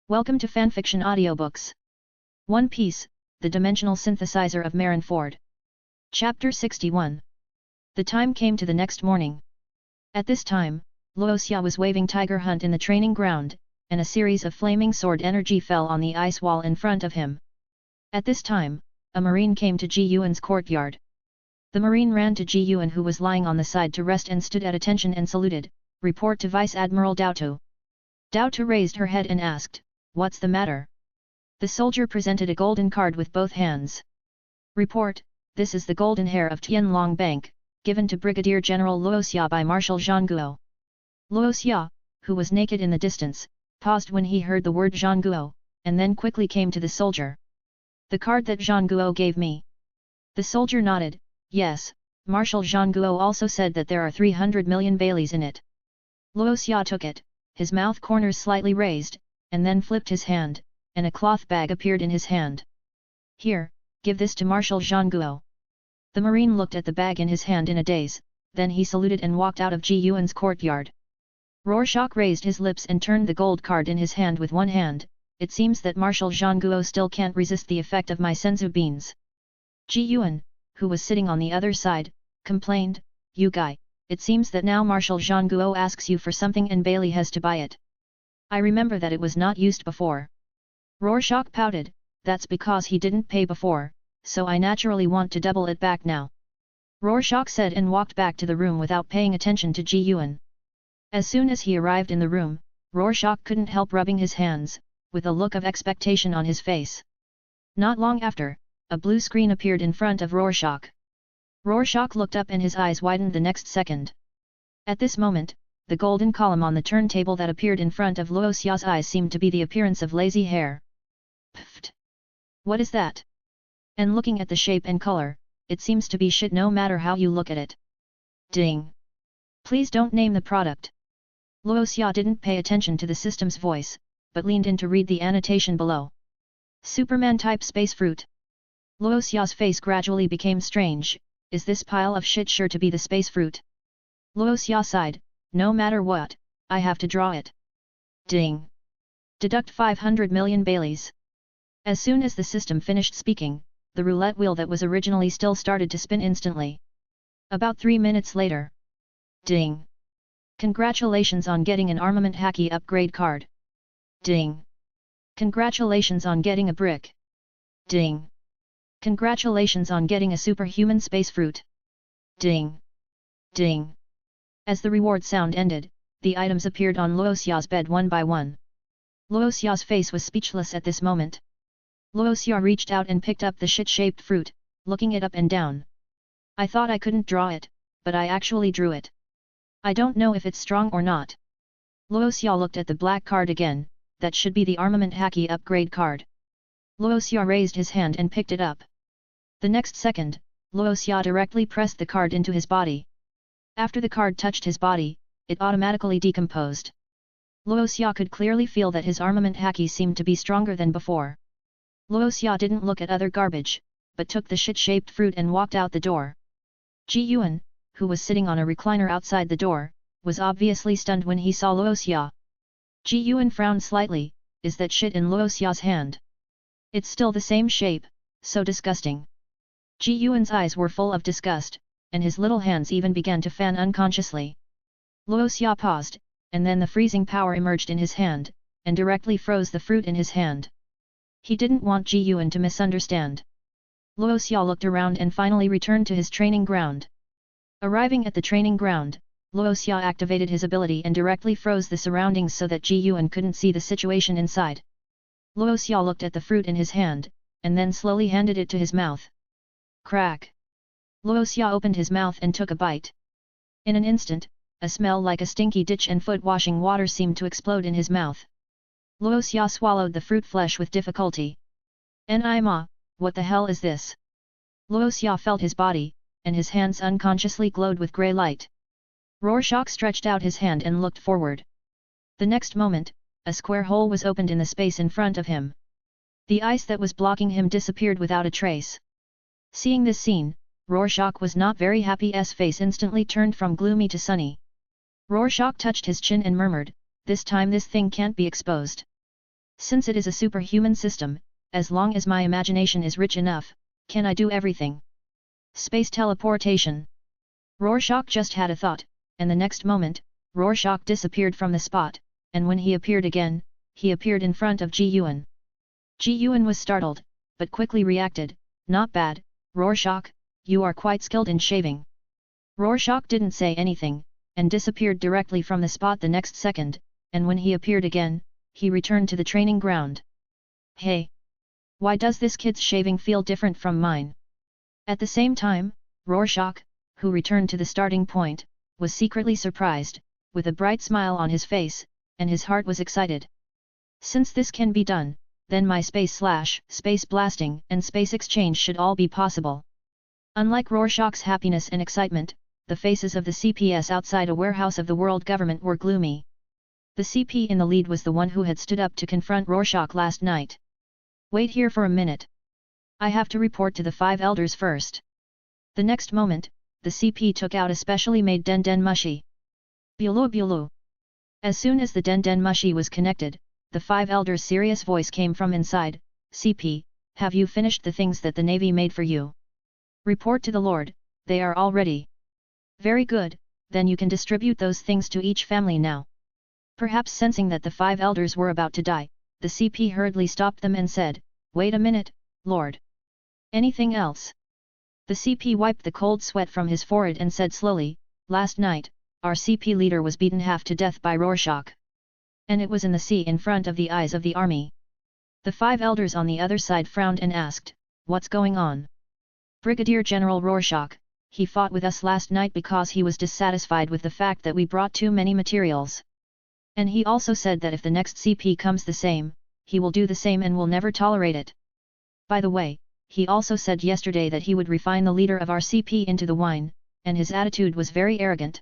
Welcome to Fanfiction Audiobooks. One Piece, The Dimensional Synthesizer of Marin. Chapter 61. The time came to the next morning. At this time, Luoxia was waving Tiger Hunt in the training ground, and a series of flaming sword energy fell on the ice wall in front of him. At this time, a marine came to Ji Yuan's courtyard. The marine ran to Ji Yuan, who was lying on the side to rest, and stood at attention and saluted. Report to Vice Admiral Dao Tu. Dao Tu raised her head and asked, "What's the matter?" The soldier presented a golden card with both hands. Report, this is the golden hair of Tianlong Bank, given to Brigadier General Luoxia by Marshal Zhangguo. Luoxia, who was naked in the distance, paused when he heard the word Zhangguo, and then quickly came to the soldier. The card that Zhangguo gave me. The soldier nodded. Yes, Marshal Zhangguo also said that there are 300 million baileys in it. Luoxia took it, his mouth corners slightly raised, and then flipped his hand, and a cloth bag appeared in his hand. Here, give this to Marshal Zhangguo. The marine looked at the bag in his hand in a daze, then he saluted and walked out of Ji Yuan's courtyard. Rorschach raised his lips and turned the gold card in his hand with one hand. It seems that Marshal Zhangguo still can't resist the effect of my senzu beans. Ji Yuan, who was sitting on the other side, complained, "You guy, it seems that now Marshal Zhangguo asks you for something and Bailey has to buy it. I remember that it was not used before." Rorschach pouted, "That's because he didn't pay before, so I naturally want to double it back now," Rorschach said, and walked back to the room without paying attention to Ji Yuan. As soon as he arrived in the room, Rorschach couldn't help rubbing his hands, with a look of expectation on his face. Not long after, a blue screen appeared in front of Rorschach. Rorschach looked up and his eyes widened the next second. At this moment, the golden column on the turntable that appeared in front of Luoxia's eyes seemed to be the appearance of lazy hair. Pfft! What is that? And looking at the shape and color, it seems to be shit no matter how you look at it. Ding! Please don't name the product. Luoxia didn't pay attention to the system's voice, but leaned in to read the annotation below. Superman-type space fruit. Luoxia's face gradually became strange. Is this pile of shit sure to be the space fruit? Luoxia sighed. No matter what, I have to draw it. Ding! Deduct 500 million baileys. As soon as the system finished speaking, the roulette wheel that was originally still started to spin instantly. About 3 minutes later. Ding! Congratulations on getting an armament hacky upgrade card. Ding! Congratulations on getting a brick. Ding! Congratulations on getting a superhuman space fruit. Ding! Ding! As the reward sound ended, the items appeared on Luoxia's bed one by one. Luoxia's face was speechless at this moment. Luoxia reached out and picked up the shit-shaped fruit, looking it up and down. I thought I couldn't draw it, but I actually drew it. I don't know if it's strong or not. Luoxia looked at the black card again. That should be the armament hacky upgrade card. Luoxia raised his hand and picked it up. The next second, Luoxia directly pressed the card into his body. After the card touched his body, it automatically decomposed. Luoxia could clearly feel that his armament hacky seemed to be stronger than before. Luoxia didn't look at other garbage, but took the shit-shaped fruit and walked out the door. Ji Yuan, who was sitting on a recliner outside the door, was obviously stunned when he saw Luoxia. Ji Yuan frowned slightly. Is that shit in Luoxia's hand? It's still the same shape, so disgusting. Ji Yuan's eyes were full of disgust, and his little hands even began to fan unconsciously. Luoxia paused, and then the freezing power emerged in his hand, and directly froze the fruit in his hand. He didn't want Ji Yuan to misunderstand. Luoxia looked around and finally returned to his training ground. Arriving at the training ground, Luoxia activated his ability and directly froze the surroundings so that Ji Yuan couldn't see the situation inside. Luoxia looked at the fruit in his hand, and then slowly handed it to his mouth. Crack! Luoxia opened his mouth and took a bite. In an instant, a smell like a stinky ditch and foot-washing water seemed to explode in his mouth. Luoxia swallowed the fruit flesh with difficulty. Ma, what the hell is this? Luoxia felt his body, and his hands unconsciously glowed with grey light. Rorschach stretched out his hand and looked forward. The next moment, a square hole was opened in the space in front of him. The ice that was blocking him disappeared without a trace. Seeing this scene, Rorschach was not very happy. His face instantly turned from gloomy to sunny. Rorschach touched his chin and murmured, "This time this thing can't be exposed." Since it is a superhuman system, as long as my imagination is rich enough, can I do everything? Space teleportation. Rorschach just had a thought, and the next moment, Rorschach disappeared from the spot, and when he appeared again, he appeared in front of Ji Yuan. Ji Yuan was startled, but quickly reacted, "Not bad, Rorschach, you are quite skilled in shaving." Rorschach didn't say anything, and disappeared directly from the spot the next second, and when he appeared again, he returned to the training ground. "Hey! Why does this kid's shaving feel different from mine?" At the same time, Rorschach, who returned to the starting point, was secretly surprised, with a bright smile on his face, and his heart was excited. Since this can be done, then my space blasting and space exchange should all be possible. Unlike Rorschach's happiness and excitement, the faces of the CPS outside a warehouse of the world government were gloomy. The CP in the lead was the one who had stood up to confront Rorschach last night. "Wait here for a minute. I have to report to the 5 elders first." The next moment, the CP took out a specially made den mushi. "Bulu bulu." As soon as the den mushi was connected, the 5 elders' serious voice came from inside, "CP, have you finished the things that the Navy made for you?" "Report to the Lord, they are all ready." "Very good, then you can distribute those things to each family now." Perhaps sensing that the 5 elders were about to die, the CP hurriedly stopped them and said, "Wait a minute, Lord. Anything else?" The CP wiped the cold sweat from his forehead and said slowly, "Last night, our CP leader was beaten half to death by Rorschach. And it was in the sea in front of the eyes of the army." The 5 elders on the other side frowned and asked, "What's going on?" "Brigadier General Rorschach, he fought with us last night because he was dissatisfied with the fact that we brought too many materials. And he also said that if the next CP comes the same, he will do the same and will never tolerate it. By the way, he also said yesterday that he would refine the leader of our CP into the wine, and his attitude was very arrogant."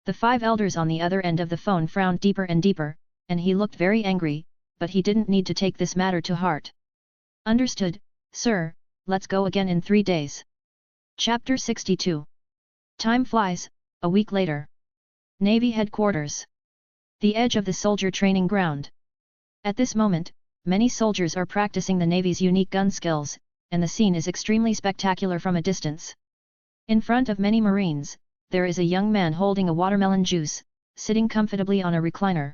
The 5 elders on the other end of the phone frowned deeper and deeper, and he looked very angry, but he didn't need to take this matter to heart. "Understood, sir, let's go again in 3 days." Chapter 62. Time flies, a week later. Navy Headquarters. The edge of the soldier training ground. At this moment, many soldiers are practicing the Navy's unique gun skills, and the scene is extremely spectacular from a distance. In front of many Marines, there is a young man holding a watermelon juice, sitting comfortably on a recliner.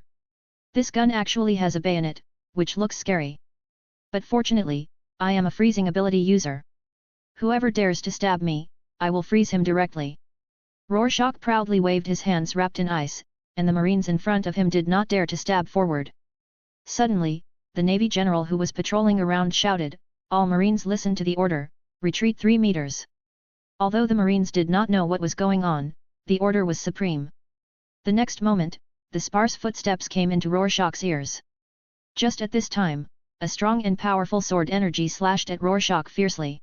This gun actually has a bayonet, which looks scary. But fortunately, I am a freezing ability user. Whoever dares to stab me, I will freeze him directly. Rorschach proudly waved his hands wrapped in ice, and the Marines in front of him did not dare to stab forward. Suddenly, the Navy general who was patrolling around shouted, "All Marines listen to the order, retreat 3 meters." Although the Marines did not know what was going on, the order was supreme. The next moment, the sparse footsteps came into Rorschach's ears. Just at this time, a strong and powerful sword energy slashed at Rorschach fiercely.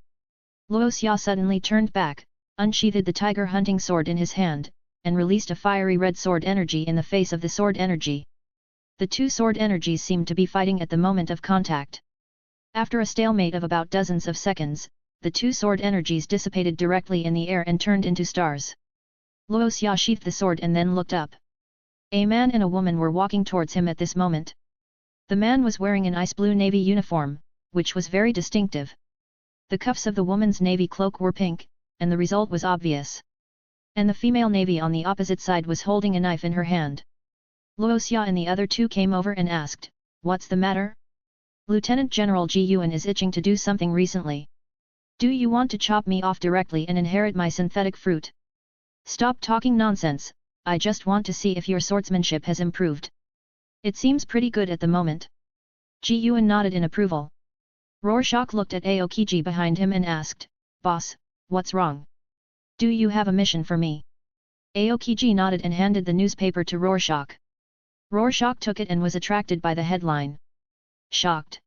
Luo Xia suddenly turned back, unsheathed the tiger hunting sword in his hand, and released a fiery red sword energy in the face of the sword energy. The two sword energies seemed to be fighting at the moment of contact. After a stalemate of about dozens of seconds, the two sword energies dissipated directly in the air and turned into stars. Luo Xia sheathed the sword and then looked up. A man and a woman were walking towards him at this moment. The man was wearing an ice blue navy uniform, which was very distinctive. The cuffs of the woman's navy cloak were pink, and the result was obvious. And the female navy on the opposite side was holding a knife in her hand. Luo Xia and the other two came over and asked, "What's the matter?" "Lieutenant General Ji Yuan is itching to do something recently. Do you want to chop me off directly and inherit my synthetic fruit?" "Stop talking nonsense, I just want to see if your swordsmanship has improved. It seems pretty good at the moment." Ji Yuan nodded in approval. Rorschach looked at Aokiji behind him and asked, "Boss, what's wrong? Do you have a mission for me?" Aokiji nodded and handed the newspaper to Rorschach. Rorschach took it and was attracted by the headline. Shocked.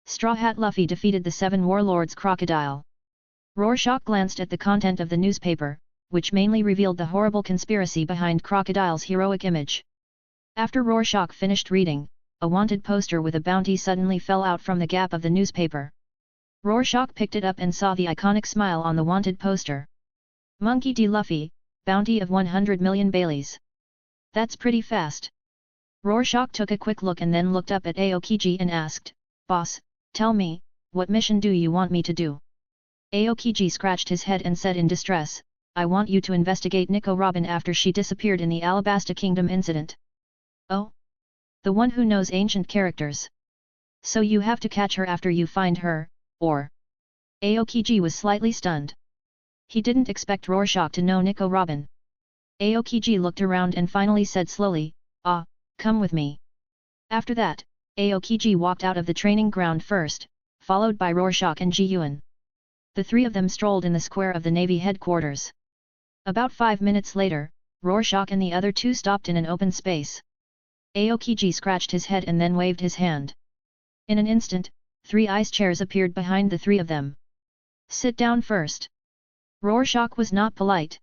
Straw Hat Luffy defeated the 7 warlords crocodile. Rorschach glanced at the content of the newspaper, which mainly revealed the horrible conspiracy behind Crocodile's heroic image. After Rorschach finished reading, a wanted poster with a bounty suddenly fell out from the gap of the newspaper. Rorschach picked it up and saw the iconic smile on the wanted poster. Monkey D. Luffy, bounty of 100 million Baileys. That's pretty fast. Rorschach took a quick look and then looked up at Aokiji and asked, "Boss, tell me, what mission do you want me to do?" Aokiji scratched his head and said in distress, "I want you to investigate Nico Robin after she disappeared in the Alabasta Kingdom incident." "Oh? The one who knows ancient characters. So you have to catch her after you find her, or?" Aokiji was slightly stunned. He didn't expect Rorschach to know Nico Robin. Aokiji looked around and finally said slowly, "Ah, come with me." After that, Aokiji walked out of the training ground first, followed by Rorschach and Ji Yuan. The three of them strolled in the square of the Navy headquarters. About 5 minutes later, Rorschach and the other two stopped in an open space. Aokiji scratched his head and then waved his hand. In an instant, 3 ice chairs appeared behind the three of them. "Sit down first." Rorschach was not polite.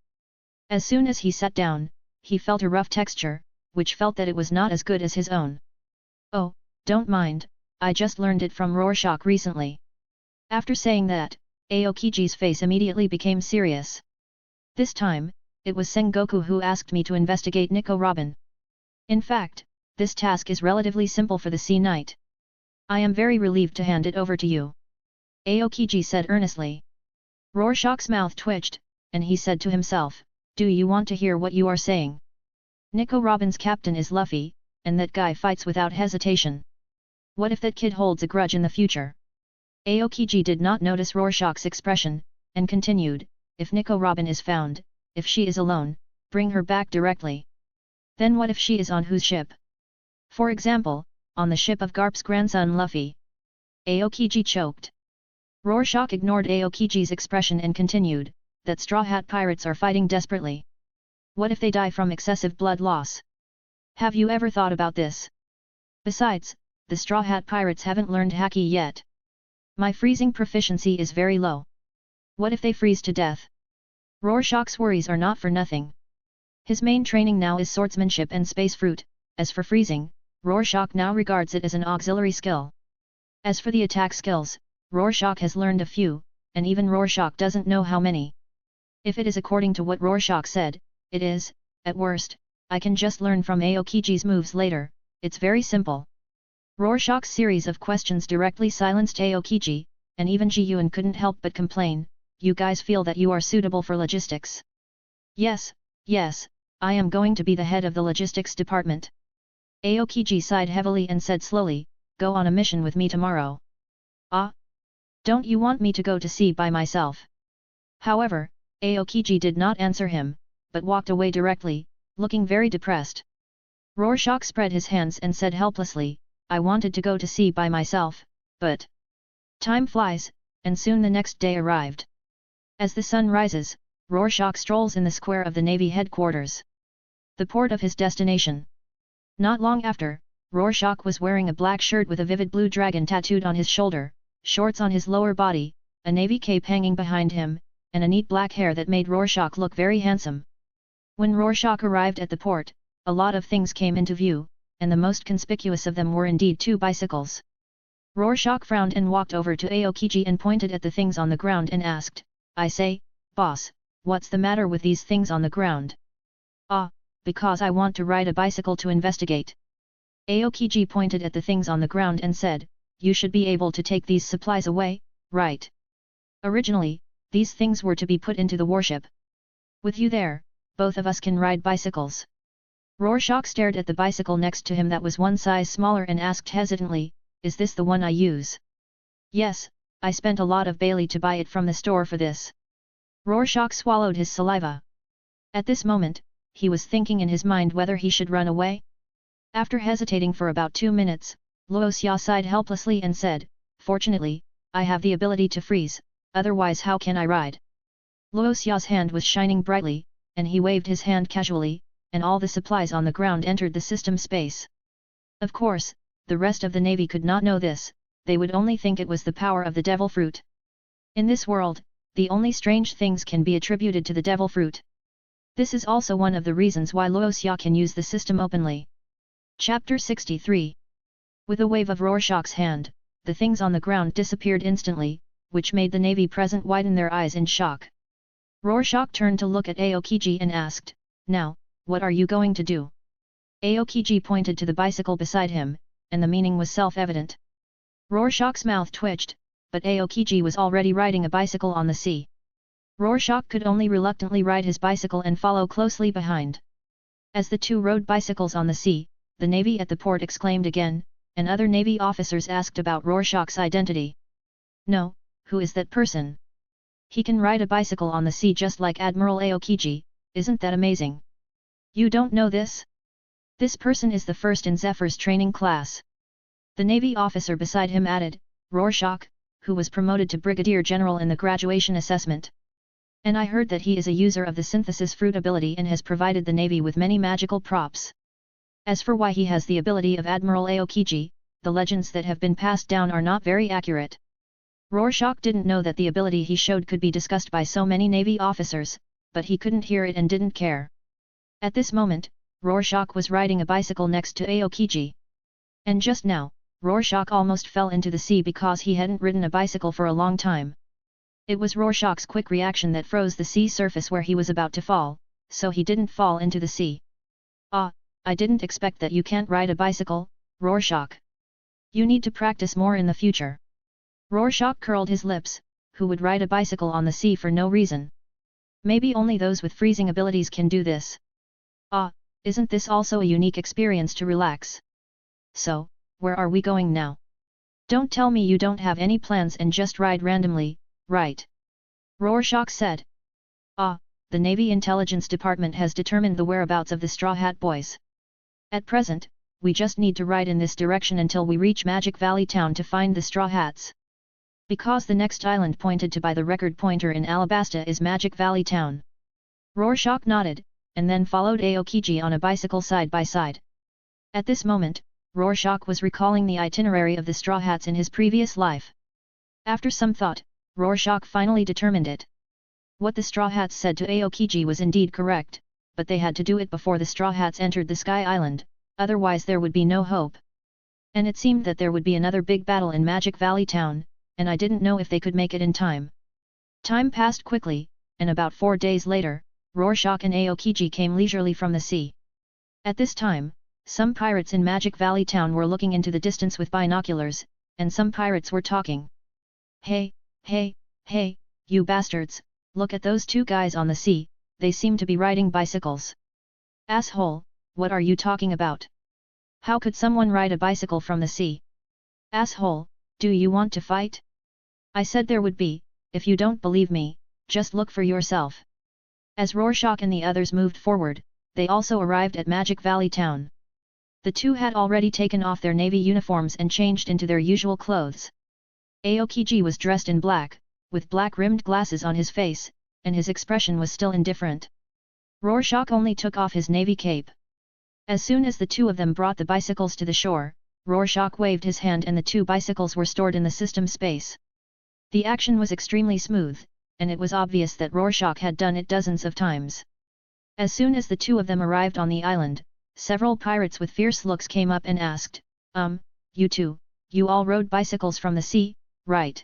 As soon as he sat down, he felt a rough texture, which felt that it was not as good as his own. "Oh, don't mind, I just learned it from Rorschach recently." After saying that, Aokiji's face immediately became serious. "This time, it was Sengoku who asked me to investigate Nico Robin. In fact, this task is relatively simple for the Sea Knight. I am very relieved to hand it over to you," Aokiji said earnestly. Rorschach's mouth twitched, and he said to himself, "Do you want to hear what you are saying? Nico Robin's captain is Luffy, and that guy fights without hesitation. What if that kid holds a grudge in the future?" Aokiji did not notice Rorschach's expression, and continued, "If Nico Robin is found, if she is alone, bring her back directly. Then what if she is on whose ship? For example, on the ship of Garp's grandson Luffy." Aokiji choked. Rorschach ignored Aokiji's expression and continued, "That Straw Hat pirates are fighting desperately. What if they die from excessive blood loss? Have you ever thought about this? Besides, the Straw Hat pirates haven't learned Haki yet. My freezing proficiency is very low. What if they freeze to death?" Rorschach's worries are not for nothing. His main training now is swordsmanship and space fruit. As for freezing, Rorschach now regards it as an auxiliary skill. As for the attack skills, Rorschach has learned a few, and even Rorschach doesn't know how many. If it is according to what Rorschach said, it is, at worst, I can just learn from Aokiji's moves later. It's very simple. Rorschach's series of questions directly silenced Aokiji, and even Ji Yuan couldn't help but complain, "You guys feel that you are suitable for logistics?" Yes, I am going to be the head of the logistics department." Aokiji sighed heavily and said slowly, "Go on a mission with me tomorrow." "Ah? Don't you want me to go to sea by myself?" However, Aokiji did not answer him, but walked away directly, looking very depressed. Rorschach spread his hands and said helplessly, "I wanted to go to sea by myself, but time flies," and soon the next day arrived. As the sun rises, Rorschach strolls in the square of the Navy headquarters. The port of his destination. Not long after, Rorschach was wearing a black shirt with a vivid blue dragon tattooed on his shoulder, shorts on his lower body, a navy cape hanging behind him, and a neat black hair that made Rorschach look very handsome. When Rorschach arrived at the port, a lot of things came into view, and the most conspicuous of them were indeed 2 bicycles. Rorschach frowned and walked over to Aokiji and pointed at the things on the ground and asked, "I say, boss, what's the matter with these things on the ground?" "Ah, because I want to ride a bicycle to investigate." Aokiji pointed at the things on the ground and said, "You should be able to take these supplies away, right? Originally, these things were to be put into the warship. With you there, both of us can ride bicycles." Rorschach stared at the bicycle next to him that was 1 size smaller and asked hesitantly, "Is this the one I use?" "Yes, I spent a lot of Bailey to buy it from the store for this." Rorschach swallowed his saliva. At this moment, he was thinking in his mind whether he should run away. After hesitating for about 2 minutes, Luoxia sighed helplessly and said, "Fortunately, I have the ability to freeze, otherwise how can I ride?" Luoxia's hand was shining brightly, and he waved his hand casually, and all the supplies on the ground entered the system space. Of course, the rest of the navy could not know this, they would only think it was the power of the devil fruit. In this world, the only strange things can be attributed to the devil fruit. This is also one of the reasons why Luoxia can use the system openly. Chapter 63. With a wave of Rorschach's hand, the things on the ground disappeared instantly, which made the navy present widen their eyes in shock. Rorschach turned to look at Aokiji and asked, "Now, what are you going to do?" Aokiji pointed to the bicycle beside him, and the meaning was self-evident. Rorschach's mouth twitched, but Aokiji was already riding a bicycle on the sea. Rorschach could only reluctantly ride his bicycle and follow closely behind. As the two rode bicycles on the sea, the navy at the port exclaimed again, and other navy officers asked about Rorschach's identity. "No, who is that person? He can ride a bicycle on the sea just like Admiral Aokiji, isn't that amazing? You don't know this? This person is the first in Zephyr's training class." The navy officer beside him added, "Rorschach, who was promoted to brigadier general in the graduation assessment. And I heard that he is a user of the synthesis fruit ability and has provided the navy with many magical props. As for why he has the ability of Admiral Aokiji, the legends that have been passed down are not very accurate." Rorschach didn't know that the ability he showed could be discussed by so many navy officers, but he couldn't hear it and didn't care. At this moment, Rorschach was riding a bicycle next to Aokiji. And just now, Rorschach almost fell into the sea because he hadn't ridden a bicycle for a long time. It was Rorschach's quick reaction that froze the sea surface where he was about to fall, so he didn't fall into the sea. "Ah, I didn't expect that you can't ride a bicycle, Rorschach. You need to practice more in the future." Rorschach curled his lips. Who would ride a bicycle on the sea for no reason? Maybe only those with freezing abilities can do this. "Ah, isn't this also a unique experience to relax? So, where are we going now? Don't tell me you don't have any plans and just ride randomly, right?" Rorschach said. "Ah, the Navy Intelligence Department has determined the whereabouts of the Straw Hat Boys. At present, we just need to ride in this direction until we reach Magic Valley Town to find the Straw Hats. Because the next island pointed to by the record pointer in Alabasta is Magic Valley Town." Rorschach nodded, and then followed Aokiji on a bicycle side by side. At this moment, Rorschach was recalling the itinerary of the Straw Hats in his previous life. After some thought, Rorschach finally determined it. What the Straw Hats said to Aokiji was indeed correct, but they had to do it before the Straw Hats entered the Sky Island, otherwise there would be no hope. And it seemed that there would be another big battle in Magic Valley Town, and I didn't know if they could make it in time. Time passed quickly, and about 4 days later, Rorschach and Aokiji came leisurely from the sea. At this time, some pirates in Magic Valley Town were looking into the distance with binoculars, and some pirates were talking. "Hey, hey, hey, you bastards, look at those two guys on the sea, they seem to be riding bicycles." "Asshole, what are you talking about? How could someone ride a bicycle from the sea?" "Asshole, do you want to fight? I said there would be. If you don't believe me, just look for yourself." As Rorschach and the others moved forward, they also arrived at Magic Valley Town. The two had already taken off their navy uniforms and changed into their usual clothes. Aokiji was dressed in black, with black-rimmed glasses on his face, and his expression was still indifferent. Rorschach only took off his navy cape. As soon as the two of them brought the bicycles to the shore, Rorschach waved his hand and the two bicycles were stored in the system space. The action was extremely smooth, and it was obvious that Rorschach had done it dozens of times. As soon as the two of them arrived on the island, several pirates with fierce looks came up and asked, You two, you all rode bicycles from the sea, right?"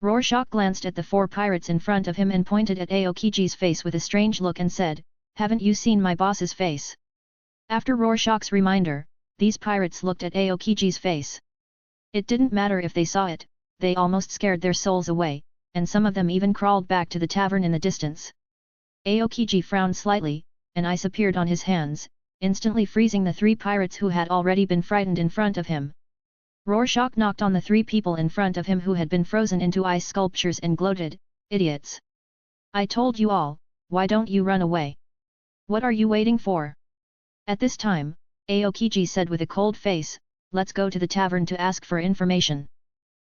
Rorschach glanced at the 4 pirates in front of him and pointed at Aokiji's face with a strange look and said, "Haven't you seen my boss's face?" After Rorschach's reminder, these pirates looked at Aokiji's face. It didn't matter if they saw it, they almost scared their souls away, and some of them even crawled back to the tavern in the distance. Aokiji frowned slightly, and ice appeared on his hands, instantly freezing the 3 pirates who had already been frightened in front of him. Rorschach knocked on the 3 people in front of him who had been frozen into ice sculptures and gloated, "Idiots! I told you all, why don't you run away? What are you waiting for?" At this time, Aokiji said with a cold face, "Let's go to the tavern to ask for information."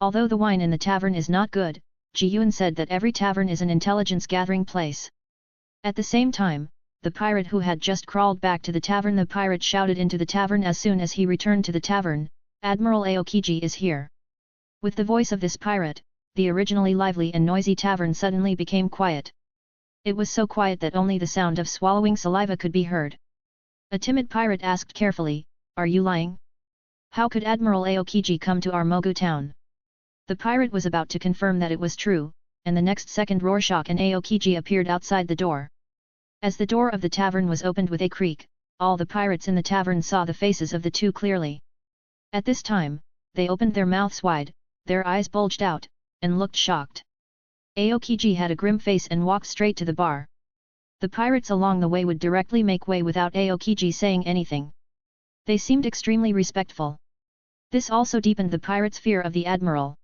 Although the wine in the tavern is not good, Ji-Yun said that every tavern is an intelligence gathering place. At the same time, the pirate who had just crawled back to the tavern, the pirate shouted into the tavern as soon as he returned to the tavern, "Admiral Aokiji is here." With the voice of this pirate, the originally lively and noisy tavern suddenly became quiet. It was so quiet that only the sound of swallowing saliva could be heard. A timid pirate asked carefully, "Are you lying? How could Admiral Aokiji come to our Mogu town?" The pirate was about to confirm that it was true, and the next second Rorschach and Aokiji appeared outside the door. As the door of the tavern was opened with a creak, all the pirates in the tavern saw the faces of the two clearly. At this time, they opened their mouths wide, their eyes bulged out, and looked shocked. Aokiji had a grim face and walked straight to the bar. The pirates along the way would directly make way without Aokiji saying anything. They seemed extremely respectful. This also deepened the pirates' fear of the admiral.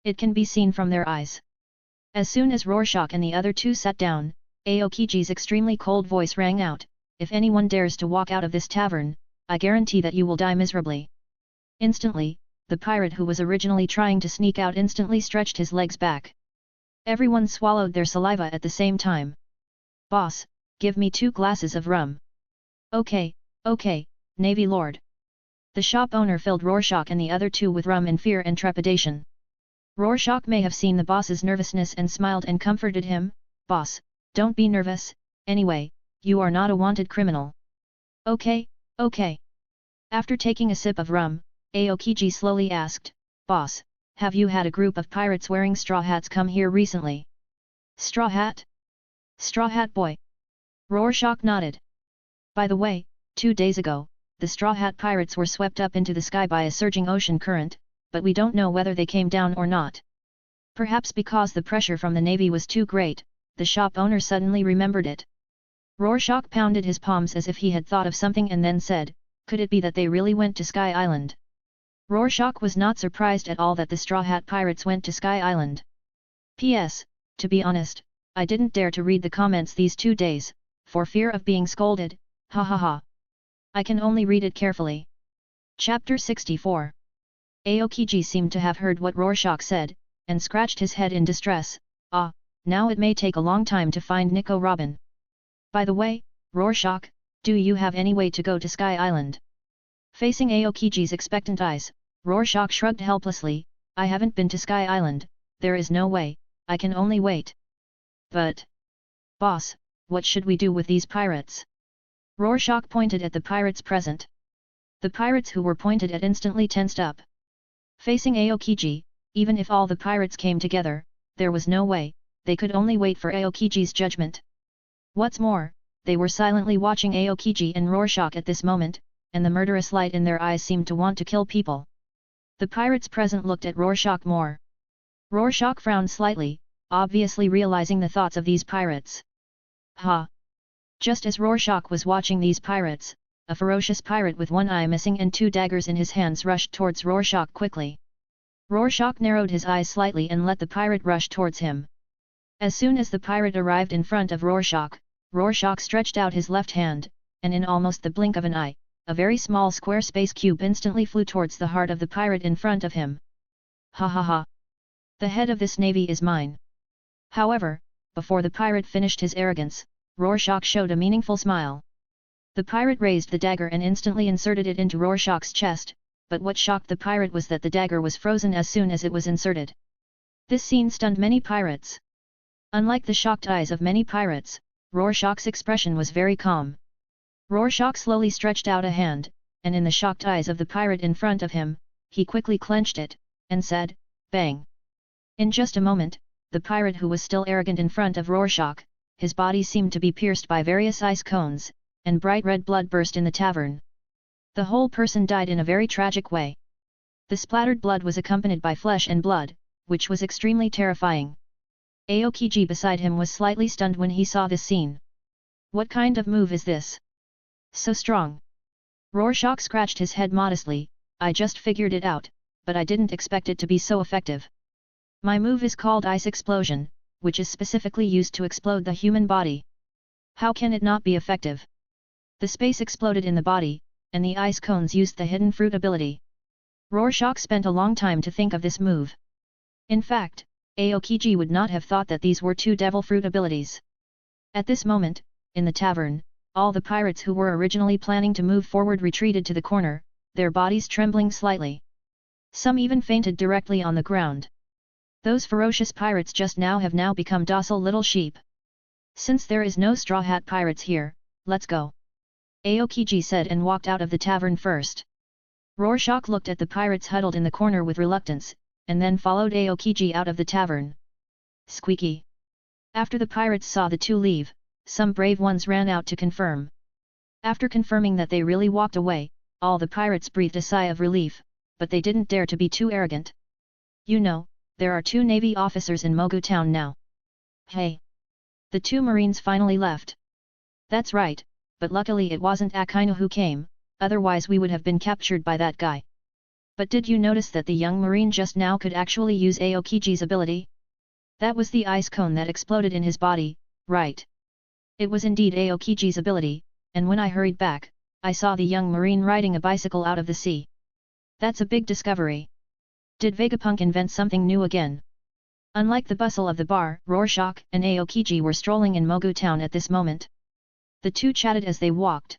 It can be seen from their eyes. As soon as Rorschach and the other two sat down, Aokiji's extremely cold voice rang out, "If anyone dares to walk out of this tavern, I guarantee that you will die miserably." Instantly, the pirate who was originally trying to sneak out instantly stretched his legs back. Everyone swallowed their saliva at the same time. "Boss, give me 2 glasses of rum." Okay, Navy Lord." The shop owner filled Rorschach and the other two with rum in fear and trepidation. Rorschach may have seen the boss's nervousness and smiled and comforted him, "Boss, don't be nervous, anyway, you are not a wanted criminal." Okay. After taking a sip of rum, Aokiji slowly asked, "Boss, have you had a group of pirates wearing straw hats come here recently?" "Straw hat? Straw hat boy?" Rorschach nodded. "By the way, 2 days ago, the Straw Hat Pirates were swept up into the sky by a surging ocean current, but we don't know whether they came down or not." Perhaps because the pressure from the navy was too great, the shop owner suddenly remembered it. Rorschach pounded his palms as if he had thought of something and then said, "Could it be that they really went to Sky Island?" Rorschach was not surprised at all that the Straw Hat Pirates went to Sky Island. P.S. To be honest, I didn't dare to read the comments these 2 days, for fear of being scolded, ha ha ha. I can only read it carefully. Chapter 64. Aokiji seemed to have heard what Rorschach said, and scratched his head in distress. "Ah, now it may take a long time to find Nico Robin. By the way, Rorschach, do you have any way to go to Sky Island?" Facing Aokiji's expectant eyes, Rorschach shrugged helplessly, "I haven't been to Sky Island, there is no way, I can only wait." "But... boss, what should we do with these pirates?" Rorschach pointed at the pirates present. The pirates who were pointed at instantly tensed up. Facing Aokiji, even if all the pirates came together, there was no way, they could only wait for Aokiji's judgment. What's more, they were silently watching Aokiji and Rorschach at this moment, and the murderous light in their eyes seemed to want to kill people. The pirates present looked at Rorschach more. Rorschach frowned slightly, obviously realizing the thoughts of these pirates. Ha! Just as Rorschach was watching these pirates, a ferocious pirate with one eye missing and 2 daggers in his hands rushed towards Rorschach quickly. Rorschach narrowed his eyes slightly and let the pirate rush towards him. As soon as the pirate arrived in front of Rorschach, Rorschach stretched out his left hand, and in almost the blink of an eye, a very small square space cube instantly flew towards the heart of the pirate in front of him. "Ha ha ha! The head of this navy is mine." However, before the pirate finished his arrogance, Rorschach showed a meaningful smile. The pirate raised the dagger and instantly inserted it into Rorschach's chest, but what shocked the pirate was that the dagger was frozen as soon as it was inserted. This scene stunned many pirates. Unlike the shocked eyes of many pirates, Rorschach's expression was very calm. Rorschach slowly stretched out a hand, and in the shocked eyes of the pirate in front of him, he quickly clenched it, and said, "Bang!" In just a moment, the pirate who was still arrogant in front of Rorschach, his body seemed to be pierced by various ice cones, and bright red blood burst in the tavern. The whole person died in a very tragic way. The splattered blood was accompanied by flesh and blood, which was extremely terrifying. Aokiji beside him was slightly stunned when he saw this scene. What kind of move is this? So strong. Rorschach scratched his head modestly, "I just figured it out, but I didn't expect it to be so effective. My move is called Ice Explosion, which is specifically used to explode the human body. How can it not be effective?" The space exploded in the body, and the ice cones used the hidden fruit ability. Rorschach spent a long time to think of this move. In fact, Aokiji would not have thought that these were 2 devil fruit abilities. At this moment, in the tavern, all the pirates who were originally planning to move forward retreated to the corner, their bodies trembling slightly. Some even fainted directly on the ground. Those ferocious pirates just now have now become docile little sheep. "Since there is no Straw Hat Pirates here, let's go," Aokiji said and walked out of the tavern first. Rorschach looked at the pirates huddled in the corner with reluctance, and then followed Aokiji out of the tavern. Squeaky. After the pirates saw the two leave, some brave ones ran out to confirm. After confirming that they really walked away, all the pirates breathed a sigh of relief, but they didn't dare to be too arrogant. You know, there are 2 Navy officers in Mogu town now. Hey! The 2 Marines finally left. That's right, but luckily it wasn't Akainu who came, otherwise we would have been captured by that guy. But did you notice that the young Marine just now could actually use Aokiji's ability? That was the ice cone that exploded in his body, right? It was indeed Aokiji's ability, and when I hurried back, I saw the young Marine riding a bicycle out of the sea. That's a big discovery. Did Vegapunk invent something new again? Unlike the bustle of the bar, Rorschach and Aokiji were strolling in Mogu town at this moment. The 2 chatted as they walked.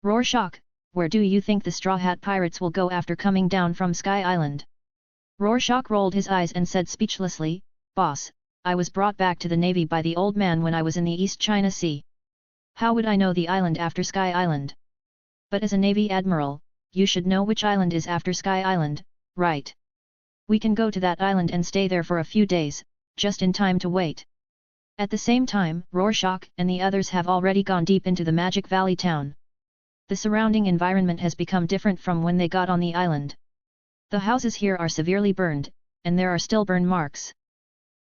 Rorschach, where do you think the Straw Hat Pirates will go after coming down from Sky Island? Rorschach rolled his eyes and said speechlessly, Boss, I was brought back to the Navy by the old man when I was in the East China Sea. How would I know the island after Sky Island? But as a Navy Admiral, you should know which island is after Sky Island, right? We can go to that island and stay there for a few days, just in time to wait. At the same time, Rorschach and the others have already gone deep into the Magic Valley town. The surrounding environment has become different from when they got on the island. The houses here are severely burned, and there are still burn marks.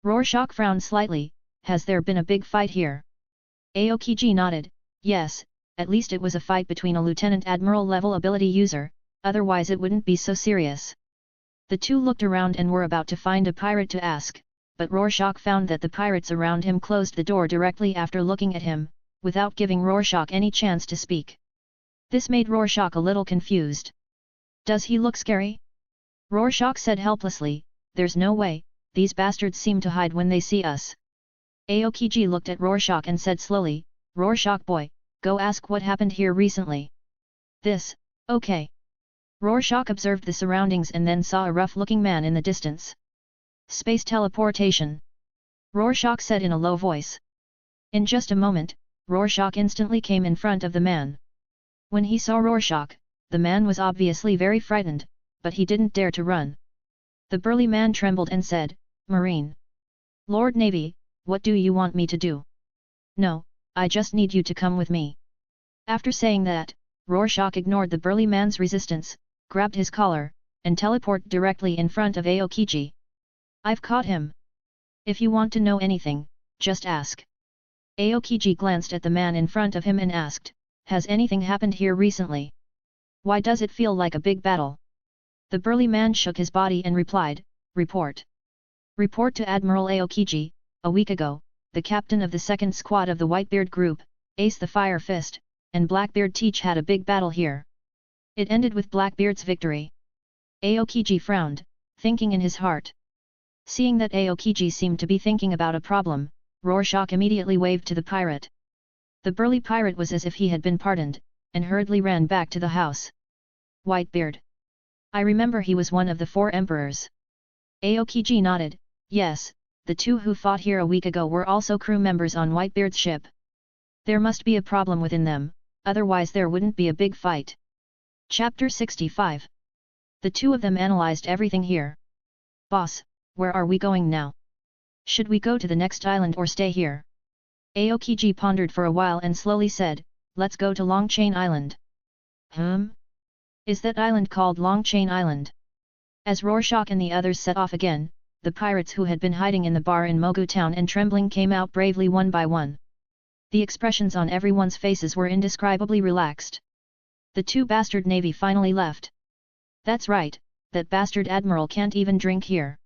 Rorschach frowned slightly. Has there been a big fight here? Aokiji nodded. Yes, at least it was a fight between a Lieutenant Admiral level ability user, otherwise it wouldn't be so serious. The 2 looked around and were about to find a pirate to ask, but Rorschach found that the pirates around him closed the door directly after looking at him, without giving Rorschach any chance to speak. This made Rorschach a little confused. Does he look scary? Rorschach said helplessly, there's no way, these bastards seem to hide when they see us. Aokiji looked at Rorschach and said slowly, Rorschach boy, go ask what happened here recently. This, okay. Rorschach observed the surroundings and then saw a rough-looking man in the distance. Space teleportation. Rorschach said in a low voice. In just a moment, Rorschach instantly came in front of the man. When he saw Rorschach, the man was obviously very frightened, but he didn't dare to run. The burly man trembled and said, Marine. Lord Navy, what do you want me to do? No, I just need you to come with me. After saying that, Rorschach ignored the burly man's resistance, grabbed his collar, and teleported directly in front of Aokiji. I've caught him. If you want to know anything, just ask. Aokiji glanced at the man in front of him and asked, has anything happened here recently? Why does it feel like a big battle? The burly man shook his body and replied, Report. Report to Admiral Aokiji, a week ago, the captain of the second squad of the Whitebeard group, Ace the Fire Fist, and Blackbeard Teach had a big battle here. It ended with Blackbeard's victory. Aokiji frowned, thinking in his heart. Seeing that Aokiji seemed to be thinking about a problem, Rorschach immediately waved to the pirate. The burly pirate was as if he had been pardoned, and hurriedly ran back to the house. Whitebeard. I remember he was one of the 4 emperors. Aokiji nodded, yes, the 2 who fought here a week ago were also crew members on Whitebeard's ship. There must be a problem within them, otherwise there wouldn't be a big fight. Chapter 65. The 2 of them analyzed everything here. Boss, where are we going now? Should we go to the next island or stay here? Aokiji pondered for a while and slowly said, let's go to Longchain Island. Is that island called Longchain Island? As Rorschach and the others set off again, the pirates who had been hiding in the bar in Mogu town and trembling came out bravely one by one. The expressions on everyone's faces were indescribably relaxed. The 2 bastard navy finally left. That's right, that bastard admiral can't even drink here.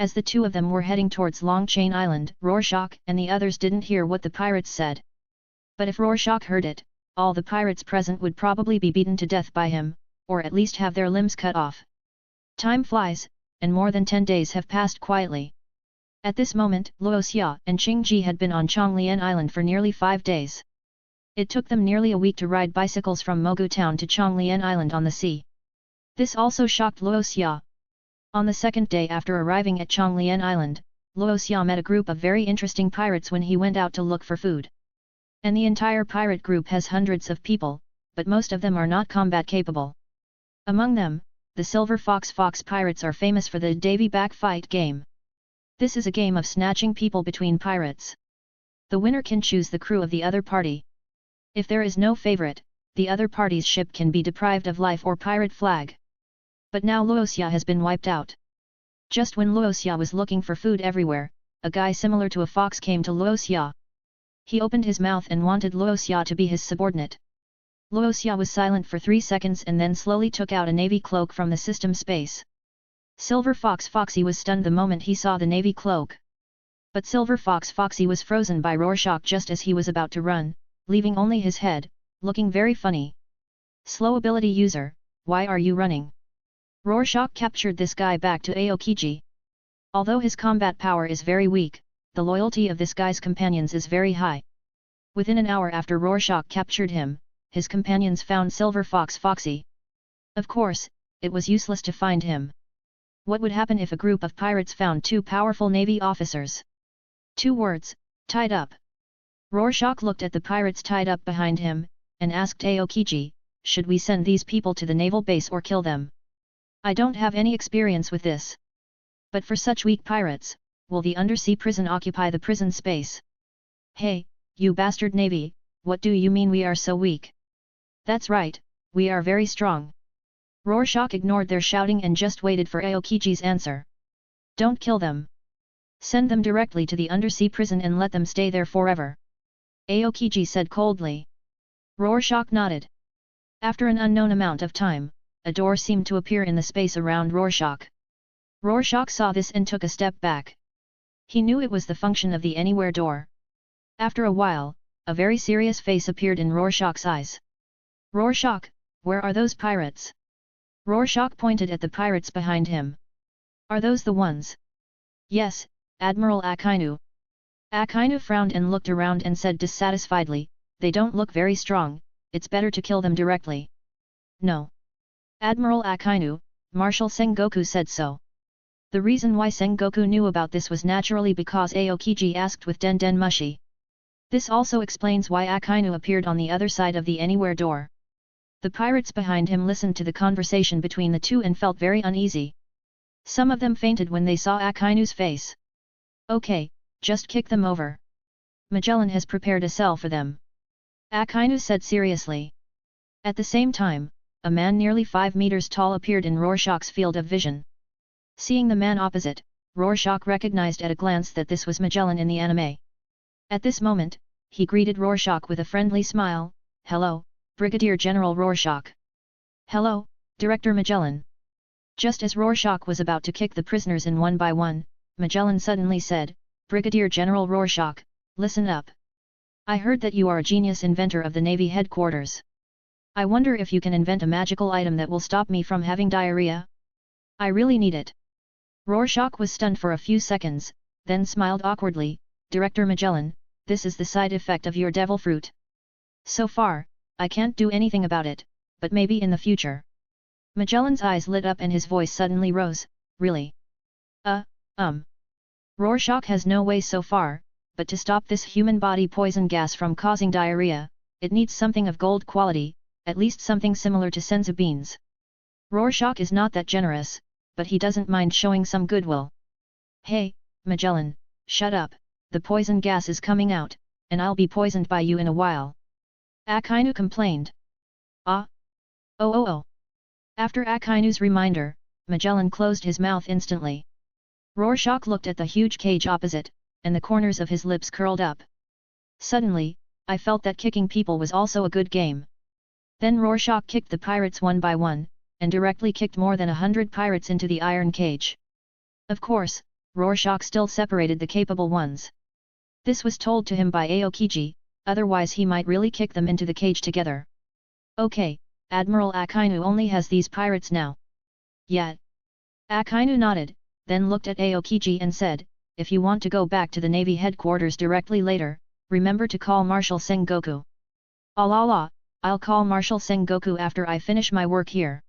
As the 2 of them were heading towards Longchain Island, Rorschach and the others didn't hear what the pirates said. But if Rorschach heard it, all the pirates present would probably be beaten to death by him, or at least have their limbs cut off. Time flies, and more than 10 days have passed quietly. At this moment, Luo Xia and Qing Ji had been on Chonglian Island for nearly 5 days. It took them nearly a week to ride bicycles from Mogu town to Chonglian Island on the sea. This also shocked Luo Xia. On the second day after arriving at Chonglian Island, Luo Xia met a group of very interesting pirates when he went out to look for food. And the entire pirate group has hundreds of people, but most of them are not combat capable. Among them, the Silver Fox pirates are famous for the Davy Back Fight game. This is a game of snatching people between pirates. The winner can choose the crew of the other party. If there is no favorite, the other party's ship can be deprived of life or pirate flag. But now Luoxia has been wiped out. Just when Luoxia was looking for food everywhere, a guy similar to a fox came to Luoxia. He opened his mouth and wanted Luoxia to be his subordinate. Luoxia was silent for 3 seconds and then slowly took out a navy cloak from the system space. Silver Fox Foxy was stunned the moment he saw the navy cloak. But Silver Fox Foxy was frozen by Rorschach just as he was about to run, leaving only his head, looking very funny. Slow ability user, why are you running? Rorschach captured this guy back to Aokiji. Although his combat power is very weak, the loyalty of this guy's companions is very high. Within an hour after Rorschach captured him, his companions found Silver Fox Foxy. Of course, it was useless to find him. What would happen if a group of pirates found 2 powerful navy officers? 2 words, tied up. Rorschach looked at the pirates tied up behind him, and asked Aokiji, should we send these people to the naval base or kill them? I don't have any experience with this. But for such weak pirates, will the undersea prison occupy the prison space? Hey, you bastard navy, what do you mean we are so weak? That's right, we are very strong. Rorschach ignored their shouting and just waited for Aokiji's answer. Don't kill them. Send them directly to the undersea prison and let them stay there forever. Aokiji said coldly. Rorschach nodded. After an unknown amount of time, a door seemed to appear in the space around Rorschach. Rorschach saw this and took a step back. He knew it was the function of the Anywhere door. After a while, a very serious face appeared in Rorschach's eyes. Rorschach, where are those pirates? Rorschach pointed at the pirates behind him. Are those the ones? Yes, Admiral Akainu. Akainu frowned and looked around and said dissatisfiedly, they don't look very strong, it's better to kill them directly. No. Admiral Akainu, Marshal Sengoku said so. The reason why Sengoku knew about this was naturally because Aokiji asked with Den Den Mushi. This also explains why Akainu appeared on the other side of the Anywhere door. The pirates behind him listened to the conversation between the two and felt very uneasy. Some of them fainted when they saw Akainu's face. Okay, just kick them over. Magellan has prepared a cell for them. Akainu said seriously. At the same time, a man nearly 5 meters tall appeared in Rorschach's field of vision. Seeing the man opposite, Rorschach recognized at a glance that this was Magellan in the anime. At this moment, he greeted Rorschach with a friendly smile, hello, Brigadier General Rorschach. Hello, Director Magellan. Just as Rorschach was about to kick the prisoners in one by one, Magellan suddenly said, Brigadier General Rorschach, listen up. I heard that you are a genius inventor of the Navy headquarters. I wonder if you can invent a magical item that will stop me from having diarrhea? I really need it. Rorschach was stunned for a few seconds, then smiled awkwardly, Director Magellan, this is the side effect of your devil fruit. So far, I can't do anything about it, but maybe in the future. Magellan's eyes lit up and his voice suddenly rose, really? Rorschach has no way so far, but to stop this human body poison gas from causing diarrhea, it needs something of gold quality, at least something similar to senzu beans. Rorschach is not that generous, but he doesn't mind showing some goodwill. Hey, Magellan, shut up, the poison gas is coming out, and I'll be poisoned by you in a while. Akainu complained. Oh. After Akainu's reminder, Magellan closed his mouth instantly. Rorschach looked at the huge cage opposite, and the corners of his lips curled up. Suddenly, I felt that kicking people was also a good game. Then Rorschach kicked the pirates one by one, and directly kicked more than 100 pirates into the iron cage. Of course, Rorschach still separated the capable ones. This was told to him by Aokiji, otherwise he might really kick them into the cage together. Okay, Admiral Akainu only has these pirates now. Yeah. Akainu nodded, then looked at Aokiji and said, if you want to go back to the Navy headquarters directly later, remember to call Marshal Sengoku. I'll call Marshal Sengoku after I finish my work here.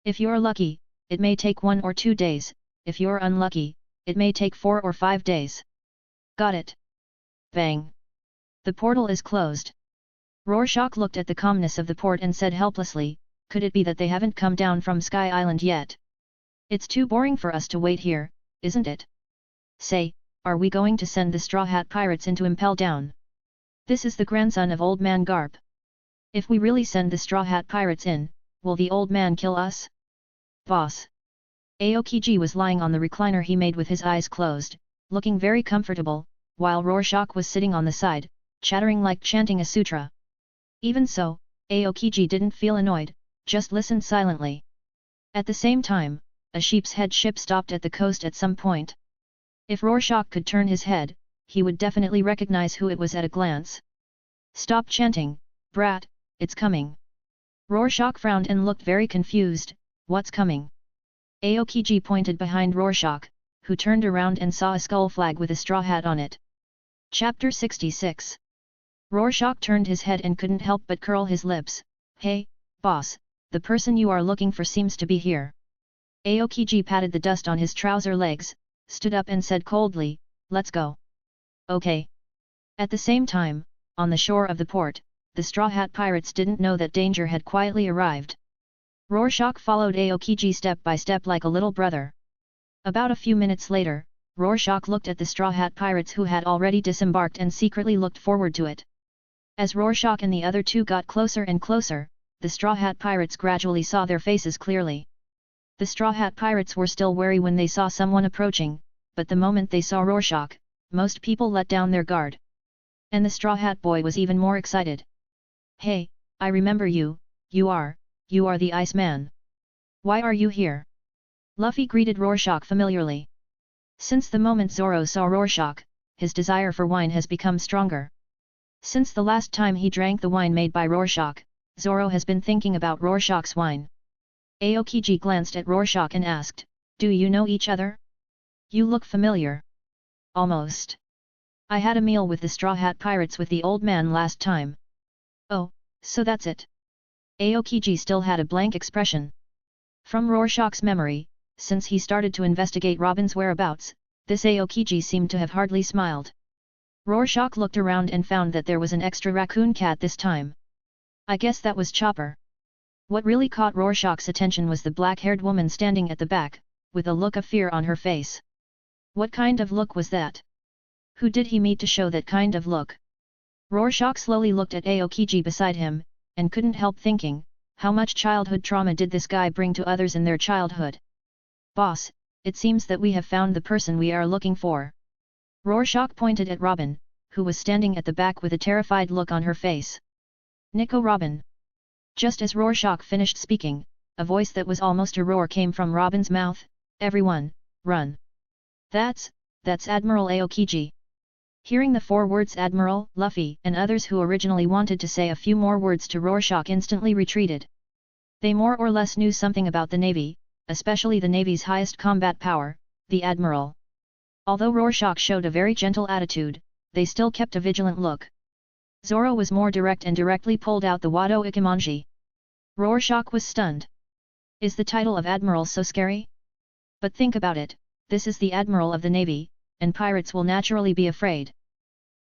If you're lucky, it may take 1 or 2 days, if you're unlucky, it may take 4 or 5 days. Got it. Bang. The portal is closed. Rorschach looked at the calmness of the port and said helplessly, could it be that they haven't come down from Sky Island yet? It's too boring for us to wait here, isn't it? Say, are we going to send the Straw Hat Pirates into Impel Down? This is the grandson of Old Man Garp. If we really send the Straw Hat Pirates in, will the old man kill us? Boss. Aokiji was lying on the recliner he made with his eyes closed, looking very comfortable, while Rorschach was sitting on the side, chattering like chanting a sutra. Even so, Aokiji didn't feel annoyed, just listened silently. At the same time, a sheep's head ship stopped at the coast at some point. If Rorschach could turn his head, he would definitely recognize who it was at a glance. Stop chanting, brat, it's coming. Rorschach frowned and looked very confused. What's coming? Aokiji pointed behind Rorschach, who turned around and saw a skull flag with a straw hat on it. Chapter 66. Rorschach turned his head and couldn't help but curl his lips. Hey, boss, the person you are looking for seems to be here. Aokiji patted the dust on his trouser legs, stood up and said coldly, let's go. Okay. At the same time, on the shore of the port, the Straw Hat Pirates didn't know that danger had quietly arrived. Rorschach followed Aokiji step by step like a little brother. About a few minutes later, Rorschach looked at the Straw Hat Pirates who had already disembarked and secretly looked forward to it. As Rorschach and the other two got closer and closer, the Straw Hat Pirates gradually saw their faces clearly. The Straw Hat Pirates were still wary when they saw someone approaching, but the moment they saw Rorschach, most people let down their guard. And the Straw Hat Boy was even more excited. Hey, I remember you, you are the Iceman. Why are you here? Luffy greeted Rorschach familiarly. Since the moment Zoro saw Rorschach, his desire for wine has become stronger. Since the last time he drank the wine made by Rorschach, Zoro has been thinking about Rorschach's wine. Aokiji glanced at Rorschach and asked, do you know each other? You look familiar. Almost. I had a meal with the Straw Hat Pirates with the old man last time. Oh, so that's it. Aokiji still had a blank expression. From Rorschach's memory, since he started to investigate Robin's whereabouts, this Aokiji seemed to have hardly smiled. Rorschach looked around and found that there was an extra raccoon cat this time. I guess that was Chopper. What really caught Rorschach's attention was the black-haired woman standing at the back, with a look of fear on her face. What kind of look was that? Who did he meet to show that kind of look? Rorschach slowly looked at Aokiji beside him, and couldn't help thinking, how much childhood trauma did this guy bring to others in their childhood? Boss, it seems that we have found the person we are looking for. Rorschach pointed at Robin, who was standing at the back with a terrified look on her face. Nico Robin. Just as Rorschach finished speaking, a voice that was almost a roar came from Robin's mouth, everyone, run. That's Admiral Aokiji. Hearing the 4 words Admiral, Luffy and others who originally wanted to say a few more words to Rorschach instantly retreated. They more or less knew something about the Navy, especially the Navy's highest combat power, the Admiral. Although Rorschach showed a very gentle attitude, they still kept a vigilant look. Zoro was more direct and directly pulled out the Wado Ikimonji. Rorschach was stunned. Is the title of Admiral so scary? But think about it, this is the Admiral of the Navy, and pirates will naturally be afraid.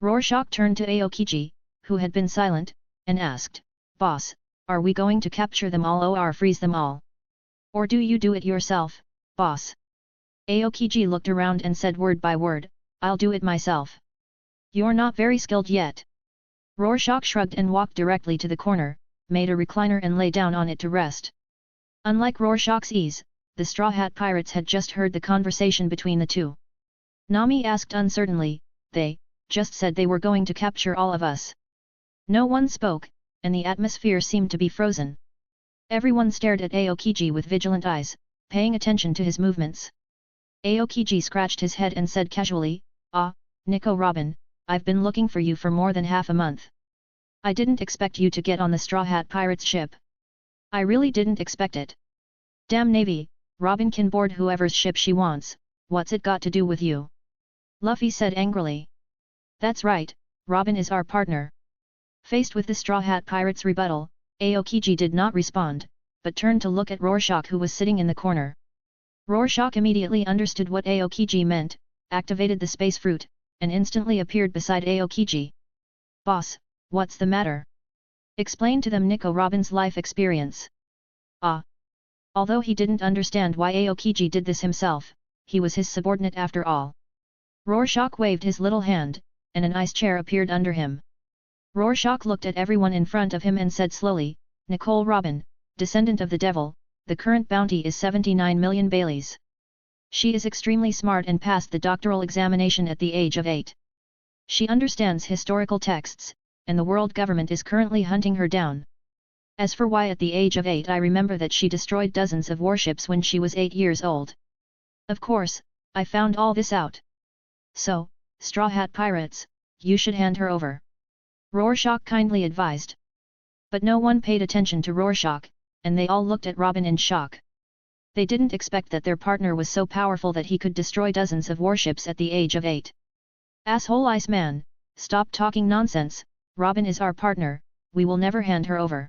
Rorschach turned to Aokiji, who had been silent, and asked, Boss, are we going to capture them all or freeze them all? Or do you do it yourself, boss? Aokiji looked around and said word by word, I'll do it myself. You're not very skilled yet. Rorschach shrugged and walked directly to the corner, made a recliner and lay down on it to rest. Unlike Rorschach's ease, the Straw Hat Pirates had just heard the conversation between the two. Nami asked uncertainly, they just said they were going to capture all of us. No one spoke, and the atmosphere seemed to be frozen. Everyone stared at Aokiji with vigilant eyes, paying attention to his movements. Aokiji scratched his head and said casually, Nico Robin, I've been looking for you for more than half a month. I didn't expect you to get on the Straw Hat Pirates ship. I really didn't expect it. Damn Navy, Robin can board whoever's ship she wants, what's it got to do with you? Luffy said angrily. That's right, Robin is our partner. Faced with the Straw Hat Pirates' rebuttal, Aokiji did not respond, but turned to look at Rorschach who was sitting in the corner. Rorschach immediately understood what Aokiji meant, activated the space fruit, and instantly appeared beside Aokiji. Boss, what's the matter? Explain to them Nico Robin's life experience. Although he didn't understand why Aokiji did this himself, he was his subordinate after all. Rorschach waved his little hand, and an ice chair appeared under him. Rorschach looked at everyone in front of him and said slowly, Nicole Robin, descendant of the devil, the current bounty is 79 million Baileys. She is extremely smart and passed the doctoral examination at the age of 8. She understands historical texts, and the world government is currently hunting her down. As for why at the age of 8 I remember that she destroyed dozens of warships when she was 8 years old. Of course, I found all this out. So, Straw Hat Pirates, you should hand her over. Rorschach kindly advised. But no one paid attention to Rorschach, and they all looked at Robin in shock. They didn't expect that their partner was so powerful that he could destroy dozens of warships at the age of 8. Asshole Iceman, stop talking nonsense, Robin is our partner, we will never hand her over.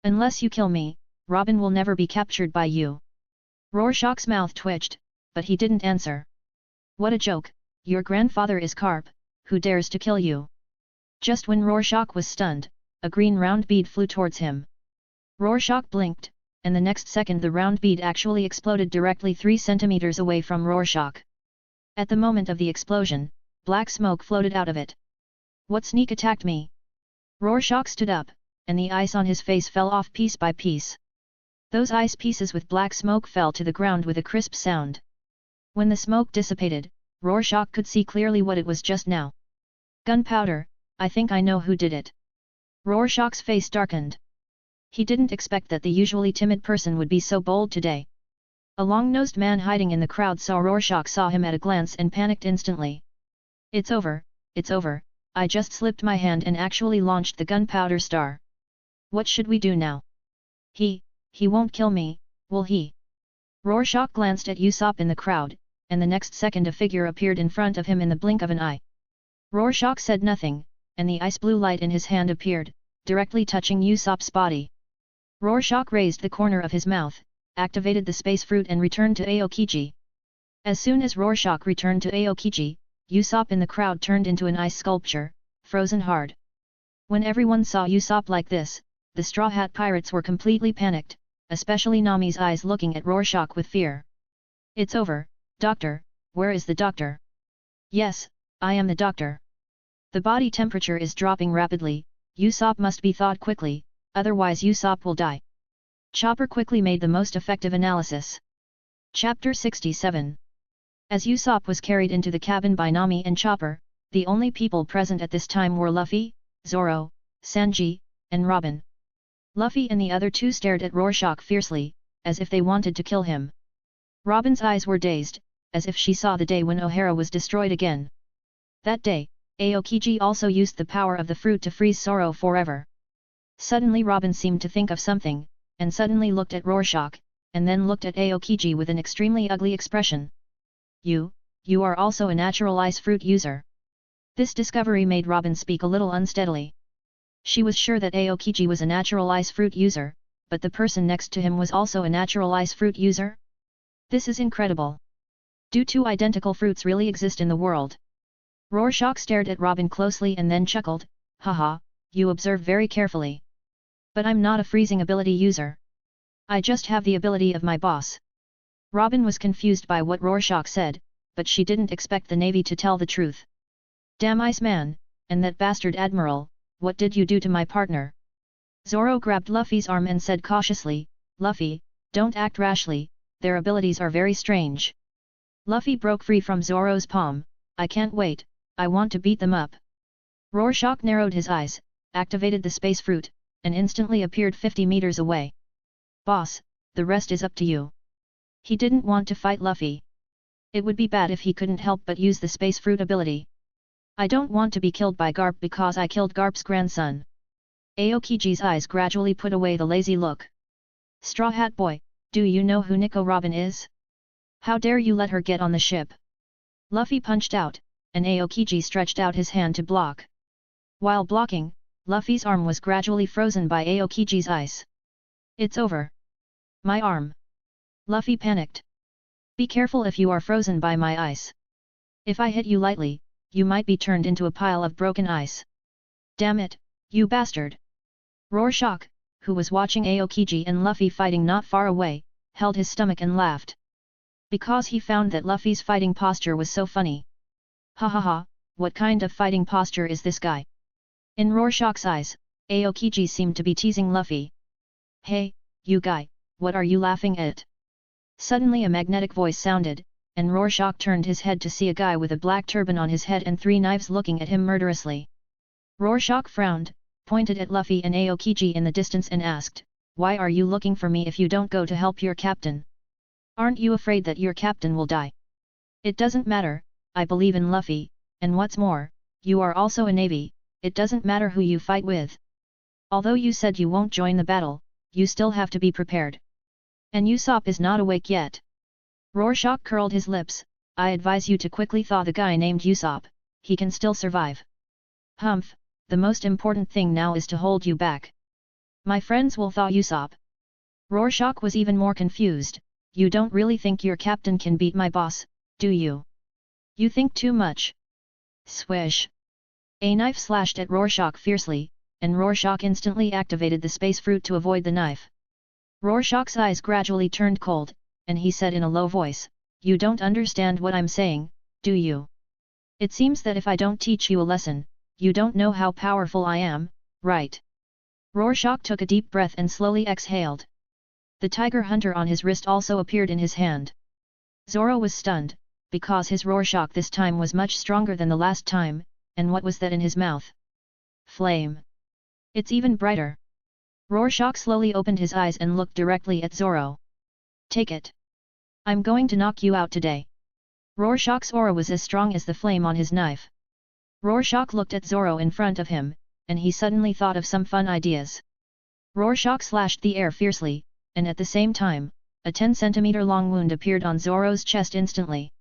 Unless you kill me, Robin will never be captured by you. Rorschach's mouth twitched, but he didn't answer. What a joke, your grandfather is Carp, who dares to kill you? Just when Rorschach was stunned, a green round bead flew towards him. Rorschach blinked, and the next second the round bead actually exploded directly 3 centimeters away from Rorschach. At the moment of the explosion, black smoke floated out of it. What sneak attacked me? Rorschach stood up, and the ice on his face fell off piece by piece. Those ice pieces with black smoke fell to the ground with a crisp sound. When the smoke dissipated, Rorschach could see clearly what it was just now. Gunpowder, I think I know who did it. Rorschach's face darkened. He didn't expect that the usually timid person would be so bold today. A long-nosed man hiding in the crowd saw Rorschach, saw him at a glance and panicked instantly. It's over, I just slipped my hand and actually launched the gunpowder star. What should we do now? He won't kill me, will he? Rorschach glanced at Usopp in the crowd, and the next second a figure appeared in front of him in the blink of an eye. Rorschach said nothing, and the ice blue light in his hand appeared, directly touching Usopp's body. Rorschach raised the corner of his mouth, activated the space fruit and returned to Aokiji. As soon as Rorschach returned to Aokiji, Usopp in the crowd turned into an ice sculpture, frozen hard. When everyone saw Usopp like this, the Straw Hat Pirates were completely panicked, especially Nami's eyes looking at Rorschach with fear. It's over, doctor, where is the doctor? Yes, I am the doctor. The body temperature is dropping rapidly, Usopp must be thawed quickly, otherwise Usopp will die. Chopper quickly made the most effective analysis. Chapter 67. As Usopp was carried into the cabin by Nami and Chopper, the only people present at this time were Luffy, Zoro, Sanji, and Robin. Luffy and the other two stared at Rorschach fiercely, as if they wanted to kill him. Robin's eyes were dazed, as if she saw the day when O'Hara was destroyed again. That day, Aokiji also used the power of the fruit to freeze Zoro forever. Suddenly Robin seemed to think of something, and suddenly looked at Rorschach, and then looked at Aokiji with an extremely ugly expression. You are also a natural ice fruit user. This discovery made Robin speak a little unsteadily. She was sure that Aokiji was a natural ice fruit user, but the person next to him was also a natural ice fruit user? This is incredible. Do two identical fruits really exist in the world? Rorschach stared at Robin closely and then chuckled, haha, you observe very carefully. But I'm not a freezing ability user. I just have the ability of my boss. Robin was confused by what Rorschach said, but she didn't expect the Navy to tell the truth. Damn Iceman, and that bastard Admiral, what did you do to my partner? Zoro grabbed Luffy's arm and said cautiously, Luffy, don't act rashly, their abilities are very strange. Luffy broke free from Zoro's palm, I can't wait, I want to beat them up. Rorschach narrowed his eyes, activated the space fruit, and instantly appeared 50 meters away. Boss, the rest is up to you. He didn't want to fight Luffy. It would be bad if he couldn't help but use the space fruit ability. I don't want to be killed by Garp because I killed Garp's grandson. Aokiji's eyes gradually put away the lazy look. Straw Hat Boy, do you know who Nico Robin is? How dare you let her get on the ship? Luffy punched out, and Aokiji stretched out his hand to block. While blocking, Luffy's arm was gradually frozen by Aokiji's ice. It's over. My arm. Luffy panicked. Be careful if you are frozen by my ice. If I hit you lightly, you might be turned into a pile of broken ice. Damn it, you bastard! Rorschach, who was watching Aokiji and Luffy fighting not far away, held his stomach and laughed. Because he found that Luffy's fighting posture was so funny. Ha ha ha, what kind of fighting posture is this guy? In Rorschach's eyes, Aokiji seemed to be teasing Luffy. Hey, you guy, what are you laughing at? Suddenly a magnetic voice sounded, and Rorschach turned his head to see a guy with a black turban on his head and 3 knives looking at him murderously. Rorschach frowned, pointed at Luffy and Aokiji in the distance and asked, "Why are you looking for me if you don't go to help your captain? Aren't you afraid that your captain will die?" "It doesn't matter, I believe in Luffy, and what's more, you are also a navy, it doesn't matter who you fight with. Although you said you won't join the battle, you still have to be prepared. And Usopp is not awake yet." Rorschach curled his lips. "I advise you to quickly thaw the guy named Usopp, he can still survive." "Humph, the most important thing now is to hold you back. My friends will thaw Usopp." Rorschach was even more confused. "You don't really think your captain can beat my boss, do you? You think too much." Swish! A knife slashed at Rorschach fiercely, and Rorschach instantly activated the space fruit to avoid the knife. Rorschach's eyes gradually turned cold, and he said in a low voice, "You don't understand what I'm saying, do you? It seems that if I don't teach you a lesson, you don't know how powerful I am, right?" Rorschach took a deep breath and slowly exhaled. The tiger hunter on his wrist also appeared in his hand. Zoro was stunned, because his Rorschach this time was much stronger than the last time, and what was that in his mouth? Flame. It's even brighter. Rorschach slowly opened his eyes and looked directly at Zoro. "Take it. I'm going to knock you out today." Rorschach's aura was as strong as the flame on his knife. Rorschach looked at Zoro in front of him, and he suddenly thought of some fun ideas. Rorschach slashed the air fiercely, and at the same time, a 10-centimeter long wound appeared on Zoro's chest instantly.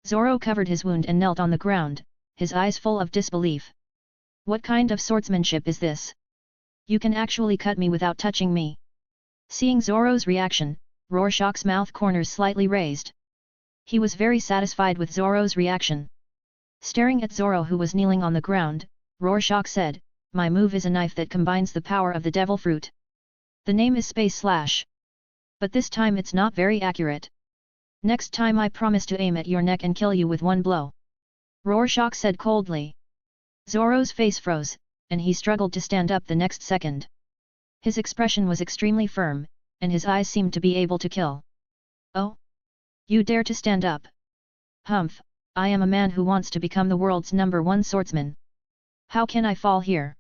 Zoro covered his wound and knelt on the ground, his eyes full of disbelief. "What kind of swordsmanship is this? You can actually cut me without touching me." Seeing Zoro's reaction, Rorschach's mouth corners slightly raised. He was very satisfied with Zoro's reaction. Staring at Zoro who was kneeling on the ground, Rorschach said, "My move is a knife that combines the power of the devil fruit. The name is Space Slash. But this time it's not very accurate. Next time I promise to aim at your neck and kill you with one blow." Rorschach said coldly. Zoro's face froze, and he struggled to stand up the next second. His expression was extremely firm, and his eyes seemed to be able to kill. "Oh? You dare to stand up? Humph, I am a man who wants to become the world's #1 swordsman. How can I fall here?"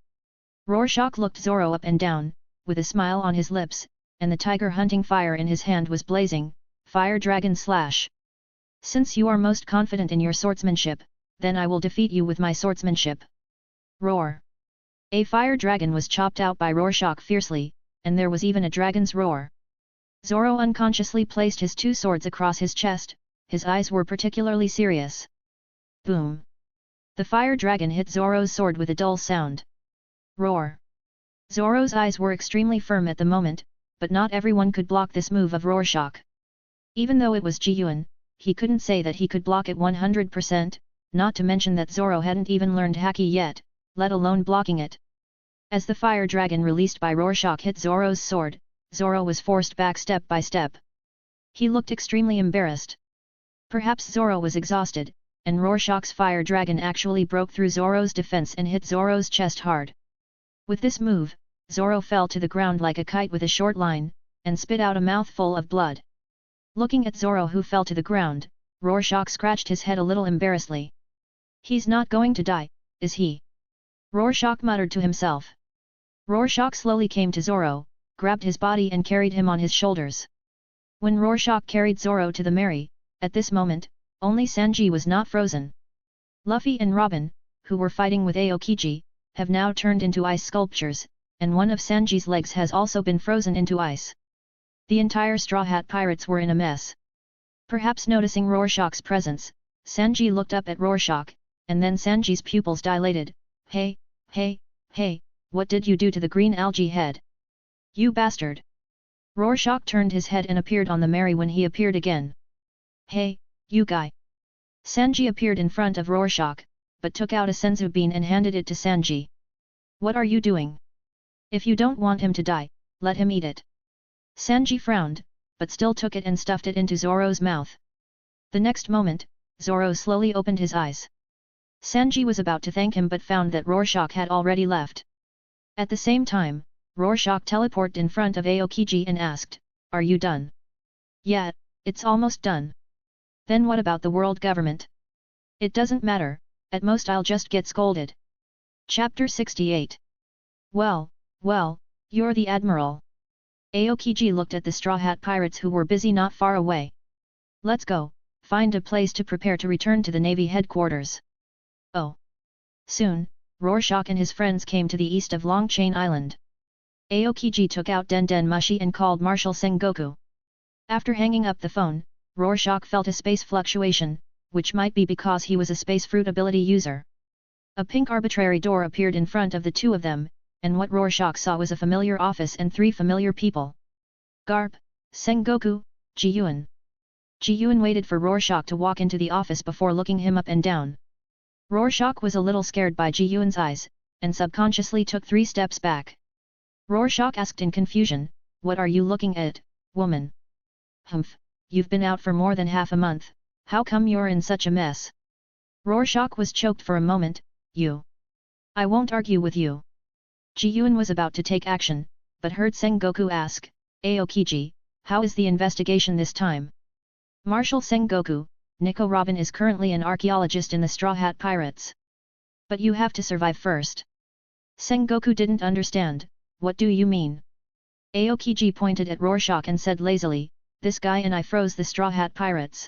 Rorschach looked Zoro up and down, with a smile on his lips, and the tiger hunting fire in his hand was blazing. "Fire Dragon Slash. Since you are most confident in your swordsmanship, then I will defeat you with my swordsmanship." Roar! A fire dragon was chopped out by Rorschach fiercely, and there was even a dragon's roar. Zoro unconsciously placed his 2 swords across his chest, his eyes were particularly serious. Boom! The fire dragon hit Zoro's sword with a dull sound. Roar! Zoro's eyes were extremely firm at the moment, but not everyone could block this move of Rorschach. Even though it was Ji-Yuan, he couldn't say that he could block it 100%, not to mention that Zoro hadn't even learned Haki yet, let alone blocking it. As the fire dragon released by Rorschach hit Zoro's sword, Zoro was forced back step by step. He looked extremely embarrassed. Perhaps Zoro was exhausted, and Rorschach's fire dragon actually broke through Zoro's defense and hit Zoro's chest hard. With this move, Zoro fell to the ground like a kite with a short line, and spit out a mouthful of blood. Looking at Zoro who fell to the ground, Rorschach scratched his head a little embarrassedly. "He's not going to die, is he?" Rorschach muttered to himself. Rorschach slowly came to Zoro, grabbed his body and carried him on his shoulders. When Rorschach carried Zoro to the Mary, at this moment, only Sanji was not frozen. Luffy and Robin, who were fighting with Aokiji, have now turned into ice sculptures, and one of Sanji's legs has also been frozen into ice. The entire Straw Hat Pirates were in a mess. Perhaps noticing Rorschach's presence, Sanji looked up at Rorschach, and then Sanji's pupils dilated. Hey, what did you do to the green algae head? You bastard!" Rorschach turned his head and appeared on the Mary when he appeared again. "Hey, you guy!" Sanji appeared in front of Rorschach, but took out a senzu bean and handed it to Sanji. "What are you doing? If you don't want him to die, let him eat it." Sanji frowned, but still took it and stuffed it into Zoro's mouth. The next moment, Zoro slowly opened his eyes. Sanji was about to thank him but found that Rorschach had already left. At the same time, Rorschach teleported in front of Aokiji and asked, "Are you done?" "Yeah, it's almost done." "Then what about the world government?" "It doesn't matter, at most I'll just get scolded." Chapter 68. Well, you're the admiral. Aokiji looked at the Straw Hat Pirates who were busy not far away. "Let's go, find a place to prepare to return to the Navy headquarters." Oh. Soon, Rorschach and his friends came to the east of Longchain Island. Aokiji took out Den Den Mushi and called Marshal Sengoku. After hanging up the phone, Rorschach felt a space fluctuation, which might be because he was a space fruit ability user. A pink arbitrary door appeared in front of the two of them, and what Rorschach saw was a familiar office and three familiar people. Garp, Sengoku, Ji-Yuan. Ji-Yuan waited for Rorschach to walk into the office before looking him up and down. Rorschach was a little scared by Ji-Yuan's eyes, and subconsciously took 3 steps back. Rorschach asked in confusion, "What are you looking at, woman?" "Humph, you've been out for more than half a month, how come you're in such a mess?" Rorschach was choked for a moment. "I won't argue with you." Ji-Yuan was about to take action, but heard Sengoku ask, "Aokiji, how is the investigation this time?" "Marshal Sengoku, Nico Robin is currently an archaeologist in the Straw Hat Pirates. But you have to survive first." Sengoku didn't understand. "What do you mean?" Aokiji pointed at Rorschach and said lazily, "This guy and I froze the Straw Hat Pirates."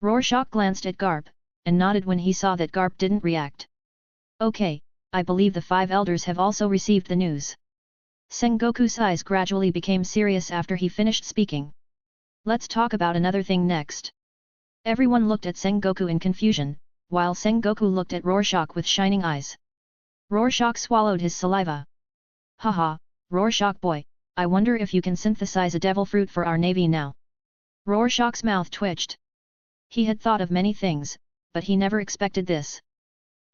Rorschach glanced at Garp, and nodded when he saw that Garp didn't react. "Okay, I believe the 5 elders have also received the news." Sengoku's eyes gradually became serious after he finished speaking. "Let's talk about another thing next." Everyone looked at Sengoku in confusion, while Sengoku looked at Rorschach with shining eyes. Rorschach swallowed his saliva. "Haha, Rorschach boy, I wonder if you can synthesize a devil fruit for our navy now." Rorschach's mouth twitched. He had thought of many things, but he never expected this.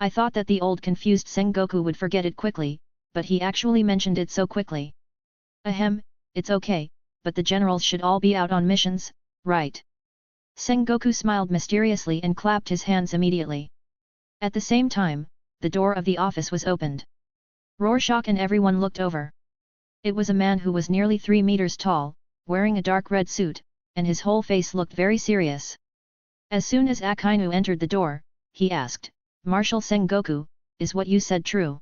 "I thought that the old confused Sengoku would forget it quickly, but he actually mentioned it so quickly." "Ahem, it's okay, but the generals should all be out on missions, right?" Sengoku smiled mysteriously and clapped his hands immediately. At the same time, the door of the office was opened. Rorschach and everyone looked over. It was a man who was nearly 3 meters tall, wearing a dark red suit, and his whole face looked very serious. As soon as Akainu entered the door, he asked, "Marshal Sengoku, is what you said true?"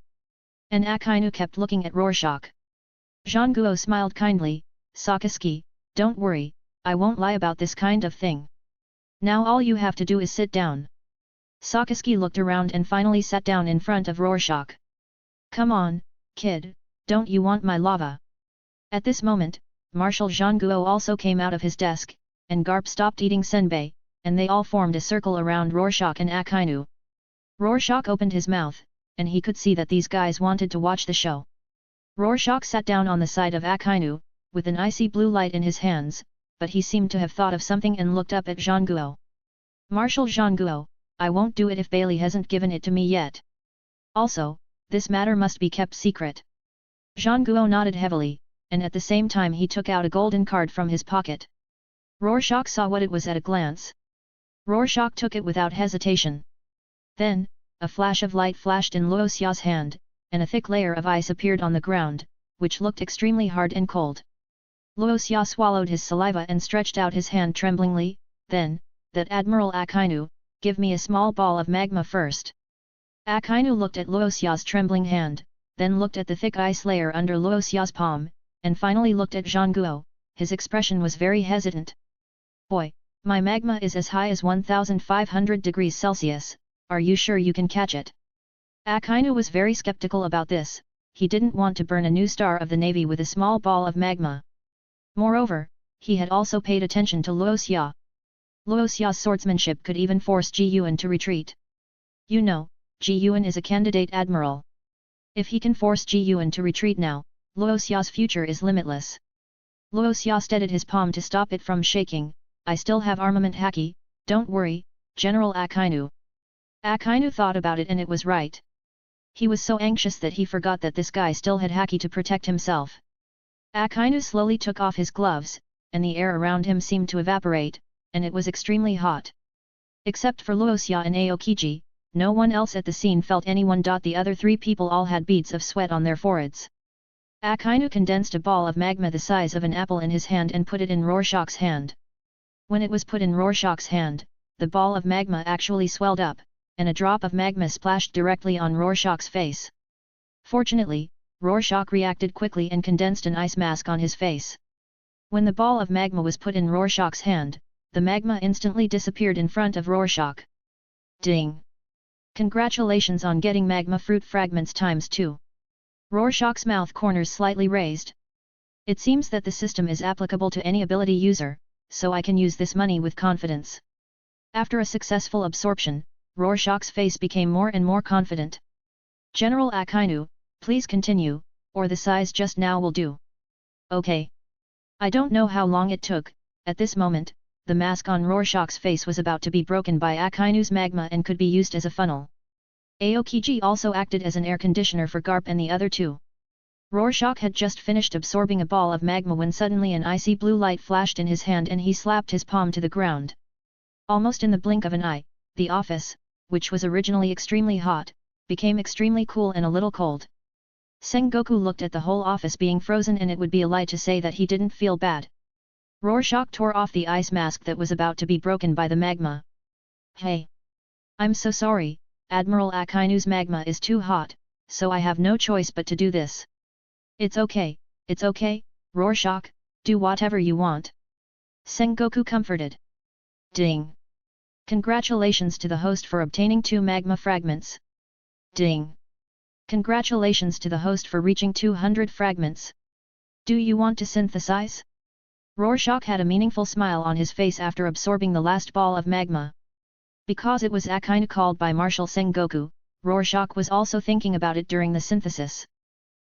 And Akainu kept looking at Rorschach. Zhanguo smiled kindly, "Sakazuki, don't worry, I won't lie about this kind of thing. Now all you have to do is sit down." Sakazuki looked around and finally sat down in front of Rorschach. "Come on, kid, don't you want my lava?" At this moment, Marshal Zhanguo also came out of his desk, and Garp stopped eating senbei, and they all formed a circle around Rorschach and Akainu. Rorschach opened his mouth, and he could see that these guys wanted to watch the show. Rorschach sat down on the side of Akainu, with an icy blue light in his hands, but he seemed to have thought of something and looked up at Zhanguo. "Marshal Zhanguo, I won't do it if Bailey hasn't given it to me yet. Also, this matter must be kept secret." Zhanguo nodded heavily, and at the same time he took out a golden card from his pocket. Rorschach saw what it was at a glance. Rorschach took it without hesitation. Then, a flash of light flashed in Luo Xia's hand, and a thick layer of ice appeared on the ground, which looked extremely hard and cold. Luo Xia swallowed his saliva and stretched out his hand tremblingly, then, "That Admiral Akainu, give me a small ball of magma first." Akainu looked at Luo Xia's trembling hand, then looked at the thick ice layer under Luo Xia's palm, and finally looked at Zhanguo. His expression was very hesitant. "Boy, my magma is as high as 1500 degrees Celsius, are you sure you can catch it?" Akainu was very skeptical about this. He didn't want to burn a new star of the navy with a small ball of magma. Moreover, he had also paid attention to Luo Xia. Luo Xia's swordsmanship could even force Ji-Yuan to retreat. You know, Ji-Yuan is a candidate admiral. If he can force Ji-Yuan to retreat now, Luo Xia's future is limitless. Luo Xia steadied his palm to stop it from shaking. "I still have armament haki, don't worry, General Akainu." Akainu thought about it and it was right. He was so anxious that he forgot that this guy still had haki to protect himself. Akainu slowly took off his gloves, and the air around him seemed to evaporate, and it was extremely hot. Except for Luo Xia and Aokiji, no one else at the scene felt anyone. The other three people all had beads of sweat on their foreheads. Akainu condensed a ball of magma the size of an apple in his hand and put it in Rorschach's hand. When it was put in Rorschach's hand, the ball of magma actually swelled up, and a drop of magma splashed directly on Rorschach's face. Fortunately, Rorschach reacted quickly and condensed an ice mask on his face. When the ball of magma was put in Rorschach's hand, the magma instantly disappeared in front of Rorschach. Ding! Congratulations on getting magma fruit fragments ×2. Rorschach's mouth corners slightly raised. It seems that the system is applicable to any ability user, so I can use this money with confidence. After a successful absorption, Rorschach's face became more and more confident. General Akainu, please continue, or the size just now will do. Okay. I don't know how long it took. At this moment, the mask on Rorschach's face was about to be broken by Akainu's magma and could be used as a funnel. Aokiji also acted as an air conditioner for Garp and the other two. Rorschach had just finished absorbing a ball of magma when suddenly an icy blue light flashed in his hand and he slapped his palm to the ground. Almost in the blink of an eye, the office, which was originally extremely hot, became extremely cool and a little cold. Sengoku looked at the whole office being frozen and it would be a lie to say that he didn't feel bad. Rorschach tore off the ice mask that was about to be broken by the magma. Hey! I'm so sorry, Admiral Akainu's magma is too hot, so I have no choice but to do this. It's okay, Rorschach, do whatever you want. Sengoku comforted. Ding! Congratulations to the host for obtaining 2 magma fragments. Ding! Congratulations to the host for reaching 200 fragments. Do you want to synthesize? Rorschach had a meaningful smile on his face after absorbing the last ball of magma. Because it was Akainu called by Marshal Sengoku, Rorschach was also thinking about it during the synthesis.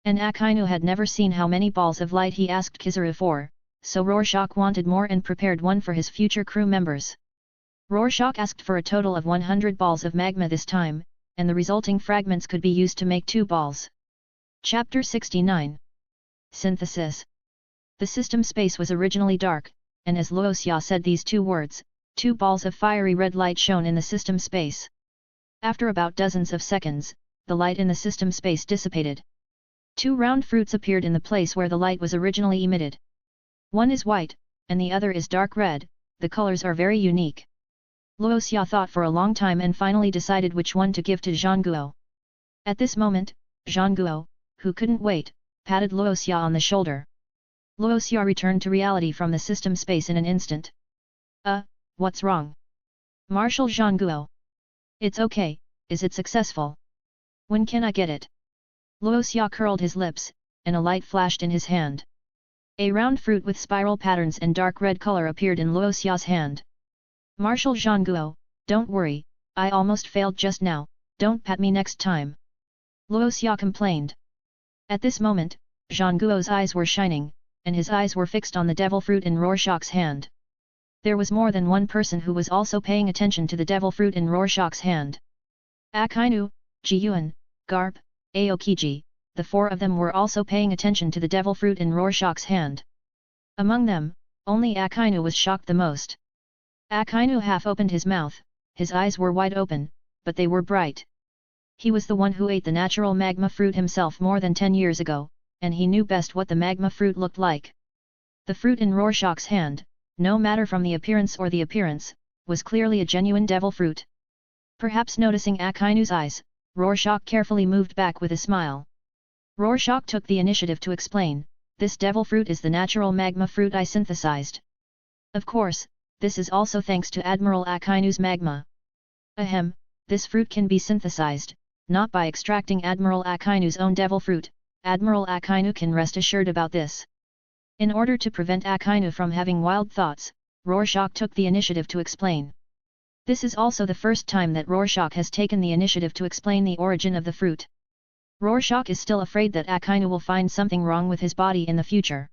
And Akainu had never seen how many balls of light he asked Kizaru for, so Rorschach wanted more and prepared one for his future crew members. Rorschach asked for a total of 100 balls of magma this time, and the resulting fragments could be used to make 2 balls. Chapter 69. Synthesis. The system space was originally dark, and as Luoxia said these 2 words, 2 balls of fiery red light shone in the system space. After about dozens of seconds, the light in the system space dissipated. 2 round fruits appeared in the place where the light was originally emitted. One is white, and the other is dark red, the colors are very unique. Luoxia thought for a long time and finally decided which one to give to Zhangguo. At this moment, Zhangguo, who couldn't wait, patted Luoxia on the shoulder. Luoxia returned to reality from the system space in an instant. What's wrong? Marshal Zhangguo. It's okay, is it successful? When can I get it? Luoxia curled his lips, and a light flashed in his hand. A round fruit with spiral patterns and dark red color appeared in Luoxia's hand. Marshal Zhangguo, don't worry, I almost failed just now, don't pat me next time. Luoxia complained. At this moment, Zhangguo's eyes were shining, and his eyes were fixed on the devil fruit in Rorschach's hand. There was more than one person who was also paying attention to the devil fruit in Rorschach's hand. Akainu, Jiyuan, Garp, Aokiji, the 4 of them were also paying attention to the devil fruit in Rorschach's hand. Among them, only Akainu was shocked the most. Akainu half opened his mouth, his eyes were wide open, but they were bright. He was the one who ate the natural magma fruit himself more than 10 years ago, and he knew best what the magma fruit looked like. The fruit in Rorschach's hand, no matter from the appearance or the appearance, was clearly a genuine devil fruit. Perhaps noticing Akainu's eyes, Rorschach carefully moved back with a smile. Rorschach took the initiative to explain, this devil fruit is the natural magma fruit I synthesized. Of course, this is also thanks to Admiral Akainu's magma. Ahem, this fruit can be synthesized, not by extracting Admiral Akainu's own devil fruit, Admiral Akainu can rest assured about this. In order to prevent Akainu from having wild thoughts, Rorschach took the initiative to explain. This is also the first time that Rorschach has taken the initiative to explain the origin of the fruit. Rorschach is still afraid that Akainu will find something wrong with his body in the future.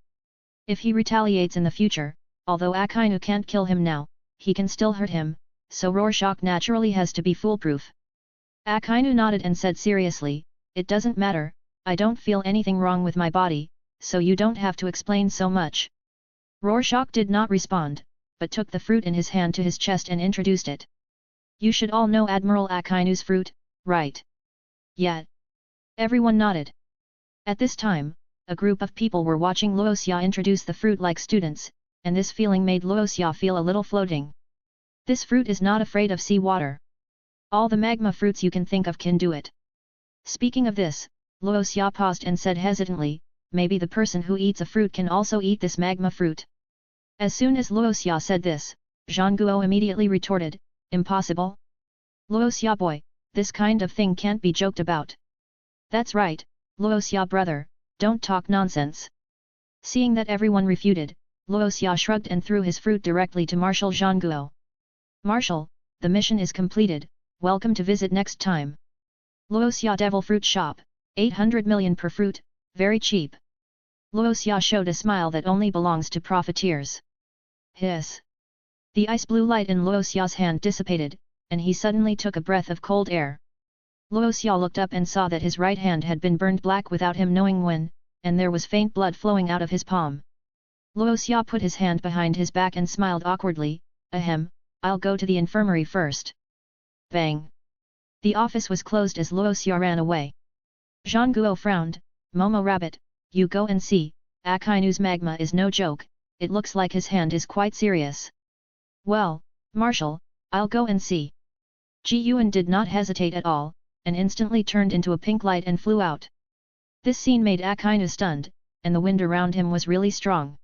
If he retaliates in the future, although Akainu can't kill him now, he can still hurt him, so Rorschach naturally has to be foolproof. Akainu nodded and said seriously, it doesn't matter, I don't feel anything wrong with my body, so you don't have to explain so much. Rorschach did not respond, but took the fruit in his hand to his chest and introduced it. You should all know Admiral Akainu's fruit, right? Yeah. Everyone nodded. At this time, a group of people were watching Luoxia introduce the fruit like students, and this feeling made Luoxia feel a little floating. This fruit is not afraid of sea water. All the magma fruits you can think of can do it. Speaking of this, Luoxia paused and said hesitantly, maybe the person who eats a fruit can also eat this magma fruit. As soon as Luoxia said this, Zhang Guo immediately retorted, impossible? Luoxia boy, this kind of thing can't be joked about. That's right, Luoxia brother, don't talk nonsense. Seeing that everyone refuted, Luoxia shrugged and threw his fruit directly to Marshal Zhang Guo. Marshal, the mission is completed, welcome to visit next time. Luoxia Devil Fruit Shop, 800 million per fruit, very cheap. Luoxia showed a smile that only belongs to profiteers. Hiss. The ice blue light in Luoxia's hand dissipated, and he suddenly took a breath of cold air. Luoxia looked up and saw that his right hand had been burned black without him knowing when, and there was faint blood flowing out of his palm. Luoxia put his hand behind his back and smiled awkwardly, ahem, I'll go to the infirmary first. Bang! The office was closed as Luoxia ran away. Zhang Guo frowned, Momo Rabbit, you go and see, Akainu's magma is no joke, it looks like his hand is quite serious. Well, Marshal, I'll go and see. Ji Yuan did not hesitate at all, and instantly turned into a pink light and flew out. This scene made Akainu stunned, and the wind around him was really strong.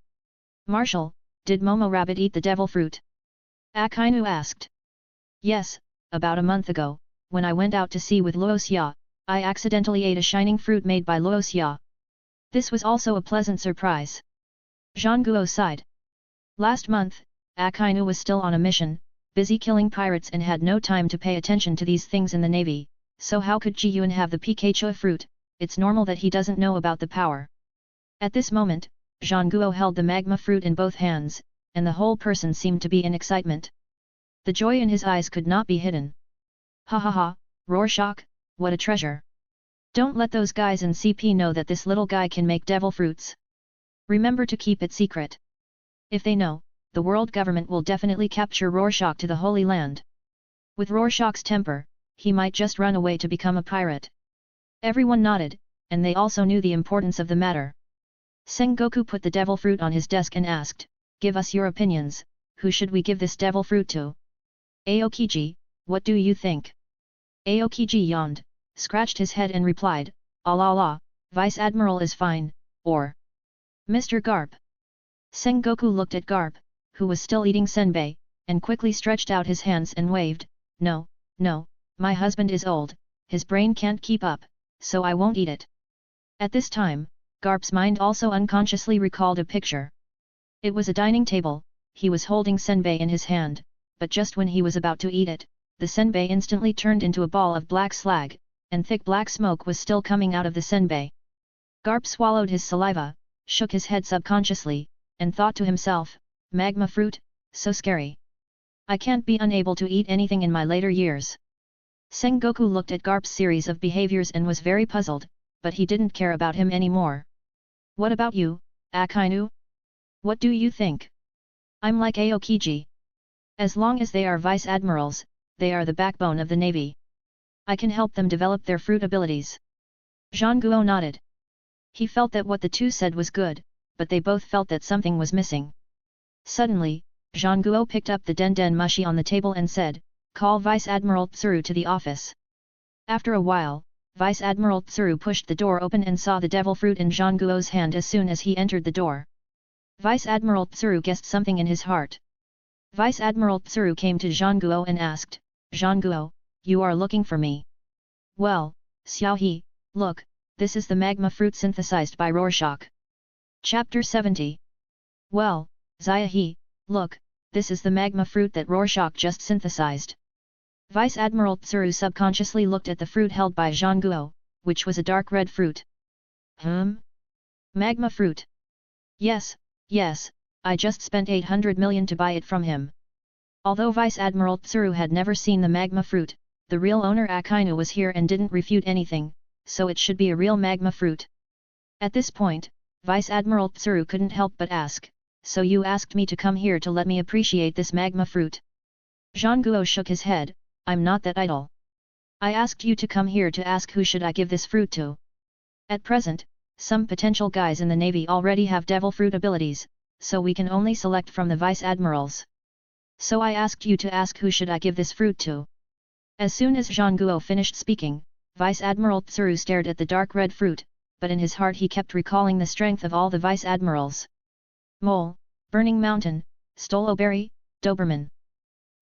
Marshal, did Momo Rabbit eat the devil fruit? Akainu asked. Yes, about a month ago, when I went out to sea with Luoxia, I accidentally ate a shining fruit made by Luoxia. This was also a pleasant surprise. Zhang Guo sighed. Last month, Akainu was still on a mission, busy killing pirates and had no time to pay attention to these things in the navy, so how could Ji Yuan have the Pikachu fruit? It's normal that he doesn't know about the power. At this moment, Zhang Guo held the magma fruit in both hands, and the whole person seemed to be in excitement. The joy in his eyes could not be hidden. Ha ha ha, Rorschach, what a treasure! Don't let those guys in CP know that this little guy can make devil fruits. Remember to keep it secret. If they know, the world government will definitely capture Rorschach to the Holy Land. With Rorschach's temper, he might just run away to become a pirate. Everyone nodded, and they also knew the importance of the matter. Sengoku put the devil fruit on his desk and asked, give us your opinions, who should we give this devil fruit to? Aokiji, what do you think? Aokiji yawned, scratched his head and replied, la, Vice Admiral is fine, or Mr. Garp. Sengoku looked at Garp, who was still eating senbei, and quickly stretched out his hands and waved, no, my husband is old, his brain can't keep up, so I won't eat it. At this time, Garp's mind also unconsciously recalled a picture. It was a dining table, he was holding senbei in his hand, but just when he was about to eat it, the senbei instantly turned into a ball of black slag, and thick black smoke was still coming out of the senbei. Garp swallowed his saliva, shook his head subconsciously, and thought to himself, magma fruit, so scary. I can't be unable to eat anything in my later years. Sengoku looked at Garp's series of behaviors and was very puzzled, but he didn't care about him anymore. What about you, Akainu? What do you think? I'm like Aokiji. As long as they are vice admirals, they are the backbone of the navy. I can help them develop their fruit abilities. Zhang Guo nodded. He felt that what the two said was good, but they both felt that something was missing. Suddenly, Zhang Guo picked up the den mushi on the table and said, call Vice Admiral Tsuru to the office. After a while, Vice Admiral Tsuru pushed the door open and saw the devil fruit in Zhang Guo's hand as soon as he entered the door. Vice Admiral Tsuru guessed something in his heart. Vice Admiral Tsuru came to Zhang Guo and asked, Zhang Guo, you are looking for me? Well, Xiaohe, look, this is the magma fruit synthesized by Rorschach. Chapter 70. Well, Xiaohe, look, this is the magma fruit that Rorschach just synthesized. Vice Admiral Tsuru subconsciously looked at the fruit held by Zhang Guo, which was a dark red fruit. Magma fruit. Yes, I just spent 800 million to buy it from him. Although Vice Admiral Tsuru had never seen the magma fruit, the real owner Akainu was here and didn't refute anything, so it should be a real magma fruit. At this point, Vice Admiral Tsuru couldn't help but ask, so you asked me to come here to let me appreciate this magma fruit? Zhang Guo shook his head, I'm not that idle. I asked you to come here to ask who should I give this fruit to. At present, some potential guys in the Navy already have devil fruit abilities, so we can only select from the vice admirals. So I asked you to ask who should I give this fruit to. As soon as Zhang Guo finished speaking, Vice Admiral Tsuru stared at the dark red fruit, but in his heart he kept recalling the strength of all the vice admirals. Mole, Burning Mountain, Stoloberry, Doberman.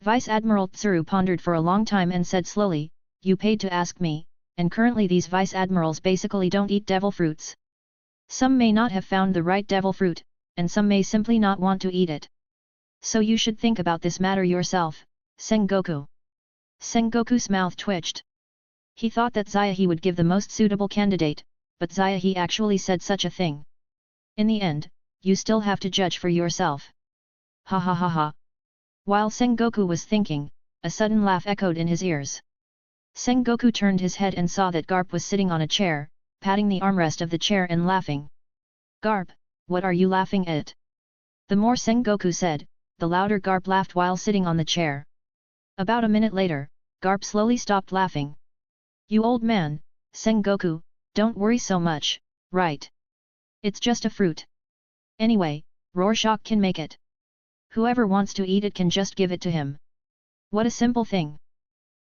Vice Admiral Tsuru pondered for a long time and said slowly, you paid to ask me, and currently these vice admirals basically don't eat devil fruits. Some may not have found the right devil fruit, and some may simply not want to eat it. So you should think about this matter yourself, Sengoku. Sengoku's mouth twitched. He thought that Zaihe would give the most suitable candidate, but Zaihe actually said such a thing. In the end, you still have to judge for yourself. Ha ha ha ha. While Sengoku was thinking, a sudden laugh echoed in his ears. Sengoku turned his head and saw that Garp was sitting on a chair, patting the armrest of the chair and laughing. Garp, what are you laughing at? The more Sengoku said, the louder Garp laughed while sitting on the chair. About a minute later, Garp slowly stopped laughing. You old man, Sengoku, don't worry so much, right? It's just a fruit. Anyway, Rorschach can make it. Whoever wants to eat it can just give it to him. What a simple thing.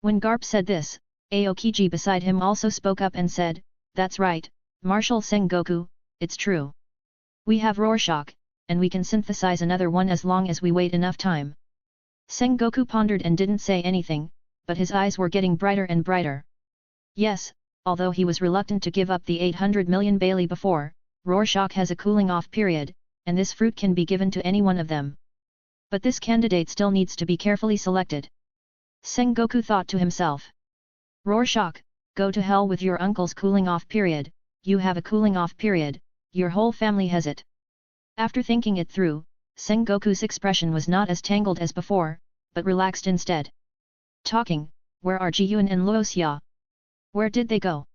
When Garp said this, Aokiji beside him also spoke up and said, that's right, Marshal Sengoku, it's true. We have Rorschach, and we can synthesize another one as long as we wait enough time. Sengoku pondered and didn't say anything, but his eyes were getting brighter and brighter. Yes, although he was reluctant to give up the 800 million Bailey before, Rorschach has a cooling off period, and this fruit can be given to any one of them. But this candidate still needs to be carefully selected. Sengoku thought to himself. Rorschach, go to hell with your uncle's cooling off period, you have a cooling off period, your whole family has it. After thinking it through, Sengoku's expression was not as tangled as before, but relaxed instead. Talking, where are Jiyuan and Luoxia? Where did they go?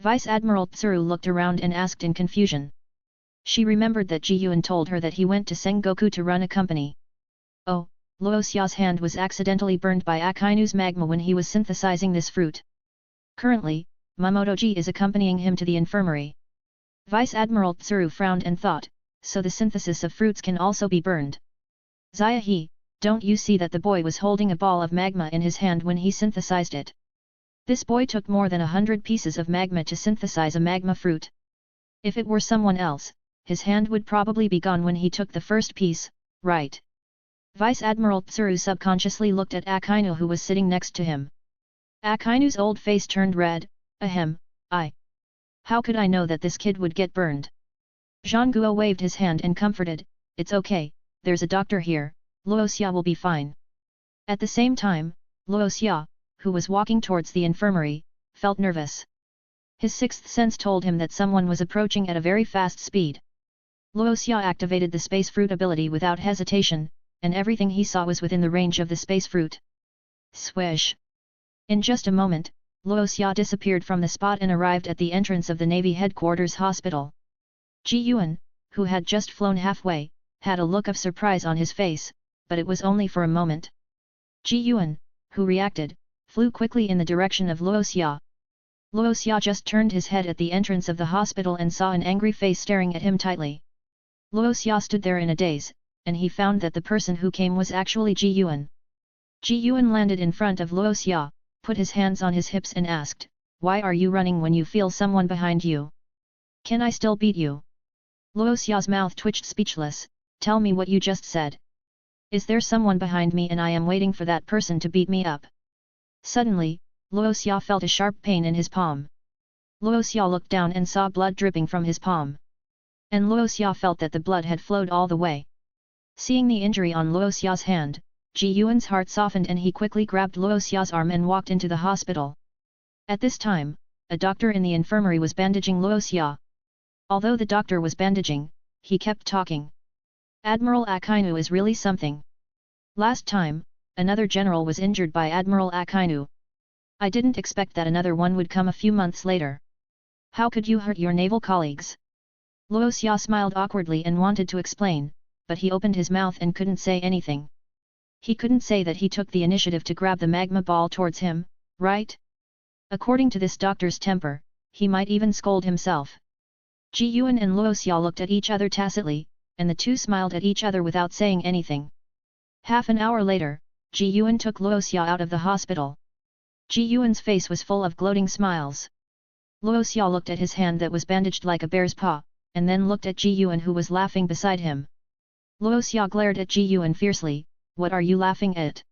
Vice Admiral Tsuru looked around and asked in confusion. She remembered that Jiyuan told her that he went to Sengoku to run a company. Oh, Luoxia's hand was accidentally burned by Akainu's magma when he was synthesizing this fruit. Currently, Mamotoji is accompanying him to the infirmary. Vice Admiral Tsuru frowned and thought, so the synthesis of fruits can also be burned. Zaihe, don't you see that the boy was holding a ball of magma in his hand when he synthesized it? This boy took more than 100 pieces of magma to synthesize a magma fruit. If it were someone else, his hand would probably be gone when he took the first piece, right? Vice Admiral Tsuru subconsciously looked at Akainu who was sitting next to him. Akainu's old face turned red, ahem, how could I know that this kid would get burned? Zhang Guo waved his hand and comforted, it's okay, there's a doctor here, Luoxia will be fine. At the same time, Luoxia, who was walking towards the infirmary, felt nervous. His sixth sense told him that someone was approaching at a very fast speed. Luoxia activated the space fruit ability without hesitation, and everything he saw was within the range of the space fruit. Swish! In just a moment, Luoxia disappeared from the spot and arrived at the entrance of the Navy Headquarters Hospital. Ji Yuan, who had just flown halfway, had a look of surprise on his face, but it was only for a moment. Ji Yuan, who reacted, flew quickly in the direction of Luoxia. Luoxia just turned his head at the entrance of the hospital and saw an angry face staring at him tightly. Luoxia stood there in a daze, and he found that the person who came was actually Ji Yuan. Ji Yuan landed in front of Luoxia, put his hands on his hips and asked, why are you running when you feel someone behind you? Can I still beat you? Luoxia's mouth twitched speechless, tell me what you just said. Is there someone behind me and I am waiting for that person to beat me up? Suddenly, Luoxia felt a sharp pain in his palm. Luoxia looked down and saw blood dripping from his palm. And Luoxia felt that the blood had flowed all the way. Seeing the injury on Luoxia's hand, Ji Yuan's heart softened and he quickly grabbed Luoxia's arm and walked into the hospital. At this time, a doctor in the infirmary was bandaging Luoxia. Although the doctor was bandaging, he kept talking. Admiral Akainu is really something. Last time, another general was injured by Admiral Akainu. I didn't expect that another one would come a few months later. How could you hurt your naval colleagues? Luoxia smiled awkwardly and wanted to explain, but he opened his mouth and couldn't say anything. He couldn't say that he took the initiative to grab the magma ball towards him, right? According to this doctor's temper, he might even scold himself. Ji Yuan and Luo Xia looked at each other tacitly, and the two smiled at each other without saying anything. Half an hour later, Ji Yuan took Luo Xia out of the hospital. Ji Yuan's face was full of gloating smiles. Luo Xia looked at his hand that was bandaged like a bear's paw, and then looked at Ji Yuan who was laughing beside him. Luo Xia glared at Ji Yuan fiercely, "What are you laughing at?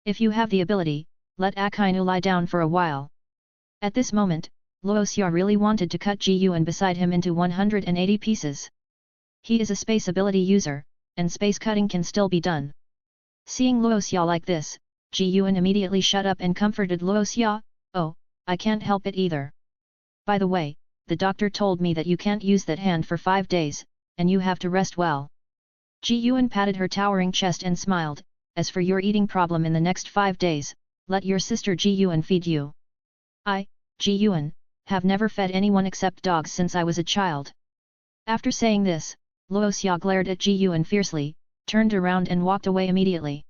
If you have the ability, let Akainu lie down for a while." At this moment, Luo Xia really wanted to cut Ji Yuan beside him into 180 pieces. He is a space ability user, and space cutting can still be done. Seeing Luo Xia like this, Ji Yuan immediately shut up and comforted Luo Xia, "Oh, I can't help it either. By the way, the doctor told me that you can't use that hand for 5 days, and you have to rest well." Ji Yuan patted her towering chest and smiled, "As for your eating problem in the next 5 days, let your sister Ji Yuan feed you. I, Ji Yuan, have never fed anyone except dogs since I was a child." After saying this, Luo Xia glared at Ji Yuan fiercely, turned around and walked away immediately.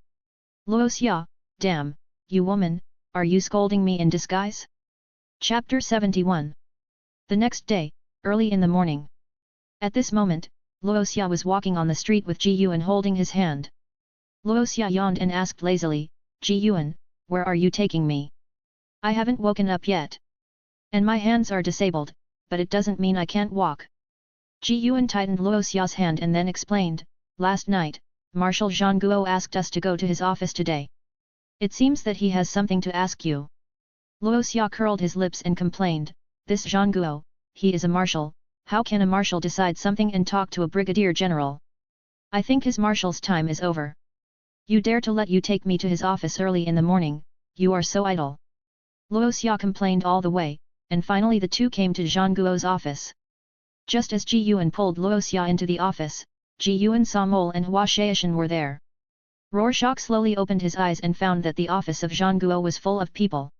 Luo Xia, damn, you woman, are you scolding me in disguise? Chapter 71. The next day, early in the morning. At this moment, Luo Xia was walking on the street with Ji Yuan holding his hand. Luo Xia yawned and asked lazily, "Ji Yuan, where are you taking me? I haven't woken up yet. And my hands are disabled, but it doesn't mean I can't walk." Ji Yuan tightened Luo Xia's hand and then explained, "Last night, Marshal Zhang Guo asked us to go to his office today. It seems that he has something to ask you." Luo Xia curled his lips and complained, "This Zhang Guo, he is a marshal, how can a marshal decide something and talk to a brigadier general? I think his marshal's time is over. You dare to let you take me to his office early in the morning, you are so idle." Luo Xia complained all the way, and finally the two came to Zhang Guo's office. Just as Ji Yuan pulled Luo Xia into the office, Ji Yuan saw Mole and Hua Shaishan were there. Rorschach slowly opened his eyes and found that the office of Zhang Guo was full of people.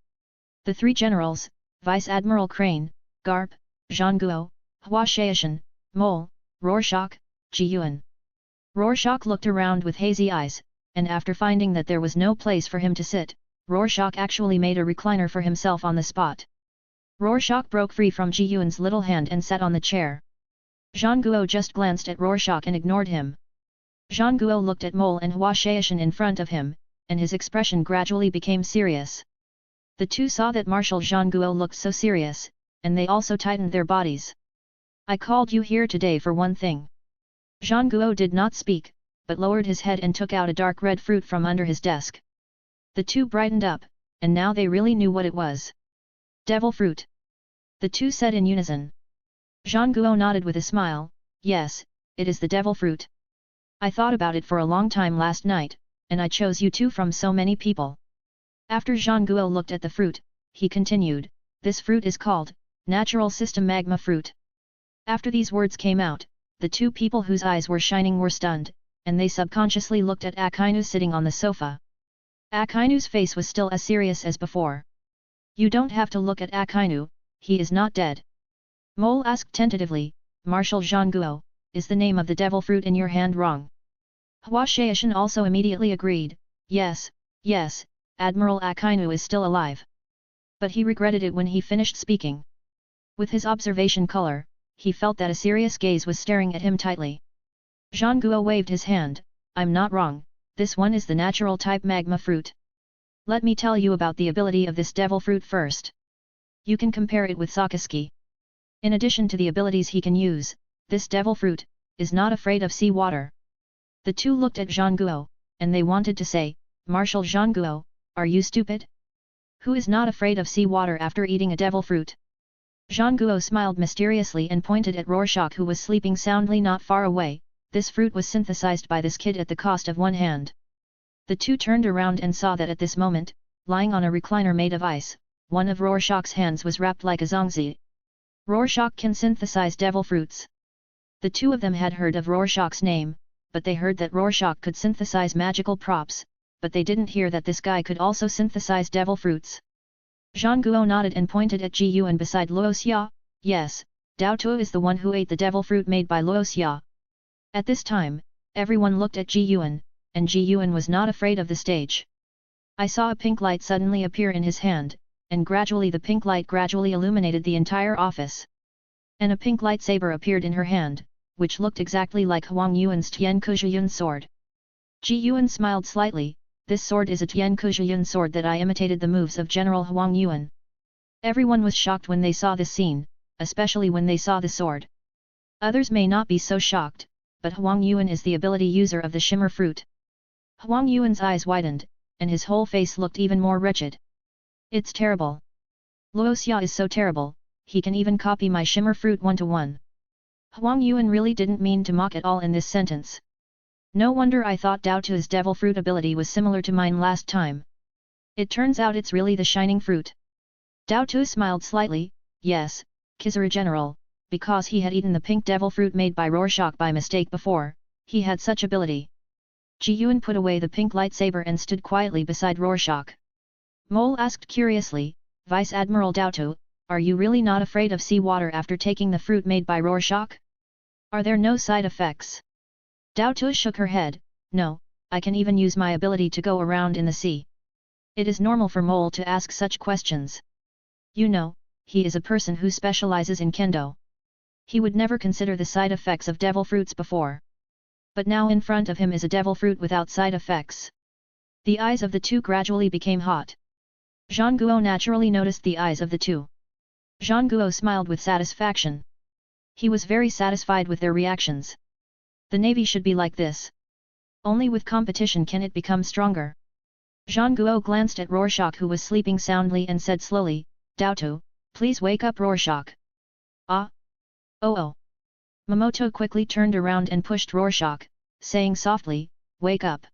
The three generals, Vice Admiral Crane, Garp, Zhang Guo, Hua Shaishan, Mole, Rorschach, Ji Yuan. Rorschach looked around with hazy eyes, and after finding that there was no place for him to sit, Rorschach actually made a recliner for himself on the spot. Rorschach broke free from Ji Yuan's little hand and sat on the chair. Zhang Guo just glanced at Rorschach and ignored him. Zhang Guo looked at Mole and Hua Shaishan in front of him, and his expression gradually became serious. The two saw that Marshal Zhang Guo looked so serious, and they also tightened their bodies. "I called you here today for one thing." Zhang Guo did not speak, but lowered his head and took out a dark red fruit from under his desk. The two brightened up, and now they really knew what it was. "Devil fruit," the two said in unison. Zhang Guo nodded with a smile, "Yes, it is the devil fruit. I thought about it for a long time last night, and I chose you two from so many people." After Zhang Guo looked at the fruit, he continued, "This fruit is called Natural System Magma Fruit." After these words came out, the two people whose eyes were shining were stunned, and they subconsciously looked at Akainu sitting on the sofa. Akainu's face was still as serious as before. "You don't have to look at Akainu, he is not dead." Mole asked tentatively, "Marshal Zhang Guo, is the name of the devil fruit in your hand wrong?" Hua Shaishan also immediately agreed, "Yes, yes, Admiral Akainu is still alive." But he regretted it when he finished speaking. With his observation color, he felt that a serious gaze was staring at him tightly. Zhang Guo waved his hand, "I'm not wrong, this one is the natural type magma fruit. Let me tell you about the ability of this devil fruit first. You can compare it with Sakaski. In addition to the abilities he can use, this devil fruit is not afraid of sea water." The two looked at Zhang Guo, and they wanted to say, "Marshal Zhang Guo, are you stupid? Who is not afraid of sea water after eating a devil fruit?" Zhang Guo smiled mysteriously and pointed at Rorschach who was sleeping soundly not far away. "This fruit was synthesized by this kid at the cost of one hand." The two turned around and saw that at this moment, lying on a recliner made of ice, one of Rorschach's hands was wrapped like a zongzi. Rorschach can synthesize devil fruits. The two of them had heard of Rorschach's name, but they heard that Rorschach could synthesize magical props, but they didn't hear that this guy could also synthesize devil fruits. Zhang Guo nodded and pointed at Ji Yuan beside Luo Xia, "Yes, Dao Tuo is the one who ate the devil fruit made by Luo Xia." At this time, everyone looked at Ji Yuan, and Ji Yuan was not afraid of the stage. I saw a pink light suddenly appear in his hand, and gradually the pink light gradually illuminated the entire office. And a pink lightsaber appeared in her hand, which looked exactly like Huang Yuan's Tian Kuzhiyun sword. Ji Yuan smiled slightly. This sword is a Tian Kuzhiyun sword that I imitated the moves of General Huang Yuan. Everyone was shocked when they saw this scene, especially when they saw the sword. Others may not be so shocked, but Huang Yuan is the ability user of the shimmer fruit. Huang Yuan's eyes widened, and his whole face looked even more wretched. It's terrible. Luo Xia is so terrible, he can even copy my shimmer fruit 1-to-1. Huang Yuan really didn't mean to mock at all in this sentence. No wonder I thought Dao Tu's devil fruit ability was similar to mine last time. It turns out it's really the shining fruit. Dao Tu smiled slightly. Yes, Kizaru General, because he had eaten the pink devil fruit made by Rorschach by mistake before, he had such ability. Ji Yuan put away the pink lightsaber and stood quietly beside Rorschach. Mole asked curiously, Vice Admiral Dao Tu, are you really not afraid of sea water after taking the fruit made by Rorschach? Are there no side effects? Dao Tu shook her head. No, I can even use my ability to go around in the sea. It is normal for Mole to ask such questions. You know, he is a person who specializes in kendo. He would never consider the side effects of devil fruits before. But now in front of him is a devil fruit without side effects. The eyes of the two gradually became hot. Zhang Guo naturally noticed the eyes of the two. Zhang Guo smiled with satisfaction. He was very satisfied with their reactions. The navy should be like this. Only with competition can it become stronger. Zhang Guo glanced at Rorschach who was sleeping soundly and said slowly, Dao Tu, please wake up Rorschach. Ah? Oh. Mamoto quickly turned around and pushed Rorschach, saying softly, wake up.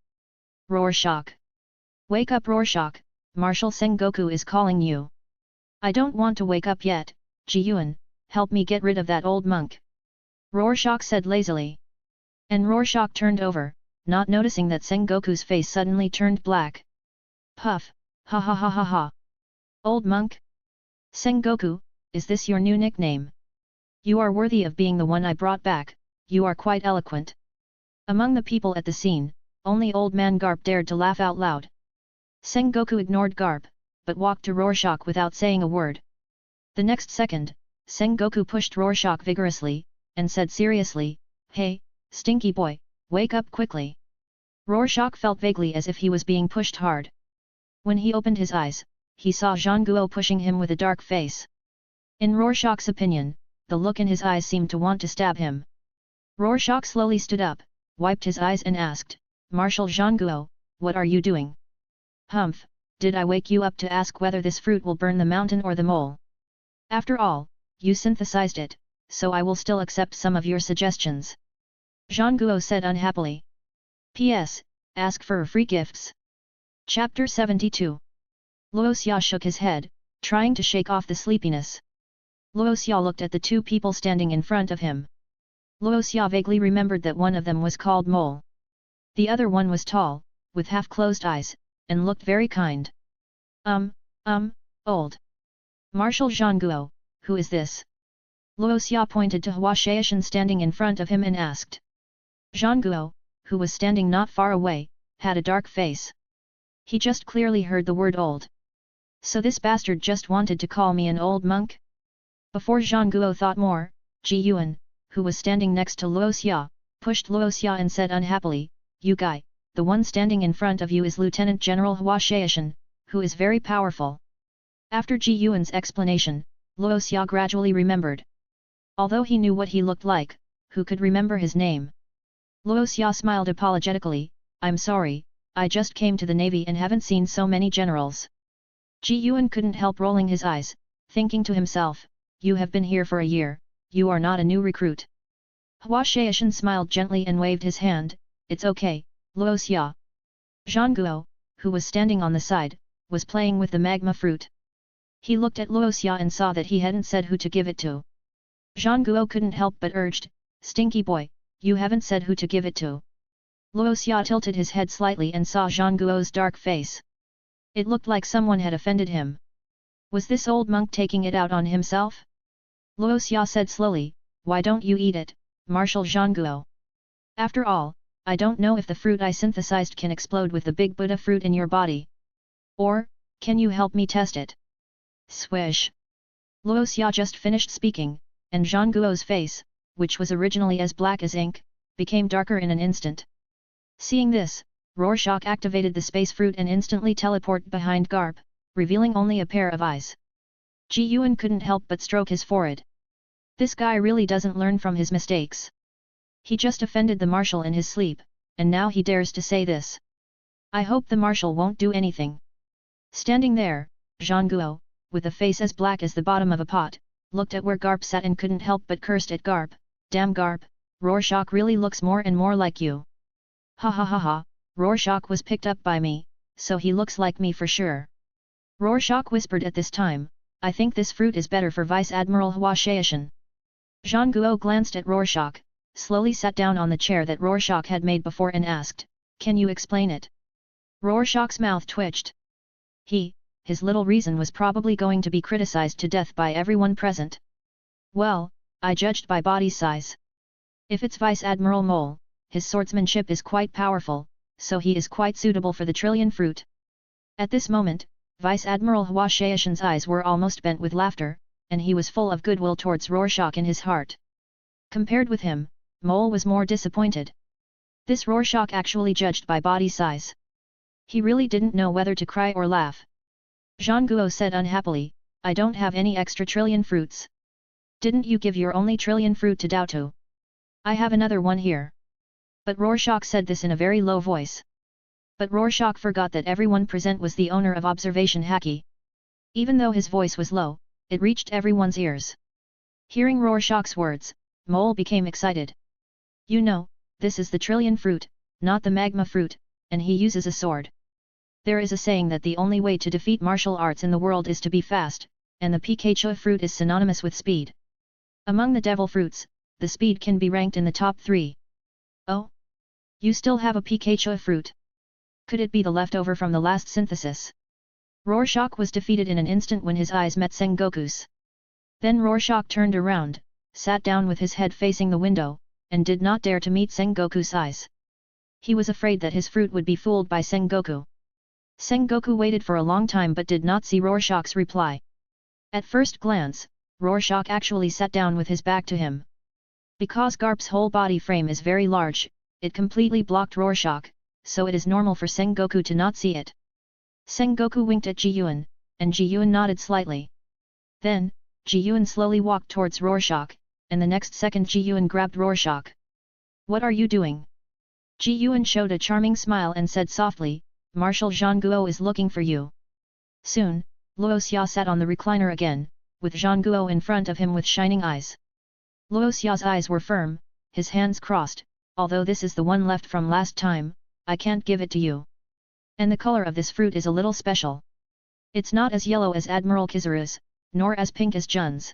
Rorschach. Wake up Rorschach, Marshal Sengoku is calling you. I don't want to wake up yet, Ji Yuan, help me get rid of that old monk. Rorschach said lazily. And Rorschach turned over, not noticing that Sengoku's face suddenly turned black. Puff, ha ha ha ha ha. Old monk? Sengoku, is this your new nickname? You are worthy of being the one I brought back, you are quite eloquent. Among the people at the scene, only old man Garp dared to laugh out loud. Sengoku ignored Garp, but walked to Rorschach without saying a word. The next second, Sengoku pushed Rorschach vigorously, and said seriously, Hey, stinky boy, wake up quickly. Rorschach felt vaguely as if he was being pushed hard. When he opened his eyes, he saw Zhang Guo pushing him with a dark face. In Rorschach's opinion, the look in his eyes seemed to want to stab him. Rorschach slowly stood up, wiped his eyes and asked, Marshal Zhang Guo, what are you doing? Humph, did I wake you up to ask whether this fruit will burn the mountain or the mole? After all, you synthesized it, so I will still accept some of your suggestions. Zhang Guo said unhappily. P.S. Ask for free gifts. Chapter 72. Luo Xia shook his head, trying to shake off the sleepiness. Luo Xia looked at the two people standing in front of him. Luo Xia vaguely remembered that one of them was called Mole. The other one was tall, with half-closed eyes, and looked very kind. Old. Marshal Zhang Guo, who is this? Luo Xia pointed to Hua Shaishan standing in front of him and asked. Zhang Guo, who was standing not far away, had a dark face. He just clearly heard the word old. So this bastard just wanted to call me an old monk? Before Zhang Guo thought more, Ji Yuan, who was standing next to Luo Xia, pushed Luo Xia and said unhappily, You guy, the one standing in front of you is Lieutenant General Hua Shaishan, who is very powerful. After Ji Yuan's explanation, Luo Xia gradually remembered. Although he knew what he looked like, who could remember his name? Luo Xia smiled apologetically, I'm sorry, I just came to the navy and haven't seen so many generals. Ji Yuan couldn't help rolling his eyes, thinking to himself, You have been here for a year, you are not a new recruit. Hua Shaishan smiled gently and waved his hand, It's okay, Luo Xia. Zhang Guo, who was standing on the side, was playing with the magma fruit. He looked at Luo Xia and saw that he hadn't said who to give it to. Zhang Guo couldn't help but urged, Stinky boy, you haven't said who to give it to. Luo Xia tilted his head slightly and saw Zhang Guo's dark face. It looked like someone had offended him. Was this old monk taking it out on himself? Luo Xia said slowly, Why don't you eat it, Marshal Zhang Guo? After all, I don't know if the fruit I synthesized can explode with the big Buddha fruit in your body. Or, can you help me test it? Swish! Luo Xia just finished speaking, and Zhang Guo's face, which was originally as black as ink, became darker in an instant. Seeing this, Rorschach activated the space fruit and instantly teleported behind Garp, revealing only a pair of eyes. Ji Yuan couldn't help but stroke his forehead. This guy really doesn't learn from his mistakes. He just offended the marshal in his sleep, and now he dares to say this. I hope the marshal won't do anything. Standing there, Zhang Guo, with a face as black as the bottom of a pot, looked at where Garp sat and couldn't help but cursed at Garp. Damn Garp, Rorschach really looks more and more like you. Ha ha ha ha, Rorschach was picked up by me, so he looks like me for sure. Rorschach whispered at this time, I think this fruit is better for Vice Admiral Hua Shaishan. Zhang Guo glanced at Rorschach, slowly sat down on the chair that Rorschach had made before and asked, can you explain it? Rorschach's mouth twitched. His little reason was probably going to be criticized to death by everyone present. Well, I judged by body size. If it's Vice Admiral Mole, his swordsmanship is quite powerful, so he is quite suitable for the trillion fruit. At this moment, Vice Admiral Hua Shaishan's eyes were almost bent with laughter, and he was full of goodwill towards Rorschach in his heart. Compared with him, Mole was more disappointed. This Rorschach actually judged by body size. He really didn't know whether to cry or laugh. Zhang Guo said unhappily, I don't have any extra trillion fruits. Didn't you give your only trillion fruit to Daotu? I have another one here. But Rorschach said this in a very low voice. But Rorschach forgot that everyone present was the owner of Observation Haki. Even though his voice was low, it reached everyone's ears. Hearing Rorschach's words, Mole became excited. You know, this is the trillion fruit, not the magma fruit, and he uses a sword. There is a saying that the only way to defeat martial arts in the world is to be fast, and the Pikachu fruit is synonymous with speed. Among the devil fruits, the speed can be ranked in the top 3. Oh? You still have a Pikachu fruit? Could it be the leftover from the last synthesis? Rorschach was defeated in an instant when his eyes met Sengoku's. Then Rorschach turned around, sat down with his head facing the window, and did not dare to meet Sengoku's eyes. He was afraid that his fruit would be fooled by Sengoku. Sengoku waited for a long time but did not see Rorschach's reply. At first glance, Rorschach actually sat down with his back to him. Because Garp's whole body frame is very large, it completely blocked Rorschach, so it is normal for Sengoku to not see it. Sengoku winked at Ji Yuan, and Ji Yuan nodded slightly. Then, Ji Yuan slowly walked towards Rorschach, and the next second Ji Yuan grabbed Rorschach. What are you doing? Ji Yuan showed a charming smile and said softly, Marshal Zhang Guo is looking for you. Soon, Luo Xia sat on the recliner again, with Zhang Guo in front of him with shining eyes. Luo Xia's eyes were firm, his hands crossed, although this is the one left from last time, I can't give it to you. And the color of this fruit is a little special. It's not as yellow as Admiral Kizaru's, nor as pink as Jun's.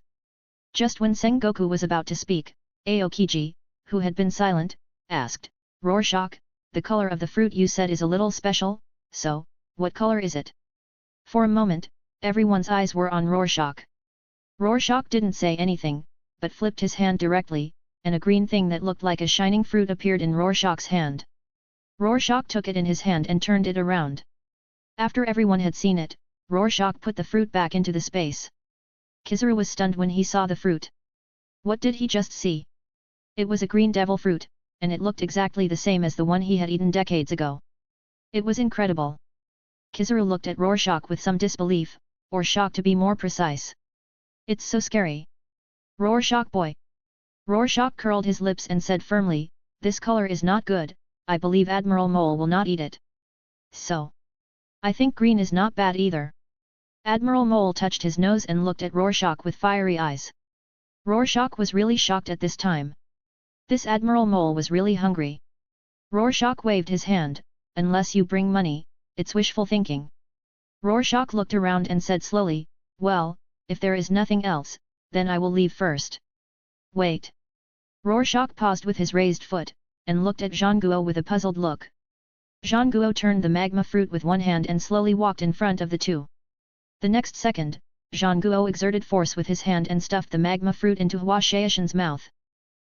Just when Sengoku was about to speak, Aokiji, who had been silent, asked, Rorschach, the color of the fruit you said is a little special, so, what color is it? For a moment, everyone's eyes were on Rorschach. Rorschach didn't say anything, but flipped his hand directly, and a green thing that looked like a shining fruit appeared in Rorschach's hand. Rorschach took it in his hand and turned it around. After everyone had seen it, Rorschach put the fruit back into the space. Kizaru was stunned when he saw the fruit. What did he just see? It was a green devil fruit, and it looked exactly the same as the one he had eaten decades ago. It was incredible. Kizaru looked at Rorschach with some disbelief, or shock to be more precise. It's so scary. Rorschach boy. Rorschach curled his lips and said firmly, this color is not good, I believe Admiral Mole will not eat it. So. I think green is not bad either. Admiral Mole touched his nose and looked at Rorschach with fiery eyes. Rorschach was really shocked at this time. This Admiral Mole was really hungry. Rorschach waved his hand, unless you bring money, it's wishful thinking. Rorschach looked around and said slowly, well, if there is nothing else, then I will leave first. Wait. Rorschach paused with his raised foot, and looked at Zhang Guo with a puzzled look. Zhang Guo turned the magma fruit with one hand and slowly walked in front of the two. The next second, Zhang Guo exerted force with his hand and stuffed the magma fruit into Hua Shaishan's mouth.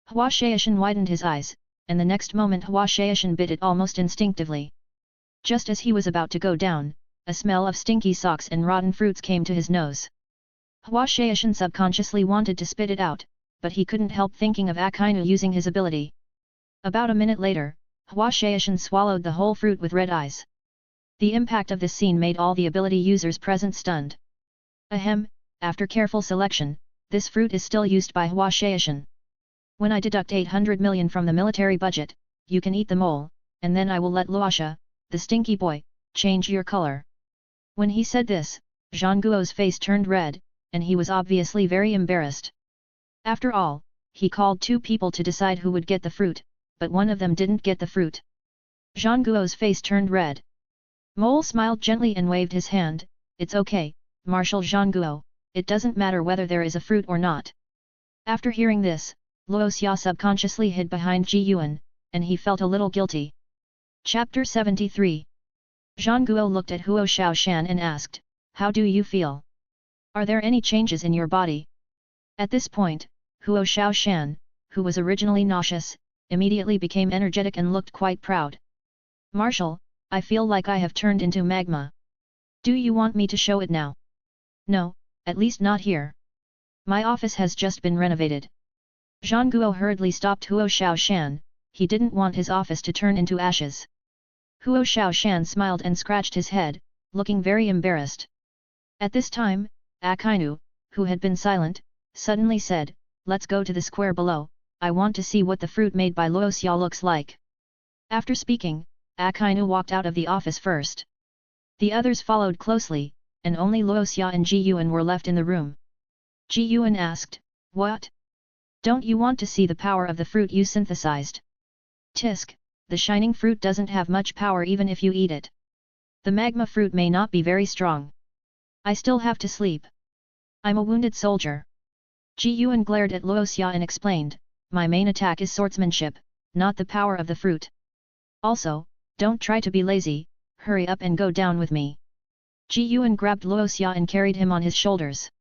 Hua Shaishan widened his eyes, and the next moment Hua Shaishan bit it almost instinctively. Just as he was about to go down, a smell of stinky socks and rotten fruits came to his nose. Hua Shaishan subconsciously wanted to spit it out, but he couldn't help thinking of Akainu using his ability. About a minute later, Hua Shaishan swallowed the whole fruit with red eyes. The impact of this scene made all the ability users present stunned. Ahem, after careful selection, this fruit is still used by Hua Shaishan. When I deduct 800 million from the military budget, you can eat them all, and then I will let Luosha, the stinky boy, change your color. When he said this, Zhang Guo's face turned red, and he was obviously very embarrassed. After all, he called 2 people to decide who would get the fruit, but one of them didn't get the fruit. Zhang Guo's face turned red. Mole smiled gently and waved his hand. It's okay, Marshal Zhang Guo, it doesn't matter whether there is a fruit or not. After hearing this, Luo Xia subconsciously hid behind Ji Yuan, and he felt a little guilty. Chapter 73. Zhang Guo looked at Huo Shaoshan and asked, "How do you feel? Are there any changes in your body?" At this point, Huo Shaoshan, who was originally nauseous, immediately became energetic and looked quite proud. "Marshal, I feel like I have turned into magma. Do you want me to show it now?" "No, at least not here. My office has just been renovated." Zhang Guo hurriedly stopped Huo Shaoshan, he didn't want his office to turn into ashes. Huo Shaoshan smiled and scratched his head, looking very embarrassed. At this time, Akainu, who had been silent, suddenly said, "Let's go to the square below, I want to see what the fruit made by Luo Xia looks like." After speaking, Akainu walked out of the office first. The others followed closely, and only Luo Xia and Ji Yuan were left in the room. Ji Yuan asked, "What? Don't you want to see the power of the fruit you synthesized?" "Tisk, the shining fruit doesn't have much power even if you eat it. The magma fruit may not be very strong. I still have to sleep. I'm a wounded soldier." Ji Yuan glared at Luo Xia and explained, "My main attack is swordsmanship, not the power of the fruit. Also, don't try to be lazy, hurry up and go down with me." Ji Yuan grabbed Luo Xia and carried him on his shoulders.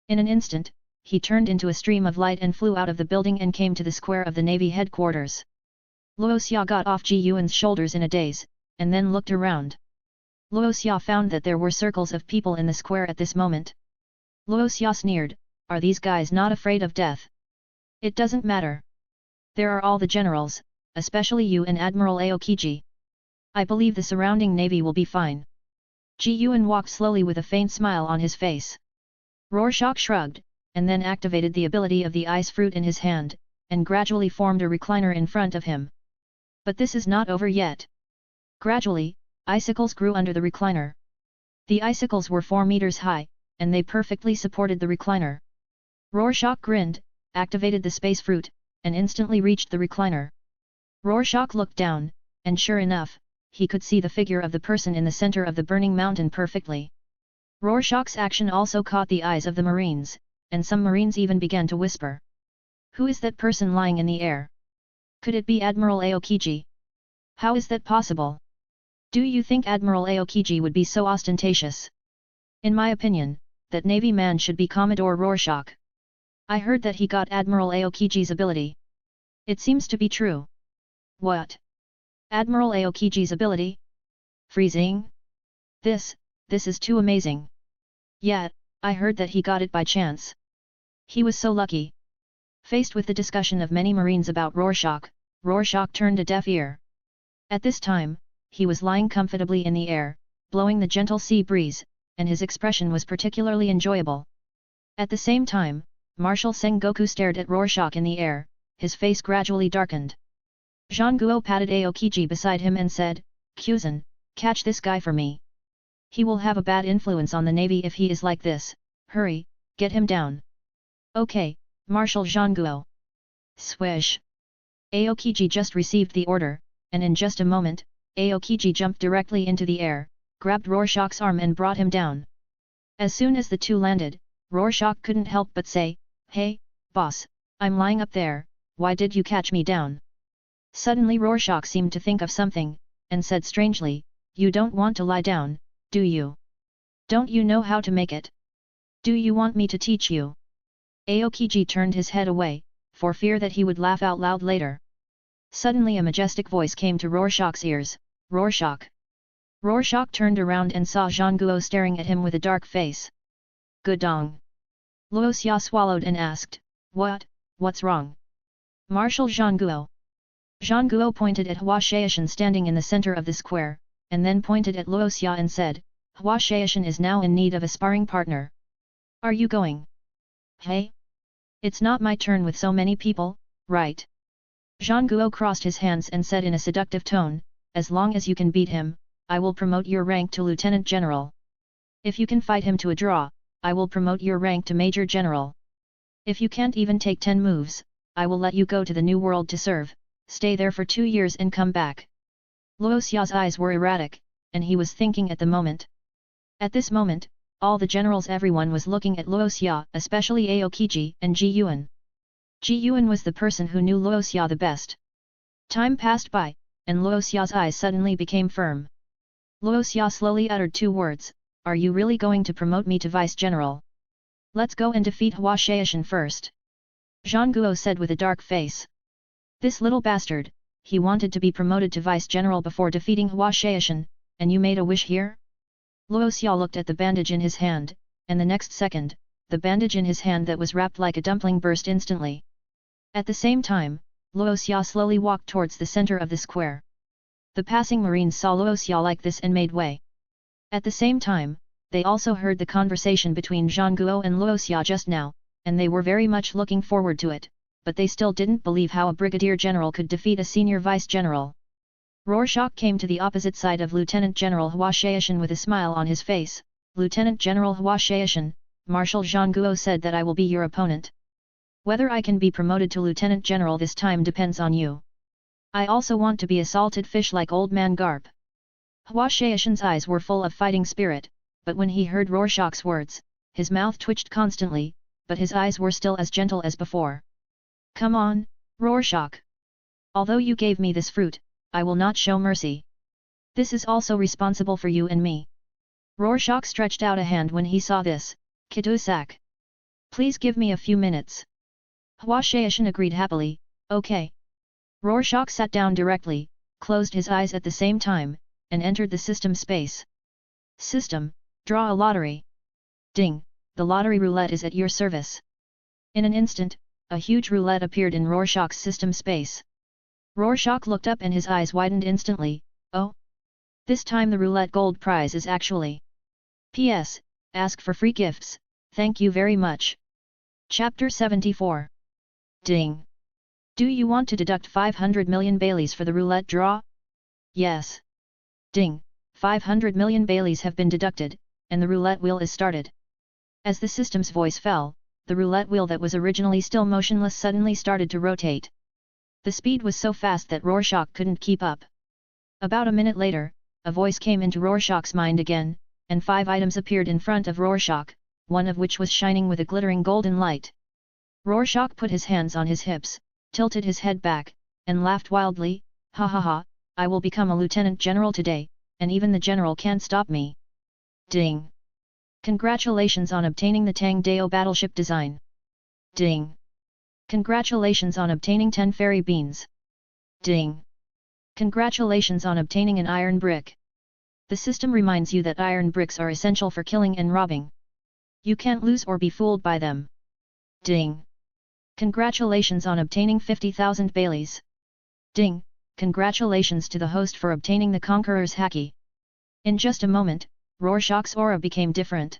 In an instant, he turned into a stream of light and flew out of the building and came to the square of the Navy headquarters. Luo Xia got off Ji Yuan's shoulders in a daze, and then looked around. Luo Xia found that there were circles of people in the square at this moment. Luo Xia sneered, "Are these guys not afraid of death?" "It doesn't matter. There are all the generals, especially you and Admiral Aokiji. I believe the surrounding navy will be fine." Ji Yuan walked slowly with a faint smile on his face. Rorschach shrugged, and then activated the ability of the ice fruit in his hand, and gradually formed a recliner in front of him. But this is not over yet. Gradually, icicles grew under the recliner. The icicles were 4 meters high, and they perfectly supported the recliner. Rorschach grinned, activated the space fruit, and instantly reached the recliner. Rorschach looked down, and sure enough, he could see the figure of the person in the center of the burning mountain perfectly. Rorschach's action also caught the eyes of the Marines, and some Marines even began to whisper. "Who is that person lying in the air? Could it be Admiral Aokiji? How is that possible? Do you think Admiral Aokiji would be so ostentatious? In my opinion, that Navy man should be Commodore Rorschach. I heard that he got Admiral Aokiji's ability. It seems to be true." "What? Admiral Aokiji's ability? Freezing? This is too amazing. Yet, I heard that he got it by chance. He was so lucky." Faced with the discussion of many Marines about Rorschach, Rorschach turned a deaf ear. At this time, he was lying comfortably in the air, blowing the gentle sea breeze, and his expression was particularly enjoyable. At the same time, Marshal Sengoku stared at Rorschach in the air, his face gradually darkened. Zhang Guo patted Aokiji beside him and said, "Kuzan, catch this guy for me. He will have a bad influence on the navy if he is like this. Hurry, get him down." "Okay, Marshal Zhang Guo." Swish! Aokiji just received the order, and in just a moment, Aokiji jumped directly into the air, grabbed Rorschach's arm and brought him down. As soon as the two landed, Rorschach couldn't help but say, "Hey, boss, I'm lying up there, why did you catch me down?" Suddenly Rorschach seemed to think of something, and said strangely, "You don't want to lie down, do you? Don't you know how to make it? Do you want me to teach you?" Aokiji turned his head away, for fear that he would laugh out loud later. Suddenly a majestic voice came to Rorschach's ears, "Rorschach." Rorschach turned around and saw Zhang Guo staring at him with a dark face. "Gudong." Luo Xia swallowed and asked, What's wrong?" "Marshal Zhang Guo." Zhang Guo pointed at Hua Shaishan standing in the center of the square, and then pointed at Luo Xia and said, "Hua Shaishan is now in need of a sparring partner. Are you going?" "Hey? It's not my turn with so many people, right?" Zhang Guo crossed his hands and said in a seductive tone, "As long as you can beat him, I will promote your rank to Lieutenant General. If you can fight him to a draw, I will promote your rank to Major General. If you can't even take 10 moves, I will let you go to the New World to serve, stay there for 2 years and come back." Luo Xia's eyes were erratic, and he was thinking at the moment. At this moment, all the generals everyone was looking at Luo Xia, especially Aokiji and Ji Yuan. Ji Yuan was the person who knew Luo Xia the best. Time passed by, and Luo Xia's eyes suddenly became firm. Luo Xia slowly uttered 2 words, "Are you really going to promote me to Vice General? Let's go and defeat Hua Shaishan first." Zhang Guo said with a dark face. "This little bastard, he wanted to be promoted to Vice General before defeating Hua Shaishan, and you made a wish here?" Luo Xia looked at the bandage in his hand, and the next second, the bandage in his hand that was wrapped like a dumpling burst instantly. At the same time, Luo Xia slowly walked towards the center of the square. The passing Marines saw Luo Xia like this and made way. At the same time, they also heard the conversation between Zhang Guo and Luo Xia just now, and they were very much looking forward to it, but they still didn't believe how a brigadier general could defeat a senior vice general. Rorschach came to the opposite side of Lieutenant General Hua Shaishan with a smile on his face. "Lieutenant General Hua Shaishan, Marshal Zhang Guo said that I will be your opponent. Whether I can be promoted to Lieutenant General this time depends on you. I also want to be a salted fish like Old Man Garp." Hua Shaishan's eyes were full of fighting spirit, but when he heard Rorschach's words, his mouth twitched constantly, but his eyes were still as gentle as before. "Come on, Rorschach. Although you gave me this fruit, I will not show mercy. This is also responsible for you and me." Rorschach stretched out a hand when he saw this. "Kitusak. Please give me a few minutes." Hua Shaishan agreed happily, "Okay." Rorschach sat down directly, closed his eyes at the same time, and entered the system space. "System, draw a lottery." Ding, the lottery roulette is at your service. In an instant, a huge roulette appeared in Rorschach's system space. Rorschach looked up and his eyes widened instantly. "Oh! This time the roulette gold prize is actually. P.S. Ask for free gifts, thank you very much." Chapter 74. Ding! Do you want to deduct 500 million Baileys for the roulette draw? Yes. Ding! 500 million Baileys have been deducted, and the roulette wheel is started. As the system's voice fell, the roulette wheel that was originally still motionless suddenly started to rotate. The speed was so fast that Rorschach couldn't keep up. About a minute later, a voice came into Rorschach's mind again, and 5 items appeared in front of Rorschach, one of which was shining with a glittering golden light. Rorschach put his hands on his hips, tilted his head back, and laughed wildly, "Ha ha ha, I will become a lieutenant general today, and even the general can't stop me." Ding! Congratulations on obtaining the Tang Dao battleship design. Ding! Congratulations on obtaining 10 fairy beans. Ding! Congratulations on obtaining an iron brick. The system reminds you that iron bricks are essential for killing and robbing. You can't lose or be fooled by them. Ding! Congratulations on obtaining 50,000 Baileys. Ding! Congratulations to the host for obtaining the Conqueror's Haki. In just a moment, Rorschach's aura became different.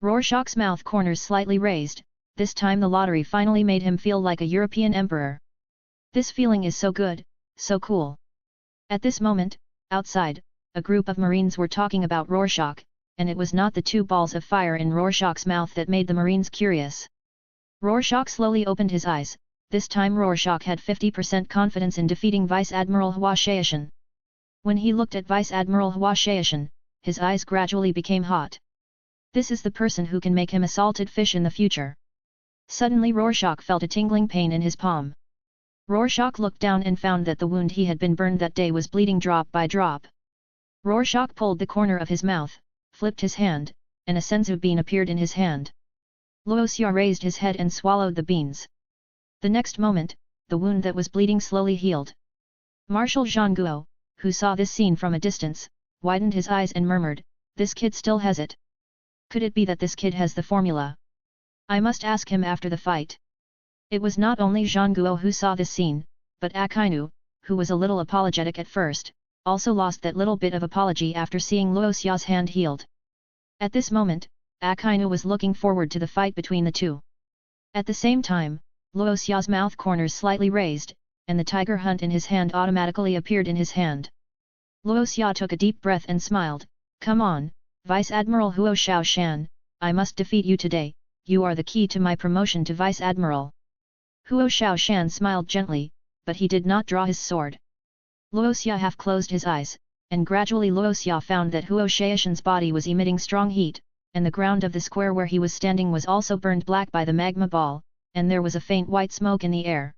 Rorschach's mouth corners slightly raised. This time the lottery finally made him feel like a European emperor. This feeling is so good, so cool. At this moment, outside, a group of Marines were talking about Rorschach, and it was not the 2 balls of fire in Rorschach's mouth that made the Marines curious. Rorschach slowly opened his eyes. This time Rorschach had 50% confidence in defeating Vice Admiral Hua Shaishan. When he looked at Vice Admiral Hua Shaishan, his eyes gradually became hot. This is the person who can make him a salted fish in the future. Suddenly Rorschach felt a tingling pain in his palm. Rorschach looked down and found that the wound he had been burned that day was bleeding drop by drop. Rorschach pulled the corner of his mouth, flipped his hand, and a senzu bean appeared in his hand. Luo Xia raised his head and swallowed the beans. The next moment, the wound that was bleeding slowly healed. Marshal Zhangguo, who saw this scene from a distance, widened his eyes and murmured, "This kid still has it. Could it be that this kid has the formula? I must ask him after the fight." It was not only Zhangguo who saw this scene, but Akainu, who was a little apologetic at first, also lost that little bit of apology after seeing Luo Xia's hand healed. At this moment, Akainu was looking forward to the fight between the two. At the same time, Luo Xia's mouth corners slightly raised, and the tiger hunt in his hand automatically appeared in his hand. Luo Xia took a deep breath and smiled, "Come on, Vice Admiral Huo Xiaoshan, I must defeat you today, you are the key to my promotion to Vice Admiral." Huo Xiaoshan smiled gently, but he did not draw his sword. Luo Xia half closed his eyes, and gradually Luo Xia found that Huo Xiaoshan's body was emitting strong heat, and the ground of the square where he was standing was also burned black by the magma ball, and there was a faint white smoke in the air.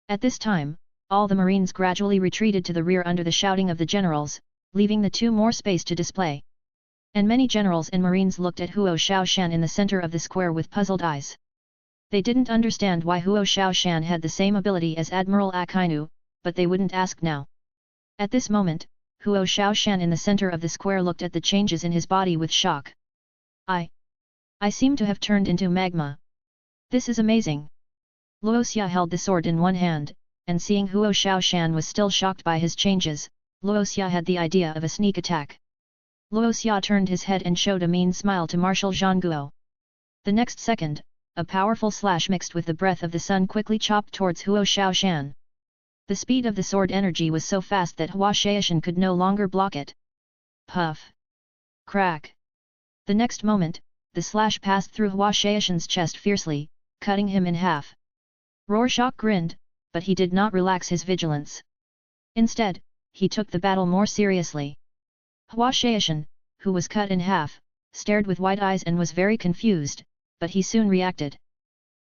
At this time, all the marines gradually retreated to the rear under the shouting of the generals, leaving the two more space to display. And many generals and marines looked at Huo Xiaoshan in the center of the square with puzzled eyes. They didn't understand why Huo Xiaoshan had the same ability as Admiral Akainu, but they wouldn't ask now. At this moment, Huo Xiaoshan in the center of the square looked at the changes in his body with shock. I seem to have turned into magma. This is amazing. Luo Xia held the sword in one hand, and seeing Huo Xiaoshan was still shocked by his changes, Luo Xia had the idea of a sneak attack. Luo Xia turned his head and showed a mean smile to Marshal Zhangguo. The next second, a powerful slash mixed with the breath of the sun quickly chopped towards Huo Xiaoshan. The speed of the sword energy was so fast that Hua Xiaoshan could no longer block it. Puff! Crack! The next moment, the slash passed through Hua Xiaoshan's chest fiercely, cutting him in half. Rorschach grinned, but he did not relax his vigilance. Instead, he took the battle more seriously. Hua Xiaoshan, who was cut in half, stared with wide eyes and was very confused, but he soon reacted.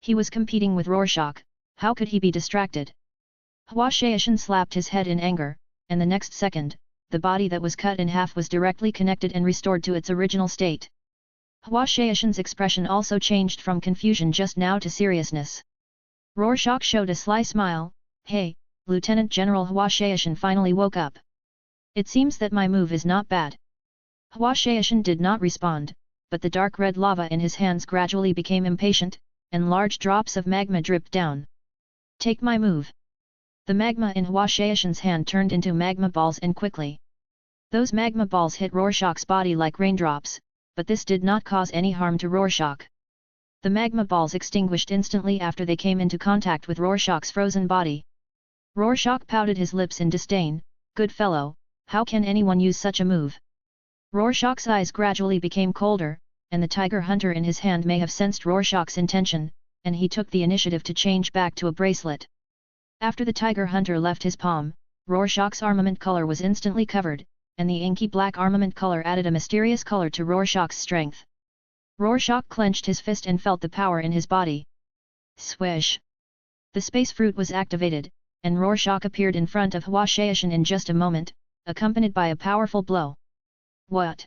He was competing with Rorschach, how could he be distracted? Hua Xiaoshan slapped his head in anger, and the next second, the body that was cut in half was directly connected and restored to its original state. Hua Xiaoshan's expression also changed from confusion just now to seriousness. Rorschach showed a sly smile, "Hey, Lieutenant General Hua Xiaoshan finally woke up. It seems that my move is not bad." Hua Xiaoshan did not respond, but the dark red lava in his hands gradually became impatient, and large drops of magma dripped down. "Take my move." The magma in Hua Xiaoshan's hand turned into magma balls and quickly. Those magma balls hit Rorschach's body like raindrops, but this did not cause any harm to Rorschach. The magma balls extinguished instantly after they came into contact with Rorschach's frozen body. Rorschach pouted his lips in disdain, "Good fellow, how can anyone use such a move?" Rorschach's eyes gradually became colder, and the tiger hunter in his hand may have sensed Rorschach's intention, and he took the initiative to change back to a bracelet. After the tiger hunter left his palm, Rorschach's armament color was instantly covered, and the inky black armament color added a mysterious color to Rorschach's strength. Rorschach clenched his fist and felt the power in his body. Swish! The space fruit was activated, and Rorschach appeared in front of Hua Xiaoshan in just a moment, accompanied by a powerful blow. What?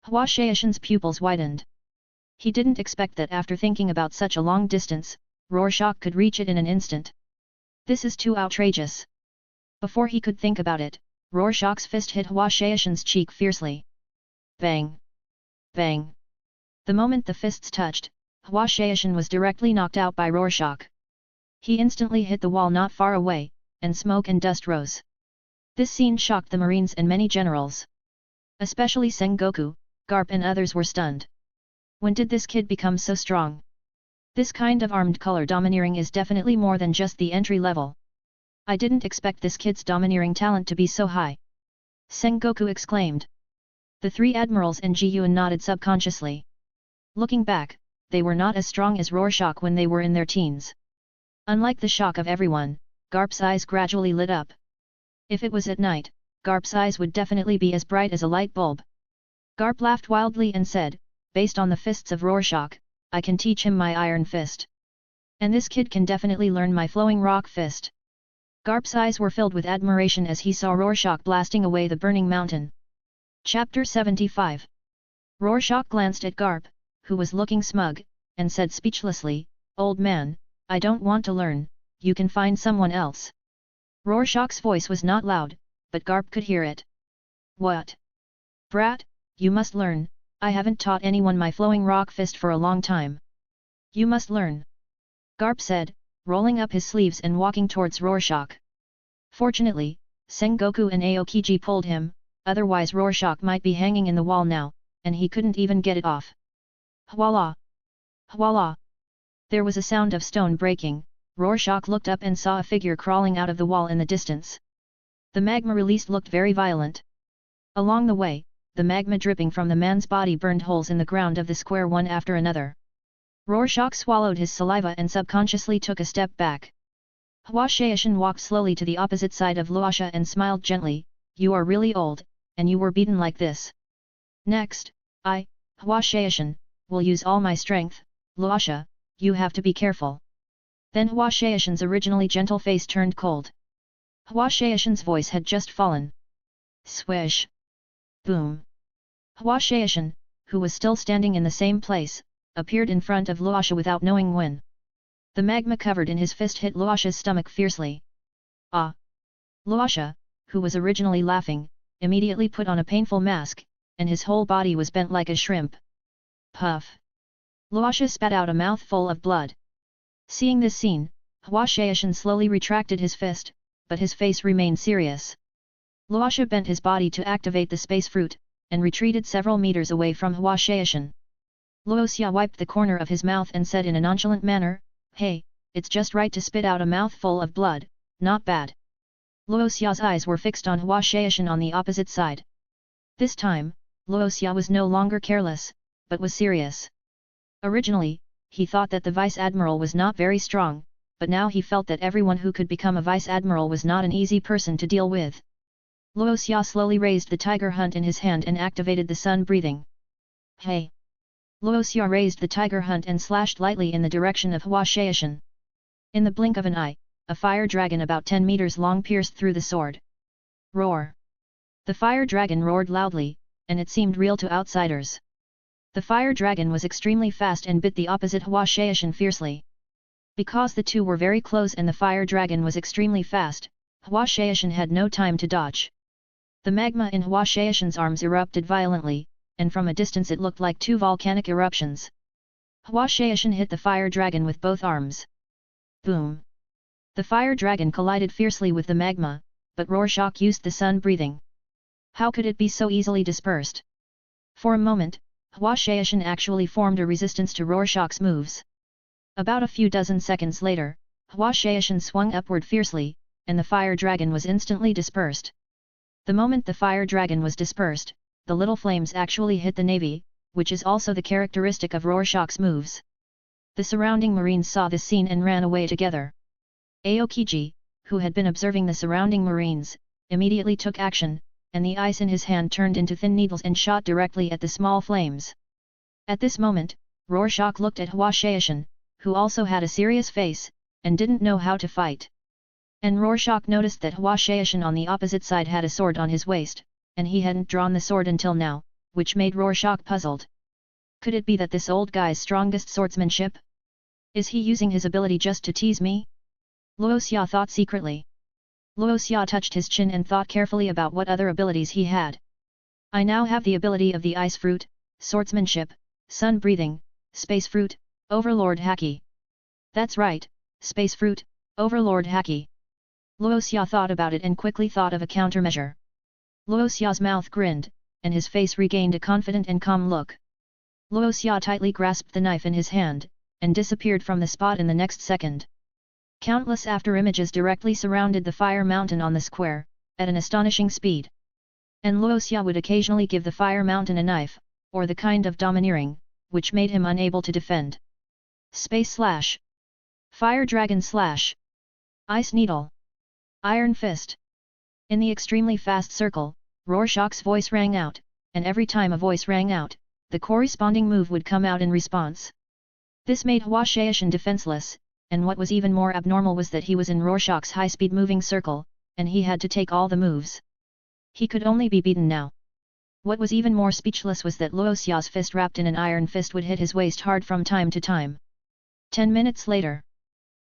Hua Xiaoshan's pupils widened. He didn't expect that after thinking about such a long distance, Rorschach could reach it in an instant. This is too outrageous. Before he could think about it, Rorschach's fist hit Hua Xiaoshan's cheek fiercely. Bang! Bang! The moment the fists touched, Hua Xiaoshan was directly knocked out by Rorschach. He instantly hit the wall not far away, and smoke and dust rose. This scene shocked the marines and many generals. Especially Sengoku, Garp and others were stunned. When did this kid become so strong? This kind of armed color domineering is definitely more than just the entry level. I didn't expect this kid's domineering talent to be so high. Sengoku exclaimed. The three admirals and Ji Yuan nodded subconsciously. Looking back, they were not as strong as Rorschach when they were in their teens. Unlike the shock of everyone, Garp's eyes gradually lit up. If it was at night, Garp's eyes would definitely be as bright as a light bulb. Garp laughed wildly and said, "Based on the fists of Rorschach, I can teach him my iron fist. And this kid can definitely learn my flowing rock fist." Garp's eyes were filled with admiration as he saw Rorschach blasting away the burning mountain. Chapter 75. Rorschach glanced at Garp, who was looking smug, and said speechlessly, "Old man, I don't want to learn, you can find someone else." Rorschach's voice was not loud, but Garp could hear it. What? Brat, you must learn, I haven't taught anyone my flowing rock fist for a long time. You must learn. Garp said, rolling up his sleeves and walking towards Rorschach. Fortunately, Sengoku and Aokiji pulled him, otherwise Rorschach might be hanging in the wall now, and he couldn't even get it off. Hwala! Hwala! There was a sound of stone breaking. Rorschach looked up and saw a figure crawling out of the wall in the distance. The magma released looked very violent. Along the way, the magma dripping from the man's body burned holes in the ground of the square one after another. Rorschach swallowed his saliva and subconsciously took a step back. Hua Shaishan walked slowly to the opposite side of Luosha and smiled gently, "You are really old, and you were beaten like this. Next, I, Hua Shaishan, will use all my strength, Luosha, you have to be careful." Then Hua Shaishan's originally gentle face turned cold. Hua Shaishan's voice had just fallen. Swish! Boom! Hua Shaishan, who was still standing in the same place, appeared in front of Luosha without knowing when. The magma covered in his fist hit Luosha's stomach fiercely. Ah! Luosha, who was originally laughing, immediately put on a painful mask, and his whole body was bent like a shrimp. Puff! Luosha spat out a mouthful of blood. Seeing this scene, Hua Shaishan slowly retracted his fist, but his face remained serious. Luosha bent his body to activate the space fruit, and retreated several meters away from Hua Shaishan. Luoxia wiped the corner of his mouth and said in a nonchalant manner, "Hey, it's just right to spit out a mouthful of blood, not bad." Luoxia's eyes were fixed on Hua Shaishan on the opposite side. This time, Luoxia was no longer careless, but was serious. Originally, he thought that the vice-admiral was not very strong, but now he felt that everyone who could become a vice-admiral was not an easy person to deal with. Luoxia slowly raised the tiger hunt in his hand and activated the sun breathing. Hey! Luoxia raised the tiger hunt and slashed lightly in the direction of Hua Shaishan. In the blink of an eye, a fire dragon about 10 meters long pierced through the sword. Roar! The fire dragon roared loudly, and it seemed real to outsiders. The fire dragon was extremely fast and bit the opposite Hua Shaishan fiercely. Because the two were very close and the fire dragon was extremely fast, Hua Shaishan had no time to dodge. The magma in Hua Shaishan's arms erupted violently, and from a distance it looked like two volcanic eruptions. Hua Shaishan hit the fire dragon with both arms. Boom! The fire dragon collided fiercely with the magma, but Rorschach used the sun breathing. How could it be so easily dispersed? For a moment, Hua Shaishan actually formed a resistance to Rorschach's moves. About a few dozen seconds later, Hua Shaishan swung upward fiercely, and the fire dragon was instantly dispersed. The moment the fire dragon was dispersed, the little flames actually hit the navy, which is also the characteristic of Rorschach's moves. The surrounding marines saw this scene and ran away together. Aokiji, who had been observing the surrounding marines, immediately took action, and the ice in his hand turned into thin needles and shot directly at the small flames. At this moment, Rorschach looked at Hua Shaishan, who also had a serious face, and didn't know how to fight. And Rorschach noticed that Hua Shaishan on the opposite side had a sword on his waist, and he hadn't drawn the sword until now, which made Rorschach puzzled. Could it be that this old guy's strongest swordsmanship? Is he using his ability just to tease me? Luoxia thought secretly. Luoxia touched his chin and thought carefully about what other abilities he had. I now have the ability of the ice fruit, swordsmanship, sun breathing, space fruit, overlord haki. That's right, space fruit, overlord haki. Luoxia thought about it and quickly thought of a countermeasure. Luoxia's mouth grinned, and his face regained a confident and calm look. Luoxia tightly grasped the knife in his hand, and disappeared from the spot in the next second. Countless after-images directly surrounded the fire mountain on the square, at an astonishing speed. And Luoxia would occasionally give the fire mountain a knife, or the kind of domineering, which made him unable to defend. Space slash. Fire dragon slash. Ice needle. Iron fist. In the extremely fast circle, Rorschach's voice rang out, and every time a voice rang out, the corresponding move would come out in response. This made Hua Shaishan defenseless, and what was even more abnormal was that he was in Rorschach's high-speed moving circle, and he had to take all the moves. He could only be beaten now. What was even more speechless was that Luoxia's fist wrapped in an iron fist would hit his waist hard from time to time. 10 minutes later.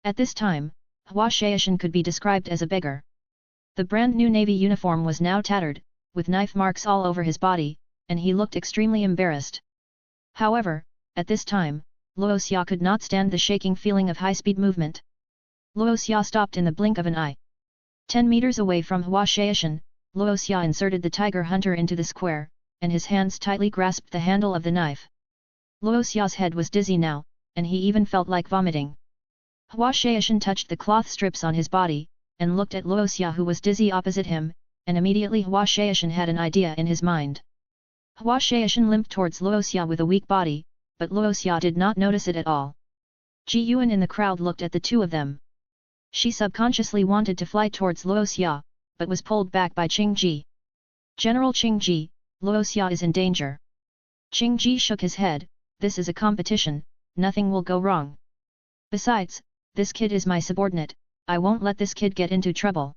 At this time, Hua Shaishan could be described as a beggar. The brand new navy uniform was now tattered, with knife marks all over his body, and he looked extremely embarrassed. However, at this time, Luo Xia could not stand the shaking feeling of high-speed movement. Luo Xia stopped in the blink of an eye. 10 meters away from Hua Shaishan, Luo Xia inserted the tiger hunter into the square, and his hands tightly grasped the handle of the knife. Luo Xia's head was dizzy now, and he even felt like vomiting. Hua Shaishan touched the cloth strips on his body, and looked at Luo Xia who was dizzy opposite him, and immediately Hua Shaishan had an idea in his mind. Hua Shaishan limped towards Luo Xia with a weak body, but Luo Xia did not notice it at all. Ji Yuan in the crowd looked at the two of them. She subconsciously wanted to fly towards Luo Xia, but was pulled back by Qing Ji. General Qing Ji, Luo Xia is in danger. Qing Ji shook his head, this is a competition, nothing will go wrong. Besides, this kid is my subordinate, I won't let this kid get into trouble.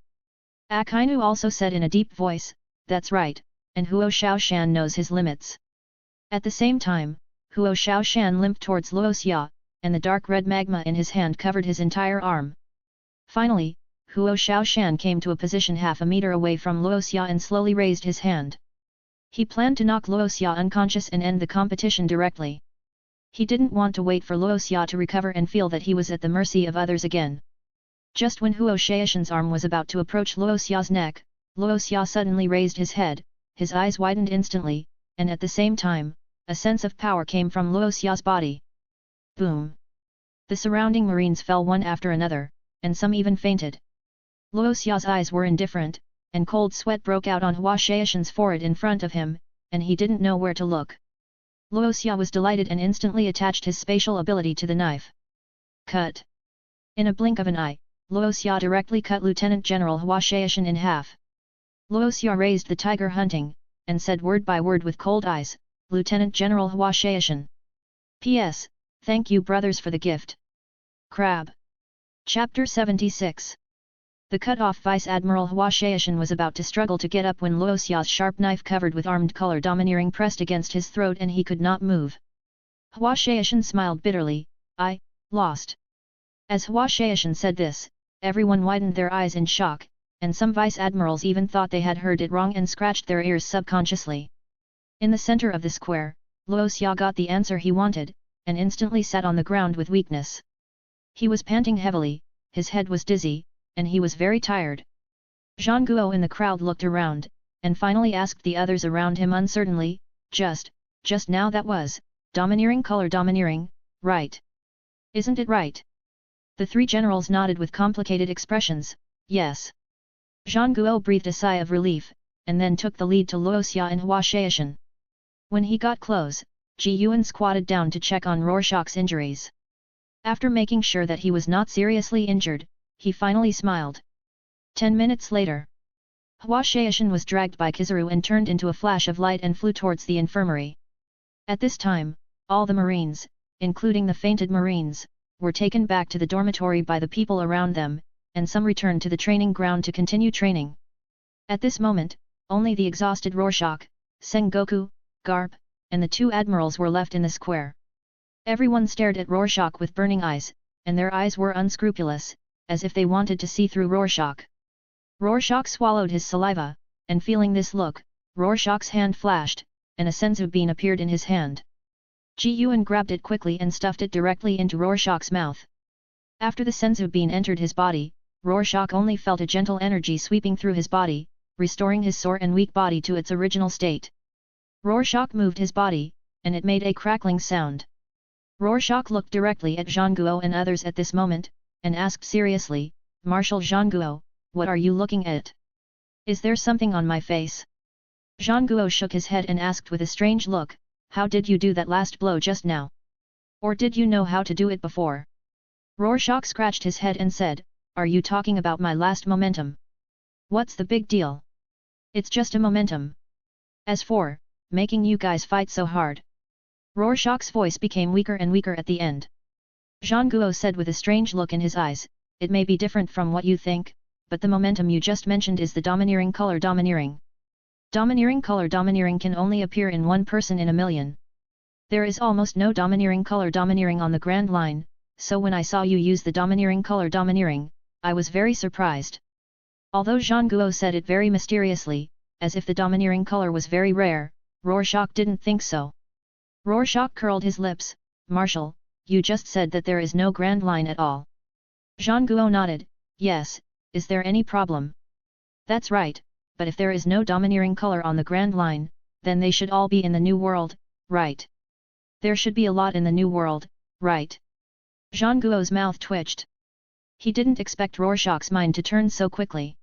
Akainu also said in a deep voice, that's right, and Huo Shaoshan knows his limits. At the same time, Huo Shaoshan limped towards Luo Xia, and the dark red magma in his hand covered his entire arm. Finally, Huo Shaoshan came to a position half a meter away from Luo Xia and slowly raised his hand. He planned to knock Luo Xia unconscious and end the competition directly. He didn't want to wait for Luo Xia to recover and feel that he was at the mercy of others again. Just when Huo Shaishan's arm was about to approach Luo Xia's neck, Luo Xia suddenly raised his head, his eyes widened instantly, and at the same time, a sense of power came from Luo Xia's body. Boom! The surrounding marines fell one after another, and some even fainted. Luo Xia's eyes were indifferent, and cold sweat broke out on Hua Shaishan's forehead in front of him, and he didn't know where to look. Luo Xia was delighted and instantly attached his spatial ability to the knife. Cut! In a blink of an eye, Luo Xia directly cut Lieutenant General Hua Shaishan in half. Luo Xia raised the tiger hunting, and said word by word with cold eyes, Lieutenant General Hua Shaishan. P.S. Thank you brothers for the gift. Crab. Chapter 76. The cut-off Vice Admiral Hua Shaishan was about to struggle to get up when Luo Xia's sharp knife covered with armed color domineering pressed against his throat and he could not move. Hua Shaishan smiled bitterly, I lost. As Hua Shaishan said this, everyone widened their eyes in shock, and some Vice Admirals even thought they had heard it wrong and scratched their ears subconsciously. In the center of the square, Luo Xia got the answer he wanted, and instantly sat on the ground with weakness. He was panting heavily, his head was dizzy, and he was very tired. Zhang Guo in the crowd looked around, and finally asked the others around him uncertainly, just now that was, domineering color domineering, right? Isn't it right? The three generals nodded with complicated expressions, yes. Zhang Guo breathed a sigh of relief, and then took the lead to Luo Xia and Hua Shaishan. When he got close, Ji Yuan squatted down to check on Rorschach's injuries. After making sure that he was not seriously injured, he finally smiled. 10 minutes later, Hua Shaishan was dragged by Kizaru and turned into a flash of light and flew towards the infirmary. At this time, all the marines, including the fainted marines, were taken back to the dormitory by the people around them, and some returned to the training ground to continue training. At this moment, only the exhausted Rorschach, Sengoku, Garp, and the two admirals were left in the square. Everyone stared at Rorschach with burning eyes, and their eyes were unscrupulous, as if they wanted to see through Rorschach. Rorschach swallowed his saliva, and feeling this look, Rorschach's hand flashed, and a senzu bean appeared in his hand. Ji Yuan grabbed it quickly and stuffed it directly into Rorschach's mouth. After the senzu bean entered his body, Rorschach only felt a gentle energy sweeping through his body, restoring his sore and weak body to its original state. Rorschach moved his body, and it made a crackling sound. Rorschach looked directly at Zhang Guo and others at this moment, and asked seriously, Marshal Zhang Guo, what are you looking at? Is there something on my face? Zhang Guo shook his head and asked with a strange look, how did you do that last blow just now? Or did you know how to do it before? Rorschach scratched his head and said, are you talking about my last momentum? What's the big deal? It's just a momentum. As for making you guys fight so hard. Rorschach's voice became weaker and weaker at the end. Zhang Guo said with a strange look in his eyes, it may be different from what you think, but the momentum you just mentioned is the domineering color domineering. Domineering color domineering can only appear in one person in a million. There is almost no domineering color domineering on the Grand Line, so when I saw you use the domineering color domineering, I was very surprised. Although Zhang Guo said it very mysteriously, as if the domineering color was very rare, Rorschach didn't think so. Rorschach curled his lips. Marshal, you just said that there is no grand line at all. Zhang Guo nodded. Yes, is there any problem? That's right, but if there is no domineering color on the grand line, then they should all be in the new world, right? There should be a lot in the new world, right? Zhang Guo's mouth twitched. He didn't expect Rorschach's mind to turn so quickly.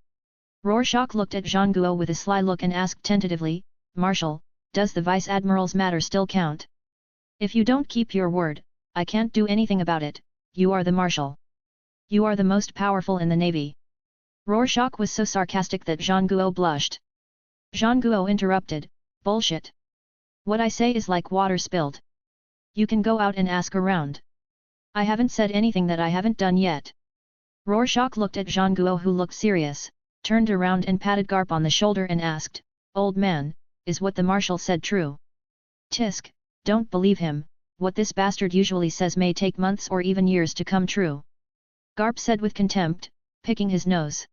Rorschach looked at Zhang Guo with a sly look and asked tentatively, Marshal, does the Vice Admiral's matter still count? If you don't keep your word, I can't do anything about it, you are the Marshal. You are the most powerful in the Navy. Rorschach was so sarcastic that Zhang Guo blushed. Zhang Guo interrupted, bullshit. What I say is like water spilled. You can go out and ask around. I haven't said anything that I haven't done yet. Rorschach looked at Zhang Guo, who looked serious, turned around and patted Garp on the shoulder and asked, Old man, is what the Marshal said true? Tisk, don't believe him, what this bastard usually says may take months or even years to come true. Garp said with contempt, picking his nose.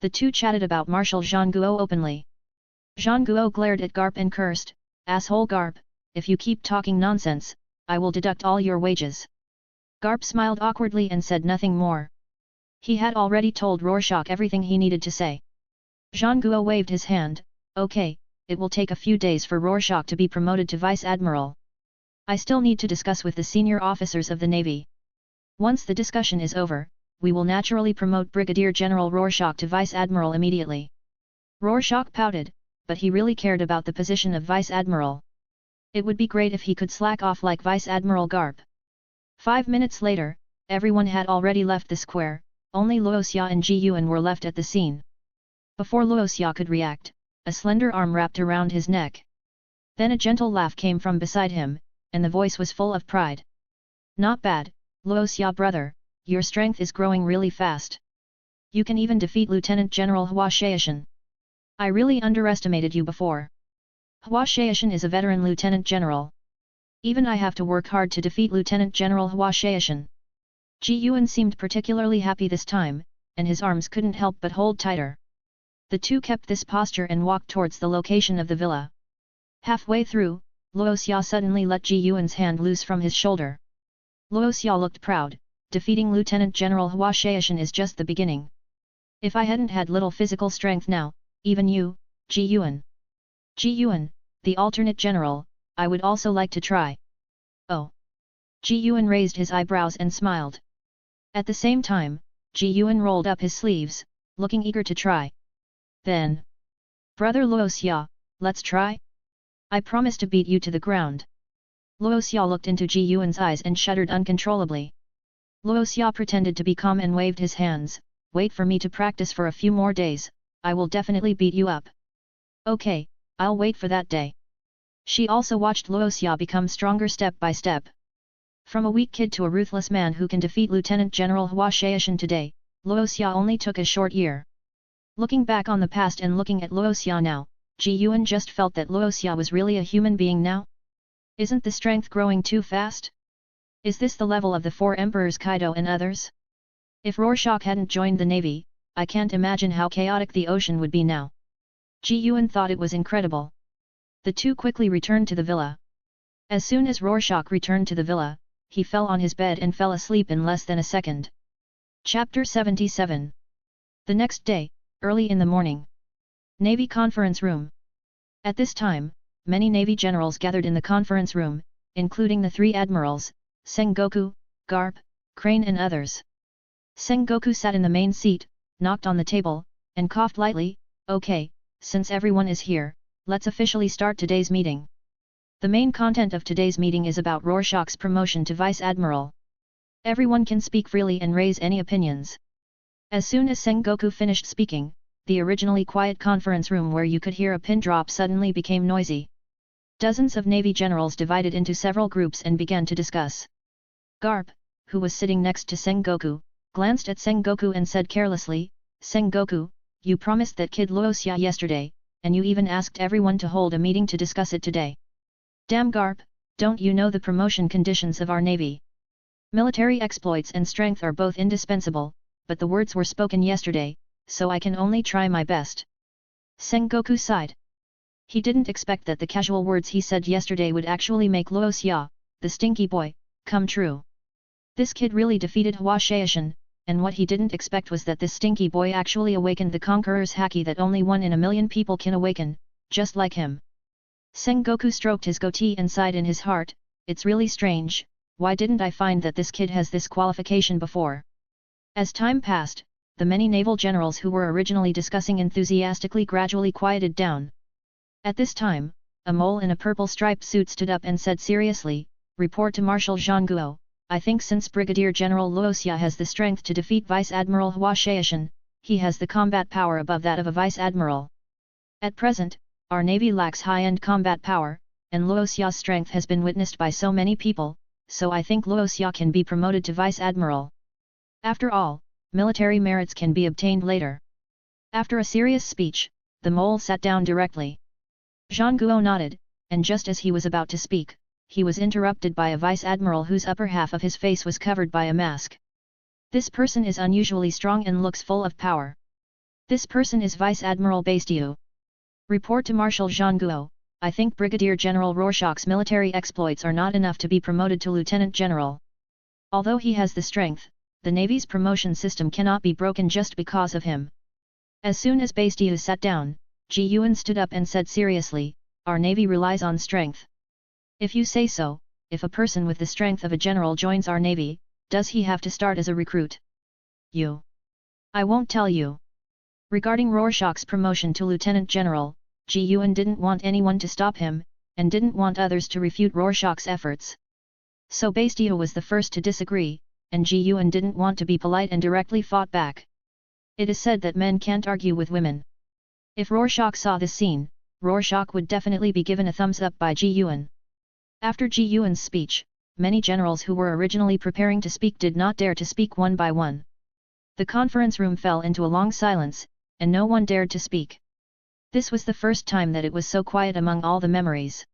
The two chatted about Marshal Zhang Guo openly. Zhang Guo glared at Garp and cursed, asshole Garp, if you keep talking nonsense, I will deduct all your wages. Garp smiled awkwardly and said nothing more. He had already told Rorschach everything he needed to say. Zhang Guo waved his hand, okay, it will take a few days for Rorschach to be promoted to Vice Admiral. I still need to discuss with the senior officers of the Navy. Once the discussion is over, we will naturally promote Brigadier General Rorschach to Vice Admiral immediately. Rorschach pouted, but he really cared about the position of Vice Admiral. It would be great if he could slack off like Vice Admiral Garp. 5 minutes later, everyone had already left the square, only Luoxia and Ji Yuan were left at the scene. Before Luoxia could react, a slender arm wrapped around his neck. Then a gentle laugh came from beside him, and the voice was full of pride. Not bad, Luoxia brother, your strength is growing really fast. You can even defeat Lieutenant General Hua Shaishan. I really underestimated you before. Hua Shaishan is a veteran lieutenant general. Even I have to work hard to defeat Lieutenant General Hua Shaishan. Ji Yuan seemed particularly happy this time, and his arms couldn't help but hold tighter. The two kept this posture and walked towards the location of the villa. Halfway through, Luoxia suddenly let Ji Yuan's hand loose from his shoulder. Luoxia looked proud, defeating Lieutenant General Hua Shaishan is just the beginning. If I hadn't had little physical strength now, even you, Ji Yuan. Ji Yuan, the alternate general, I would also like to try. Oh. Ji Yuan raised his eyebrows and smiled. At the same time, Ji Yuan rolled up his sleeves, looking eager to try. Then, Brother Luoxia, let's try? I promise to beat you to the ground. Luoxia looked into Ji Yuan's eyes and shuddered uncontrollably. Luoxia pretended to be calm and waved his hands, wait for me to practice for a few more days, I will definitely beat you up. Okay, I'll wait for that day. She also watched Luoxia become stronger step by step. From a weak kid to a ruthless man who can defeat Lieutenant General Hua Shaishan today, Luoxia only took a short year. Looking back on the past and looking at Luoxia now, Ji Yuan just felt that Luoxia was really a human being now. Isn't the strength growing too fast? Is this the level of the four emperors Kaido and others? If Rorschach hadn't joined the navy, I can't imagine how chaotic the ocean would be now. Ji Yuan thought it was incredible. The two quickly returned to the villa. As soon as Rorschach returned to the villa, he fell on his bed and fell asleep in less than a second. Chapter 77. The next day, early in the morning. Navy Conference Room. At this time, many Navy generals gathered in the conference room, including the three admirals, Sengoku, Garp, Crane and others. Sengoku sat in the main seat, knocked on the table, and coughed lightly, okay, since everyone is here, let's officially start today's meeting. The main content of today's meeting is about Rorschach's promotion to Vice Admiral. Everyone can speak freely and raise any opinions. As soon as Sengoku finished speaking, the originally quiet conference room where you could hear a pin drop suddenly became noisy. Dozens of Navy generals divided into several groups and began to discuss. Garp, who was sitting next to Sengoku, glanced at Sengoku and said carelessly, Sengoku, you promised that kid Luoxia yesterday, and you even asked everyone to hold a meeting to discuss it today. Damn Garp, don't you know the promotion conditions of our navy? Military exploits and strength are both indispensable, but the words were spoken yesterday, so I can only try my best. Sengoku sighed. He didn't expect that the casual words he said yesterday would actually make Luoxia, the stinky boy, come true. This kid really defeated Hua Xiaoshan, and what he didn't expect was that this stinky boy actually awakened the conqueror's haki that only 1 in a million people can awaken, just like him. Sengoku stroked his goatee and sighed in his heart, it's really strange, why didn't I find that this kid has this qualification before? As time passed, the many naval generals who were originally discussing enthusiastically gradually quieted down. At this time, a mole in a purple striped suit stood up and said seriously, "Report to Marshal Zhangguo, I think since Brigadier General Luoxia has the strength to defeat Vice Admiral Hua Xiaoshan, he has the combat power above that of a Vice Admiral. At present, our navy lacks high-end combat power, and Luoxia's strength has been witnessed by so many people, so I think Luoxia can be promoted to Vice Admiral. After all, military merits can be obtained later." After a serious speech, the mole sat down directly. Zhangguo nodded, and just as he was about to speak, he was interrupted by a vice admiral whose upper half of his face was covered by a mask. This person is unusually strong and looks full of power. This person is Vice Admiral Bastiu. Report to Marshal Zhangguo, I think Brigadier General Rorschach's military exploits are not enough to be promoted to Lieutenant General. Although he has the strength, the Navy's promotion system cannot be broken just because of him. As soon as Bastiu sat down, Ji Yuan stood up and said seriously, "Our Navy relies on strength. If you say so, if a person with the strength of a general joins our Navy, does he have to start as a recruit? I won't tell you." Regarding Rorschach's promotion to Lieutenant General, Ji Yuan didn't want anyone to stop him, and didn't want others to refute Rorschach's efforts. So Bastiu was the first to disagree, and Ji Yuan didn't want to be polite and directly fought back. It is said that men can't argue with women. If Rorschach saw this scene, Rorschach would definitely be given a thumbs up by Ji Yuan. After Ji Yuan's speech, many generals who were originally preparing to speak did not dare to speak one by one. The conference room fell into a long silence, and no one dared to speak. This was the first time that it was so quiet among all the memories.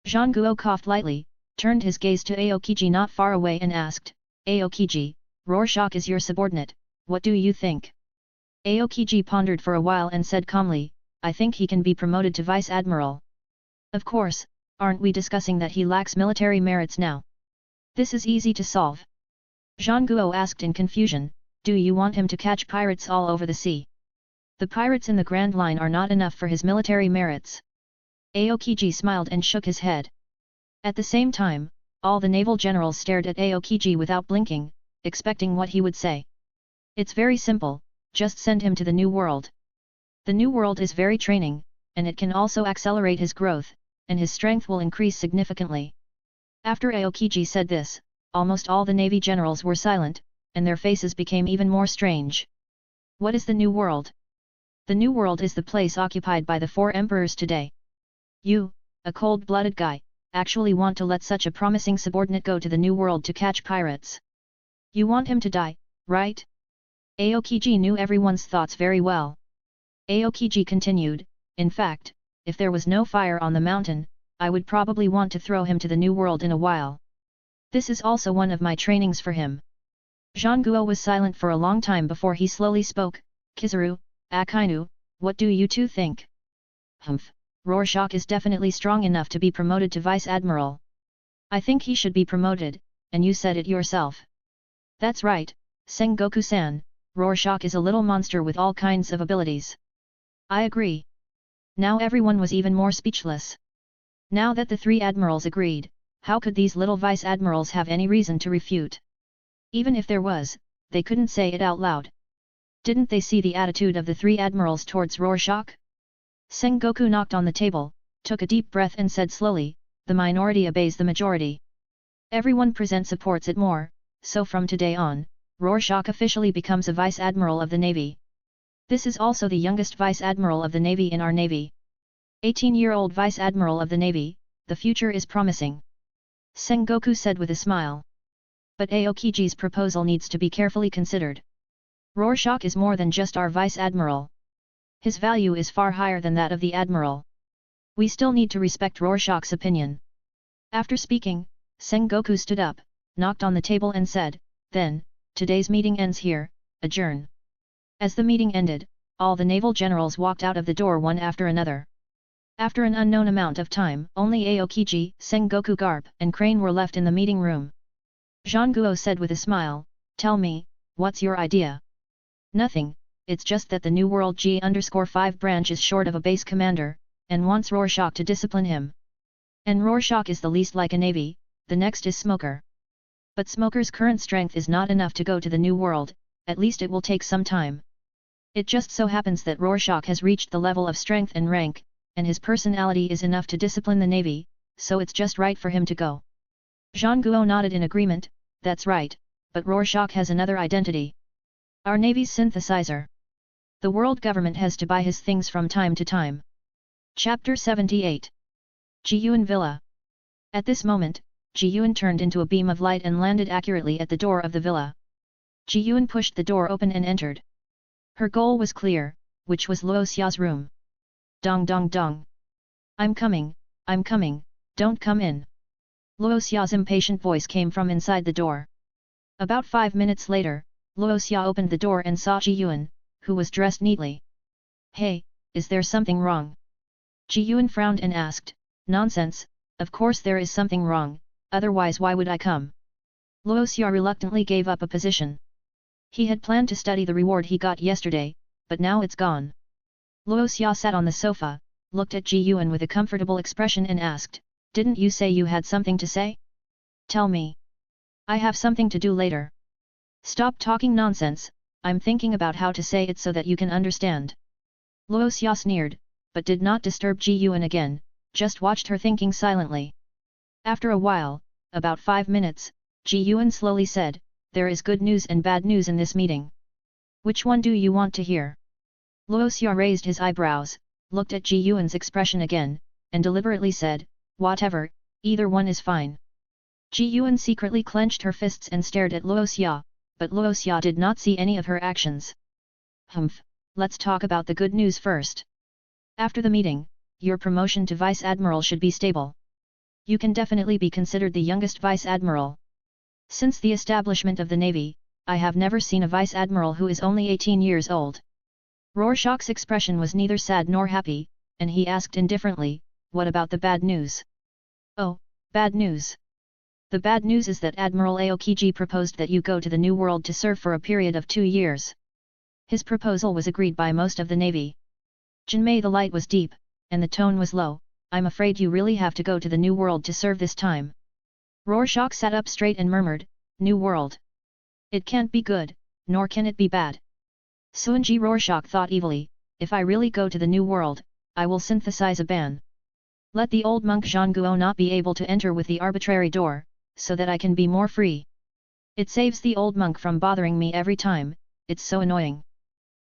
Zhangguo coughed lightly, turned his gaze to Aokiji not far away and asked, "Aokiji, Rorschach is your subordinate, what do you think?" Aokiji pondered for a while and said calmly, "I think he can be promoted to Vice Admiral." "Of course, aren't we discussing that he lacks military merits now? This is easy to solve." Zhangguo asked in confusion, "Do you want him to catch pirates all over the sea? The pirates in the Grand Line are not enough for his military merits." Aokiji smiled and shook his head. At the same time, all the naval generals stared at Aokiji without blinking, expecting what he would say. "It's very simple, just send him to the New World. The New World is very training, and it can also accelerate his growth, and his strength will increase significantly." After Aokiji said this, almost all the navy generals were silent, and their faces became even more strange. What is the New World? The New World is the place occupied by the 4 emperors today. You, a cold-blooded guy, actually want to let such a promising subordinate go to the New World to catch pirates? You want him to die, right? Aokiji knew everyone's thoughts very well. Aokiji continued, "In fact, if there was no fire on the mountain, I would probably want to throw him to the New World in a while. This is also one of my trainings for him." Zhangguo was silent for a long time before he slowly spoke, "Kizaru, Akainu, what do you two think?" "Humph, Rorschach is definitely strong enough to be promoted to Vice Admiral. I think he should be promoted, and you said it yourself." "That's right, Sengoku-san, Rorschach is a little monster with all kinds of abilities." "I agree." Now everyone was even more speechless. Now that the 3 admirals agreed, how could these little vice admirals have any reason to refute? Even if there was, they couldn't say it out loud. Didn't they see the attitude of the 3 admirals towards Rorschach? Sengoku knocked on the table, took a deep breath and said slowly, "The minority obeys the majority. Everyone present supports it more, so from today on, Rorschach officially becomes a Vice Admiral of the Navy. This is also the youngest Vice Admiral of the Navy in our Navy. 18-year-old Vice Admiral of the Navy, the future is promising." Sengoku said with a smile. But Aokiji's proposal needs to be carefully considered. Rorschach is more than just our Vice Admiral. His value is far higher than that of the Admiral. We still need to respect Rorschach's opinion. After speaking, Sengoku stood up, knocked on the table and said, "Then, today's meeting ends here, adjourn." As the meeting ended, all the naval generals walked out of the door one after another. After an unknown amount of time, only Aokiji, Sengoku Garp, and Crane were left in the meeting room. Zhangguo said with a smile, "Tell me, what's your idea?" "Nothing, it's just that the New World G_5 branch is short of a base commander, and wants Rorschach to discipline him. And Rorschach is the least like a navy, the next is Smoker. But Smoker's current strength is not enough to go to the New World, at least it will take some time. It just so happens that Rorschach has reached the level of strength and rank, and his personality is enough to discipline the navy, so it's just right for him to go." Zhangguo nodded in agreement, "That's right, but Rorschach has another identity. Our navy's synthesizer. The world government has to buy his things from time to time." Chapter 78. Jiyuan Villa. At this moment, Jiyuan turned into a beam of light and landed accurately at the door of the villa. Jiyuan pushed the door open and entered. Her goal was clear, which was Luo Xia's room. "Dong dong dong. I'm coming, don't come in." Luo Xia's impatient voice came from inside the door. About 5 minutes later, Luo Xia opened the door and saw Jiyuan, who was dressed neatly. "Hey, is there something wrong?" Jiyuan frowned and asked. "Nonsense, of course there is something wrong, otherwise why would I come?" Luo Xia reluctantly gave up a position. He had planned to study the reward he got yesterday, but now it's gone. Luo Xia sat on the sofa, looked at Jiyuan with a comfortable expression and asked, "Didn't you say you had something to say? Tell me. I have something to do later." "Stop talking nonsense, I'm thinking about how to say it so that you can understand." Luo Xia sneered, but did not disturb Jiyuan again, just watched her thinking silently. After a while, about 5 minutes, Jiyuan slowly said, "There is good news and bad news in this meeting. Which one do you want to hear?" Luo Xia raised his eyebrows, looked at Jiyuan's expression again, and deliberately said, "Whatever, either one is fine." Jiyuan secretly clenched her fists and stared at Luo Xia, but Luo Xia did not see any of her actions. "Humph, let's talk about the good news first. After the meeting, your promotion to Vice Admiral should be stable. You can definitely be considered the youngest Vice Admiral. Since the establishment of the Navy, I have never seen a Vice Admiral who is only 18 years old." Rorschach's expression was neither sad nor happy, and he asked indifferently, "What about the bad news?" "Oh, bad news. The bad news is that Admiral Aokiji proposed that you go to the New World to serve for a period of 2 years. His proposal was agreed by most of the Navy." Jinmei, the light was deep, and the tone was low. "I'm afraid you really have to go to the New World to serve this time." Rorschach sat up straight and murmured, "New World. It can't be good, nor can it be bad." Suanji Rorschach thought evilly, "If I really go to the New World, I will synthesize a ban. Let the old monk Zhangguo not be able to enter with the arbitrary door, so that I can be more free. It saves the old monk from bothering me every time, it's so annoying."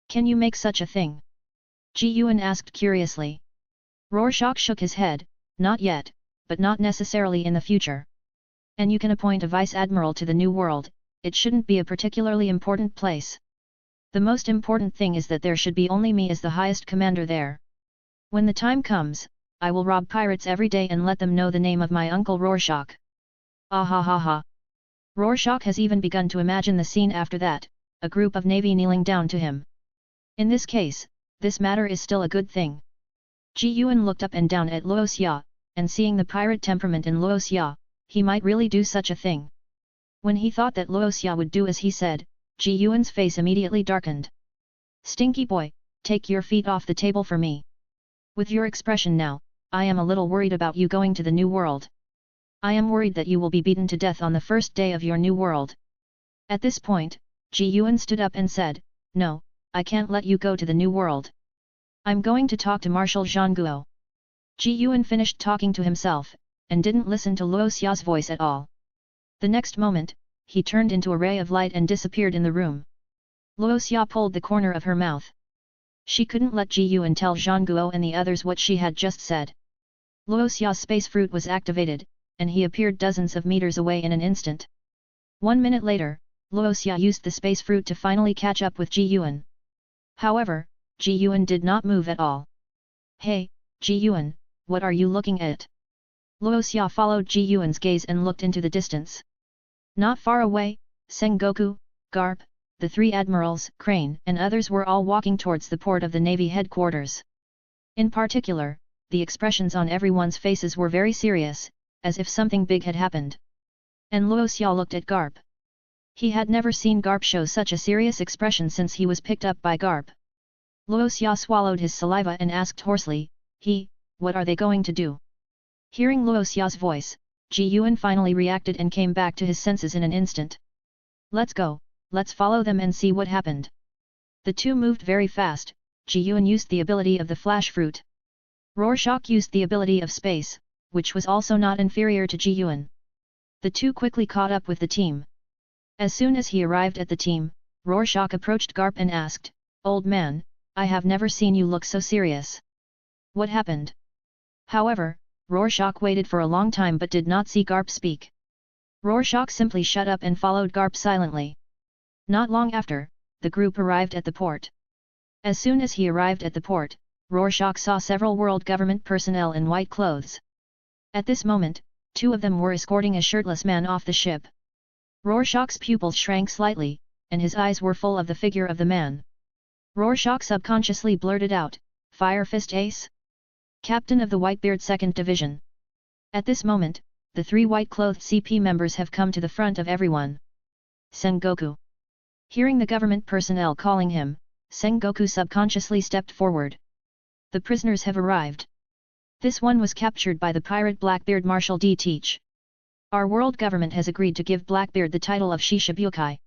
"Can you make such a thing?" Jiyuan asked curiously. Rorschach shook his head, "Not yet, but not necessarily in the future. And you can appoint a Vice Admiral to the New World, it shouldn't be a particularly important place. The most important thing is that there should be only me as the highest commander there. When the time comes, I will rob pirates every day and let them know the name of my uncle Rorschach." Ah ha ha ha. Rorschach has even begun to imagine the scene after that, a group of Navy kneeling down to him. In this case, this matter is still a good thing. Jiyuan looked up and down at Luo Xia, and seeing the pirate temperament in Luo Xia, he might really do such a thing. When he thought that Luo Xia would do as he said, Jiyuan's face immediately darkened. "Stinky boy, take your feet off the table for me. With your expression now, I am a little worried about you going to the New World. I am worried that you will be beaten to death on the first day of your new world." At this point, Jiyuan stood up and said, "No, I can't let you go to the New World. I'm going to talk to Marshal Zhangguo." Jiyuan finished talking to himself, and didn't listen to Luo Xia's voice at all. The next moment, he turned into a ray of light and disappeared in the room. Luo Xia pulled the corner of her mouth. She couldn't let Jiyuan tell Zhangguo and the others what she had just said. Luo Xia's space fruit was activated, and he appeared dozens of meters away in an instant. 1 minute later, Luo Xia used the space fruit to finally catch up with Jiyuan. However, Jiyuan did not move at all. "Hey, Jiyuan, what are you looking at?" Luo Xia followed Jiyuan's gaze and looked into the distance. Not far away, Sengoku, Garp, the three admirals, Crane, and others were all walking towards the port of the Navy headquarters. In particular, the expressions on everyone's faces were very serious, as if something big had happened. And Luo Xia looked at Garp. He had never seen Garp show such a serious expression since he was picked up by Garp. Luo Xia swallowed his saliva and asked hoarsely, what are they going to do? Hearing Luo Xia's voice, Ji Yuan finally reacted and came back to his senses in an instant. Let's go, let's follow them and see what happened. The two moved very fast. Ji Yuan used the ability of the flash fruit. Rorschach used the ability of space, which was also not inferior to Ji Yuan. The two quickly caught up with the team. As soon as he arrived at the team, Rorschach approached Garp and asked, "Old man, I have never seen you look so serious. What happened?" However, Rorschach waited for a long time but did not see Garp speak. Rorschach simply shut up and followed Garp silently. Not long after, the group arrived at the port. As soon as he arrived at the port, Rorschach saw several world government personnel in white clothes. At this moment, two of them were escorting a shirtless man off the ship. Rorschach's pupils shrank slightly, and his eyes were full of the figure of the man. Rorschach subconsciously blurted out, "Fire Fist Ace? Captain of the Whitebeard 2nd Division." At this moment, the three white-clothed CP members have come to the front of everyone. Sengoku. Hearing the government personnel calling him, Sengoku subconsciously stepped forward. The prisoners have arrived. This one was captured by the pirate Blackbeard Marshal D. Teach. Our world government has agreed to give Blackbeard the title of Shishibukai.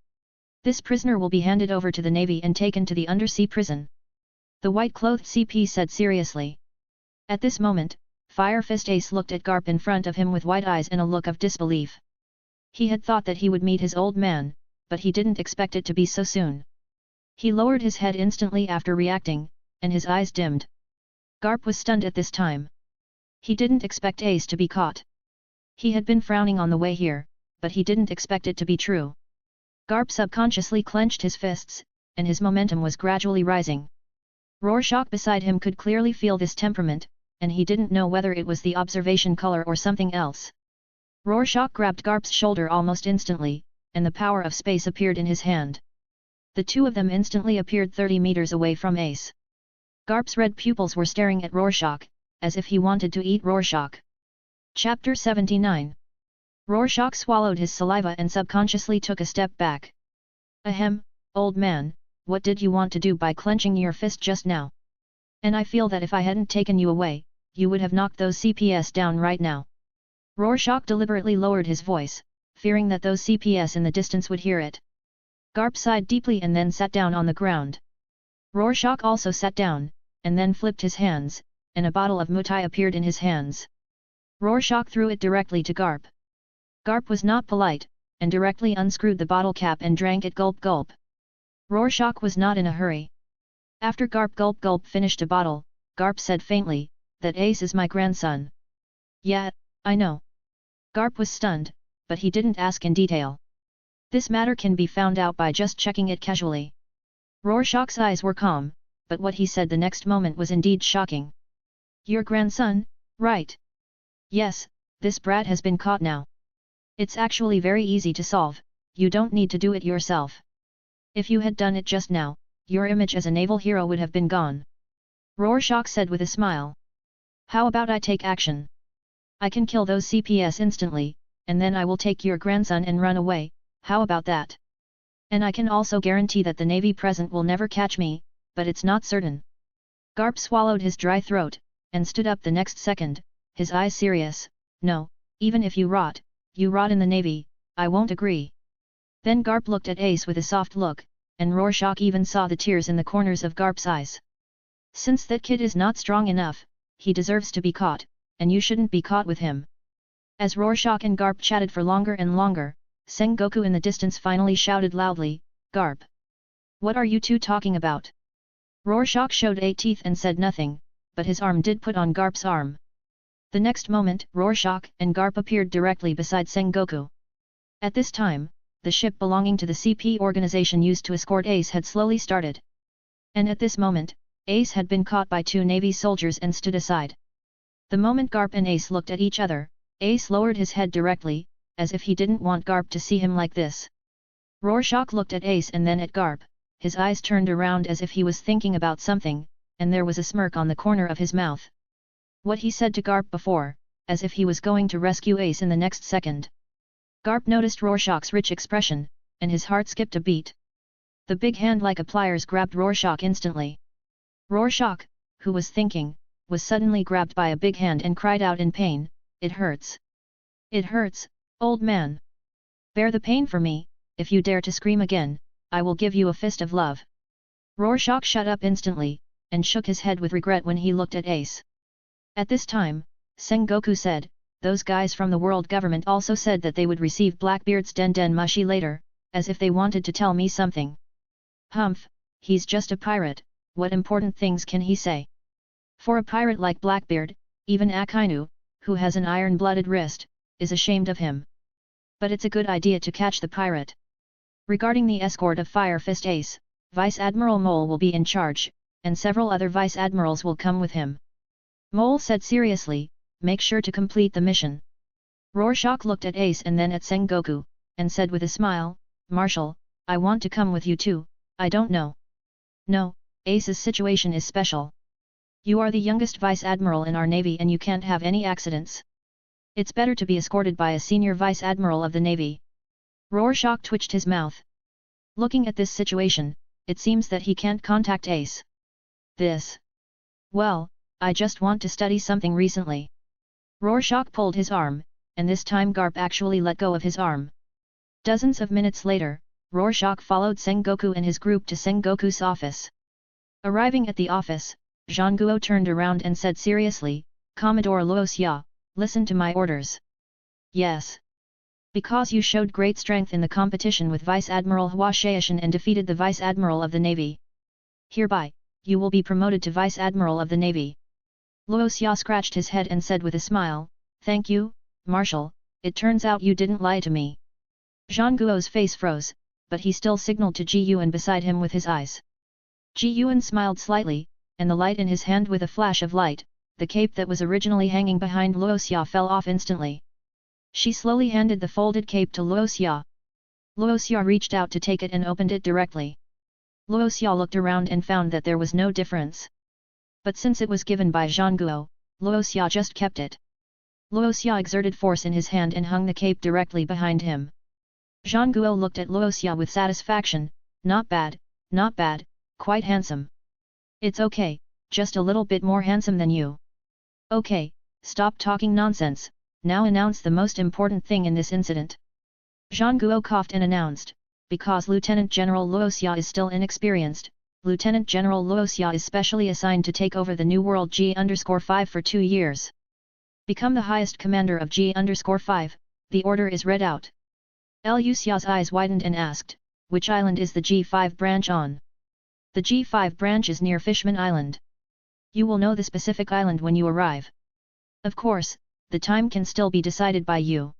This prisoner will be handed over to the Navy and taken to the undersea prison. The white-clothed CP said seriously. At this moment, Fire Fist Ace looked at Garp in front of him with wide eyes and a look of disbelief. He had thought that he would meet his old man, but he didn't expect it to be so soon. He lowered his head instantly after reacting, and his eyes dimmed. Garp was stunned at this time. He didn't expect Ace to be caught. He had been frowning on the way here, but he didn't expect it to be true. Garp subconsciously clenched his fists, and his momentum was gradually rising. Rorschach beside him could clearly feel this temperament, and he didn't know whether it was the observation color or something else. Rorschach grabbed Garp's shoulder almost instantly, and the power of space appeared in his hand. The two of them instantly appeared 30 meters away from Ace. Garp's red pupils were staring at Rorschach, as if he wanted to eat Rorschach. Chapter 79. Rorschach swallowed his saliva and subconsciously took a step back. "Ahem, old man, what did you want to do by clenching your fist just now? And I feel that if I hadn't taken you away, you would have knocked those CPS down right now." Rorschach deliberately lowered his voice, fearing that those CPS in the distance would hear it. Garp sighed deeply and then sat down on the ground. Rorschach also sat down, and then flipped his hands, and a bottle of mutai appeared in his hands. Rorschach threw it directly to Garp. Garp was not polite, and directly unscrewed the bottle cap and drank it gulp gulp. Rorschach was not in a hurry. After Garp gulp gulp finished a bottle, Garp said faintly, "That Ace is my grandson." "Yeah, I know." Garp was stunned, but he didn't ask in detail. This matter can be found out by just checking it casually. Rorschach's eyes were calm, but what he said the next moment was indeed shocking. "Your grandson, right? Yes, this brat has been caught now. It's actually very easy to solve, you don't need to do it yourself. If you had done it just now, your image as a naval hero would have been gone." Rorschach said with a smile. "How about I take action? I can kill those CPS instantly, and then I will take your grandson and run away, how about that? And I can also guarantee that the Navy present will never catch me, but it's not certain." Garp swallowed his dry throat, and stood up the next second, his eyes serious. "No, even if you rot in the Navy, I won't agree." Then Garp looked at Ace with a soft look, and Rorschach even saw the tears in the corners of Garp's eyes. "Since that kid is not strong enough, he deserves to be caught, and you shouldn't be caught with him." As Rorschach and Garp chatted for longer and longer, Sengoku in the distance finally shouted loudly, "Garp! What are you two talking about?" Rorschach showed 8 teeth and said nothing, but his arm did put on Garp's arm. The next moment, Rorschach and Garp appeared directly beside Sengoku. At this time, the ship belonging to the CP organization used to escort Ace had slowly started. And at this moment, Ace had been caught by 2 Navy soldiers and stood aside. The moment Garp and Ace looked at each other, Ace lowered his head directly, as if he didn't want Garp to see him like this. Rorschach looked at Ace and then at Garp, his eyes turned around as if he was thinking about something, and there was a smirk on the corner of his mouth. What he said to Garp before, as if he was going to rescue Ace in the next second. Garp noticed Rorschach's rich expression, and his heart skipped a beat. The big hand like a pliers grabbed Rorschach instantly. Rorschach, who was thinking, was suddenly grabbed by a big hand and cried out in pain, "It hurts! It hurts, old man! Bear the pain for me, if you dare to scream again, I will give you a fist of love." Rorschach shut up instantly, and shook his head with regret when he looked at Ace. At this time, Sengoku said, "Those guys from the world government also said that they would receive Blackbeard's den mushi later, as if they wanted to tell me something." "Humph, he's just a pirate, what important things can he say?" For a pirate like Blackbeard, even Akainu, who has an iron-blooded wrist, is ashamed of him. But it's a good idea to catch the pirate. Regarding the escort of Fire Fist Ace, Vice Admiral Mole will be in charge, and several other Vice Admirals will come with him. Mole said seriously, "Make sure to complete the mission." Rorschach looked at Ace and then at Sengoku, and said with a smile, "Marshal, I want to come with you too, I don't know." "No, Ace's situation is special. You are the youngest Vice Admiral in our Navy and you can't have any accidents. It's better to be escorted by a senior Vice Admiral of the Navy." Rorschach twitched his mouth. Looking at this situation, it seems that he can't contact Ace. Well, I just want to study something recently. Rorschach pulled his arm, and this time Garp actually let go of his arm. Dozens of minutes later, Rorschach followed Sengoku and his group to Sengoku's office. Arriving at the office, Zhangguo turned around and said seriously, "Commodore Luoxia, listen to my orders." "Yes. Because you showed great strength in the competition with Vice Admiral Hua Shaishan and defeated the Vice Admiral of the Navy. Hereby, you will be promoted to Vice Admiral of the Navy." Luoxia scratched his head and said with a smile, "Thank you, Marshal, it turns out you didn't lie to me." Zhangguo's face froze, but he still signaled to Ji Yuan beside him with his eyes. Ji Yuan smiled slightly, and the light in his hand with a flash of light, the cape that was originally hanging behind Luoxia fell off instantly. She slowly handed the folded cape to Luoxia. Luoxia reached out to take it and opened it directly. Luoxia looked around and found that there was no difference. But since it was given by Zhangguo, Luoxia just kept it. Luoxia exerted force in his hand and hung the cape directly behind him. Zhangguo looked at Luoxia with satisfaction, "Not bad, not bad, quite handsome. It's okay, just a little bit more handsome than you." "Okay, stop talking nonsense, now announce the most important thing in this incident." Zhangguo coughed and announced, "Because Lieutenant General Luoxia is still inexperienced, Lieutenant General Luoxia is specially assigned to take over the New World G_5 for 2 years. Become the highest commander of G_5, the order is read out." Luoxia's eyes widened and asked, "Which island is the G5 branch on?" "The G5 branch is near Fishman Island. You will know the specific island when you arrive. Of course, the time can still be decided by you."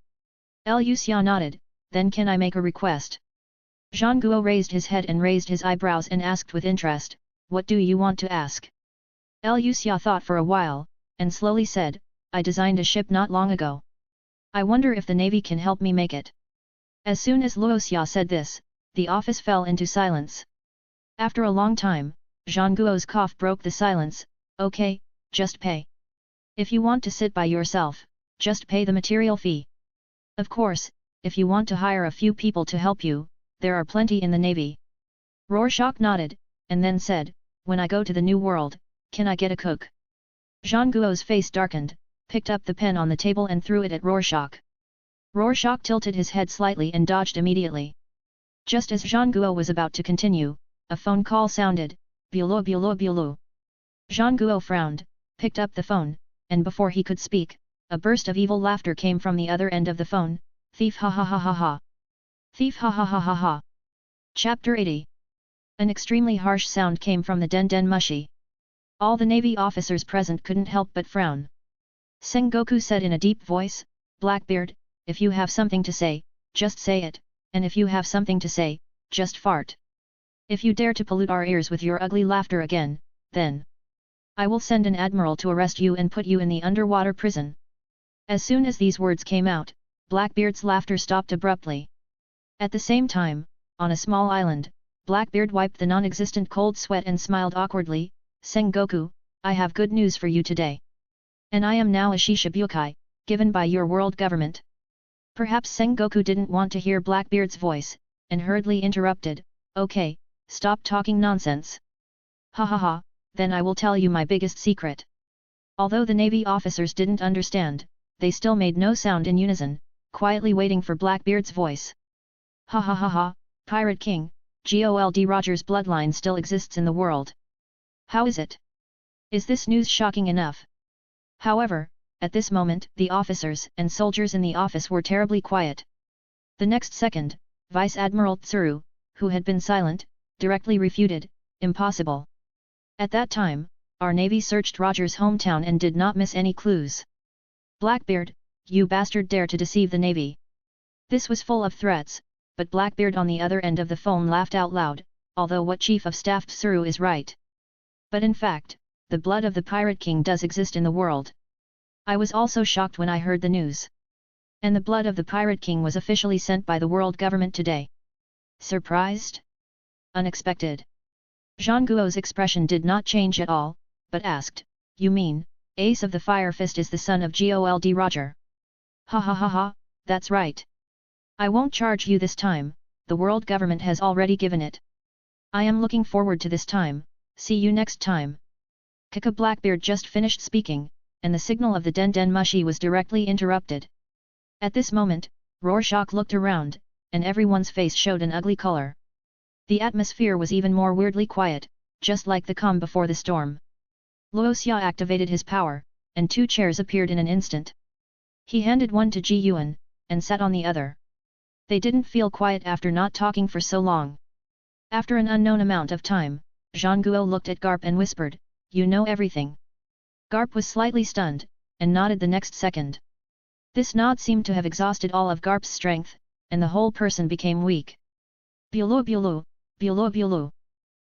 Luoxia nodded, "Then can I make a request?" Zhangguo raised his head and raised his eyebrows and asked with interest, "What do you want to ask?" Luoxia thought for a while, and slowly said, "I designed a ship not long ago. I wonder if the Navy can help me make it." As soon as Luoxia said this, the office fell into silence. After a long time, Zhangguo's cough broke the silence, "Okay, just pay. If you want to sit by yourself, just pay the material fee. Of course, if you want to hire a few people to help you, there are plenty in the Navy." Rorschach nodded, and then said, "When I go to the New World, can I get a cook?" Zhangguo's face darkened, picked up the pen on the table and threw it at Rorschach. Rorschach tilted his head slightly and dodged immediately. Just as Zhangguo was about to continue, a phone call sounded, "Bulo bulo bulo." Zhangguo frowned, picked up the phone, and before he could speak, a burst of evil laughter came from the other end of the phone, "Thief ha ha ha ha ha! Thief ha ha ha ha ha!" Chapter 80. An extremely harsh sound came from the den mushi. All the Navy officers present couldn't help but frown. Sengoku said in a deep voice, "Blackbeard, if you have something to say, just say it, and if you have something to say, just fart. If you dare to pollute our ears with your ugly laughter again, then I will send an admiral to arrest you and put you in the underwater prison." As soon as these words came out, Blackbeard's laughter stopped abruptly. At the same time, on a small island, Blackbeard wiped the non-existent cold sweat and smiled awkwardly. Sengoku, I have good news for you today. And I am now a Shishibukai, given by your world government. Perhaps Sengoku didn't want to hear Blackbeard's voice, and hurriedly interrupted, okay, stop talking nonsense. Ha ha ha, then I will tell you my biggest secret. Although the Navy officers didn't understand, they still made no sound in unison, quietly waiting for Blackbeard's voice. Ha ha ha ha, Pirate King, Gold Roger's bloodline still exists in the world. How is it? Is this news shocking enough? However, at this moment the officers and soldiers in the office were terribly quiet. The next second, Vice Admiral Tsuru, who had been silent, directly refuted, impossible. At that time, our navy searched Roger's hometown and did not miss any clues. Blackbeard, you bastard dare to deceive the navy. This was full of threats, but Blackbeard on the other end of the phone laughed out loud, although what Chief of Staff Tsuru is right. But in fact, the blood of the Pirate King does exist in the world. I was also shocked when I heard the news. And the blood of the Pirate King was officially sent by the world government today. Surprised? Unexpected? Zhang Guo's expression did not change at all, but asked, you mean, Ace of the Fire Fist is the son of Gold Roger? Ha ha ha ha, that's right. I won't charge you this time, the world government has already given it. I am looking forward to this time, see you next time. Kaka Blackbeard just finished speaking, and the signal of the Den Den Mushi was directly interrupted. At this moment, Rorschach looked around, and everyone's face showed an ugly color. The atmosphere was even more weirdly quiet, just like the calm before the storm. Luoxia activated his power, and 2 chairs appeared in an instant. He handed one to Ji Yuan, and sat on the other. They didn't feel quiet after not talking for so long. After an unknown amount of time, Zhang Guo looked at Garp and whispered, you know everything. Garp was slightly stunned, and nodded the next second. This nod seemed to have exhausted all of Garp's strength, and the whole person became weak. Bulu bulu, bulu bulu.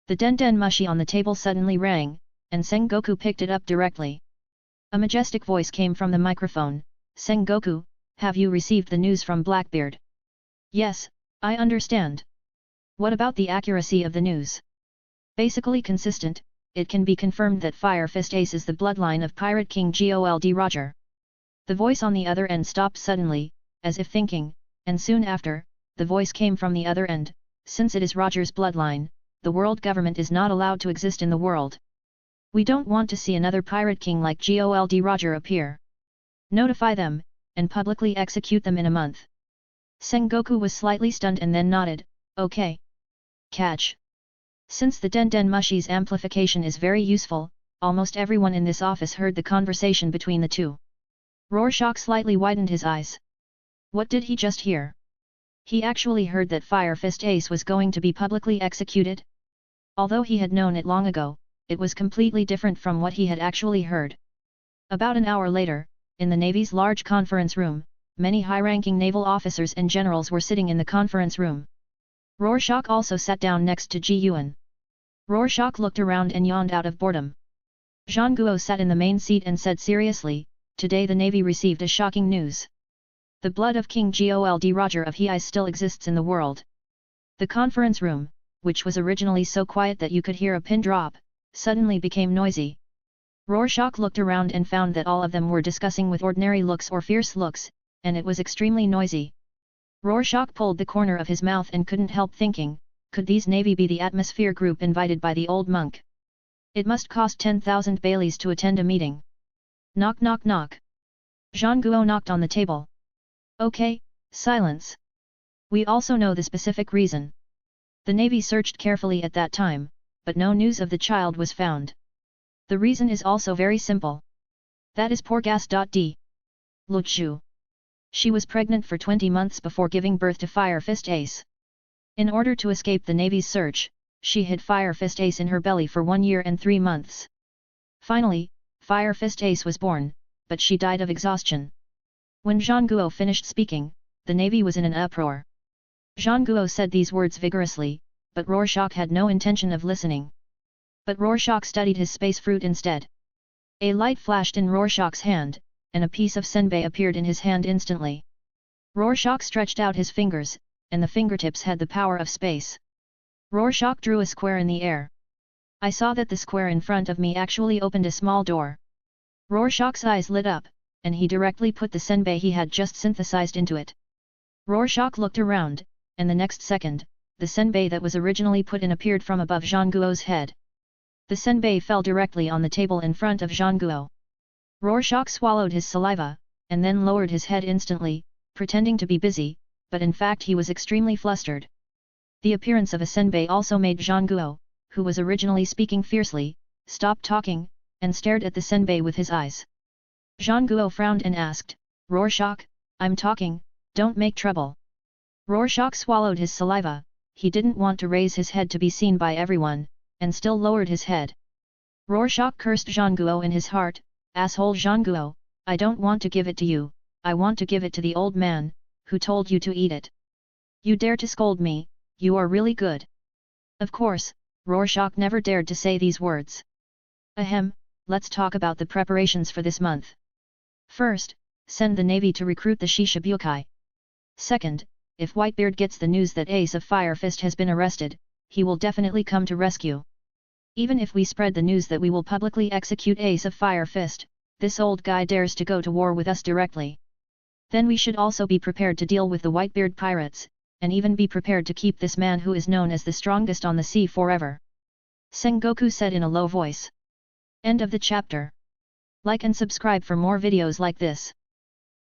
The Den Den Mushi on the table suddenly rang, and Sengoku picked it up directly. A majestic voice came from the microphone, Sengoku, have you received the news from Blackbeard? Yes, I understand. What about the accuracy of the news? Basically consistent, it can be confirmed that Fire Fist Ace is the bloodline of Pirate King Gold Roger. The voice on the other end stopped suddenly, as if thinking, and soon after, the voice came from the other end, since it is Roger's bloodline, the world government is not allowed to exist in the world. We don't want to see another Pirate King like Gold Roger appear. Notify them, and publicly execute them in a month. Sengoku was slightly stunned and then nodded, okay. Catch. Since the Den Den Mushi's amplification is very useful, almost everyone in this office heard the conversation between the two. Rorschach slightly widened his eyes. What did he just hear? He actually heard that Fire Fist Ace was going to be publicly executed? Although he had known it long ago, it was completely different from what he had actually heard. About an hour later, in the Navy's large conference room, many high-ranking naval officers and generals were sitting in the conference room. Rorschach also sat down next to Ji Yuan. Rorschach looked around and yawned out of boredom. Zhang Guo sat in the main seat and said seriously, today the Navy received a shocking news. The blood of King Gold Roger of Hei's still exists in the world. The conference room, which was originally so quiet that you could hear a pin drop, suddenly became noisy. Rorschach looked around and found that all of them were discussing with ordinary looks or fierce looks, and it was extremely noisy. Rorschach pulled the corner of his mouth and couldn't help thinking, could these Navy be the atmosphere group invited by the old monk? It must cost 10,000 baileys to attend a meeting. Knock knock knock. Zhang Guo knocked on the table. Okay, silence. We also know the specific reason. The Navy searched carefully at that time, but no news of the child was found. The reason is also very simple. That is poor gas.d. Luchu. She was pregnant for 20 months before giving birth to Fire Fist Ace. In order to escape the Navy's search, she hid Fire Fist Ace in her belly for 1 year and 3 months. Finally, Fire Fist Ace was born, but she died of exhaustion. When Zhang Guo finished speaking, the Navy was in an uproar. Zhang Guo said these words vigorously, but Rorschach had no intention of listening. But Rorschach studied his space fruit instead. A light flashed in Rorschach's hand, and a piece of senbei appeared in his hand instantly. Rorschach stretched out his fingers, and the fingertips had the power of space. Rorschach drew a square in the air. I saw that the square in front of me actually opened a small door. Rorschach's eyes lit up, and he directly put the senbei he had just synthesized into it. Rorschach looked around, and the next second, the senbei that was originally put in appeared from above Zhangguo's head. The senbei fell directly on the table in front of Zhangguo. Rorschach swallowed his saliva, and then lowered his head instantly, pretending to be busy, but in fact he was extremely flustered. The appearance of a senbei also made Zhangguo, who was originally speaking fiercely, stop talking, and stared at the senbei with his eyes. Zhangguo frowned and asked, "Rorschach, I'm talking, don't make trouble." Rorschach swallowed his saliva, he didn't want to raise his head to be seen by everyone, and still lowered his head. Rorschach cursed Zhangguo in his heart, "Asshole Zhangguo, I don't want to give it to you, I want to give it to the old man, who told you to eat it. You dare to scold me, you are really good." Of course, Rorschach never dared to say these words. Ahem, let's talk about the preparations for this month. First, send the navy to recruit the Shishibukai. Second, if Whitebeard gets the news that Ace of Fire Fist has been arrested, he will definitely come to rescue. Even if we spread the news that we will publicly execute Ace of Fire Fist, this old guy dares to go to war with us directly. Then we should also be prepared to deal with the Whitebeard pirates, and even be prepared to keep this man who is known as the strongest on the sea forever. Sengoku said in a low voice. End of the chapter. Like and subscribe for more videos like this.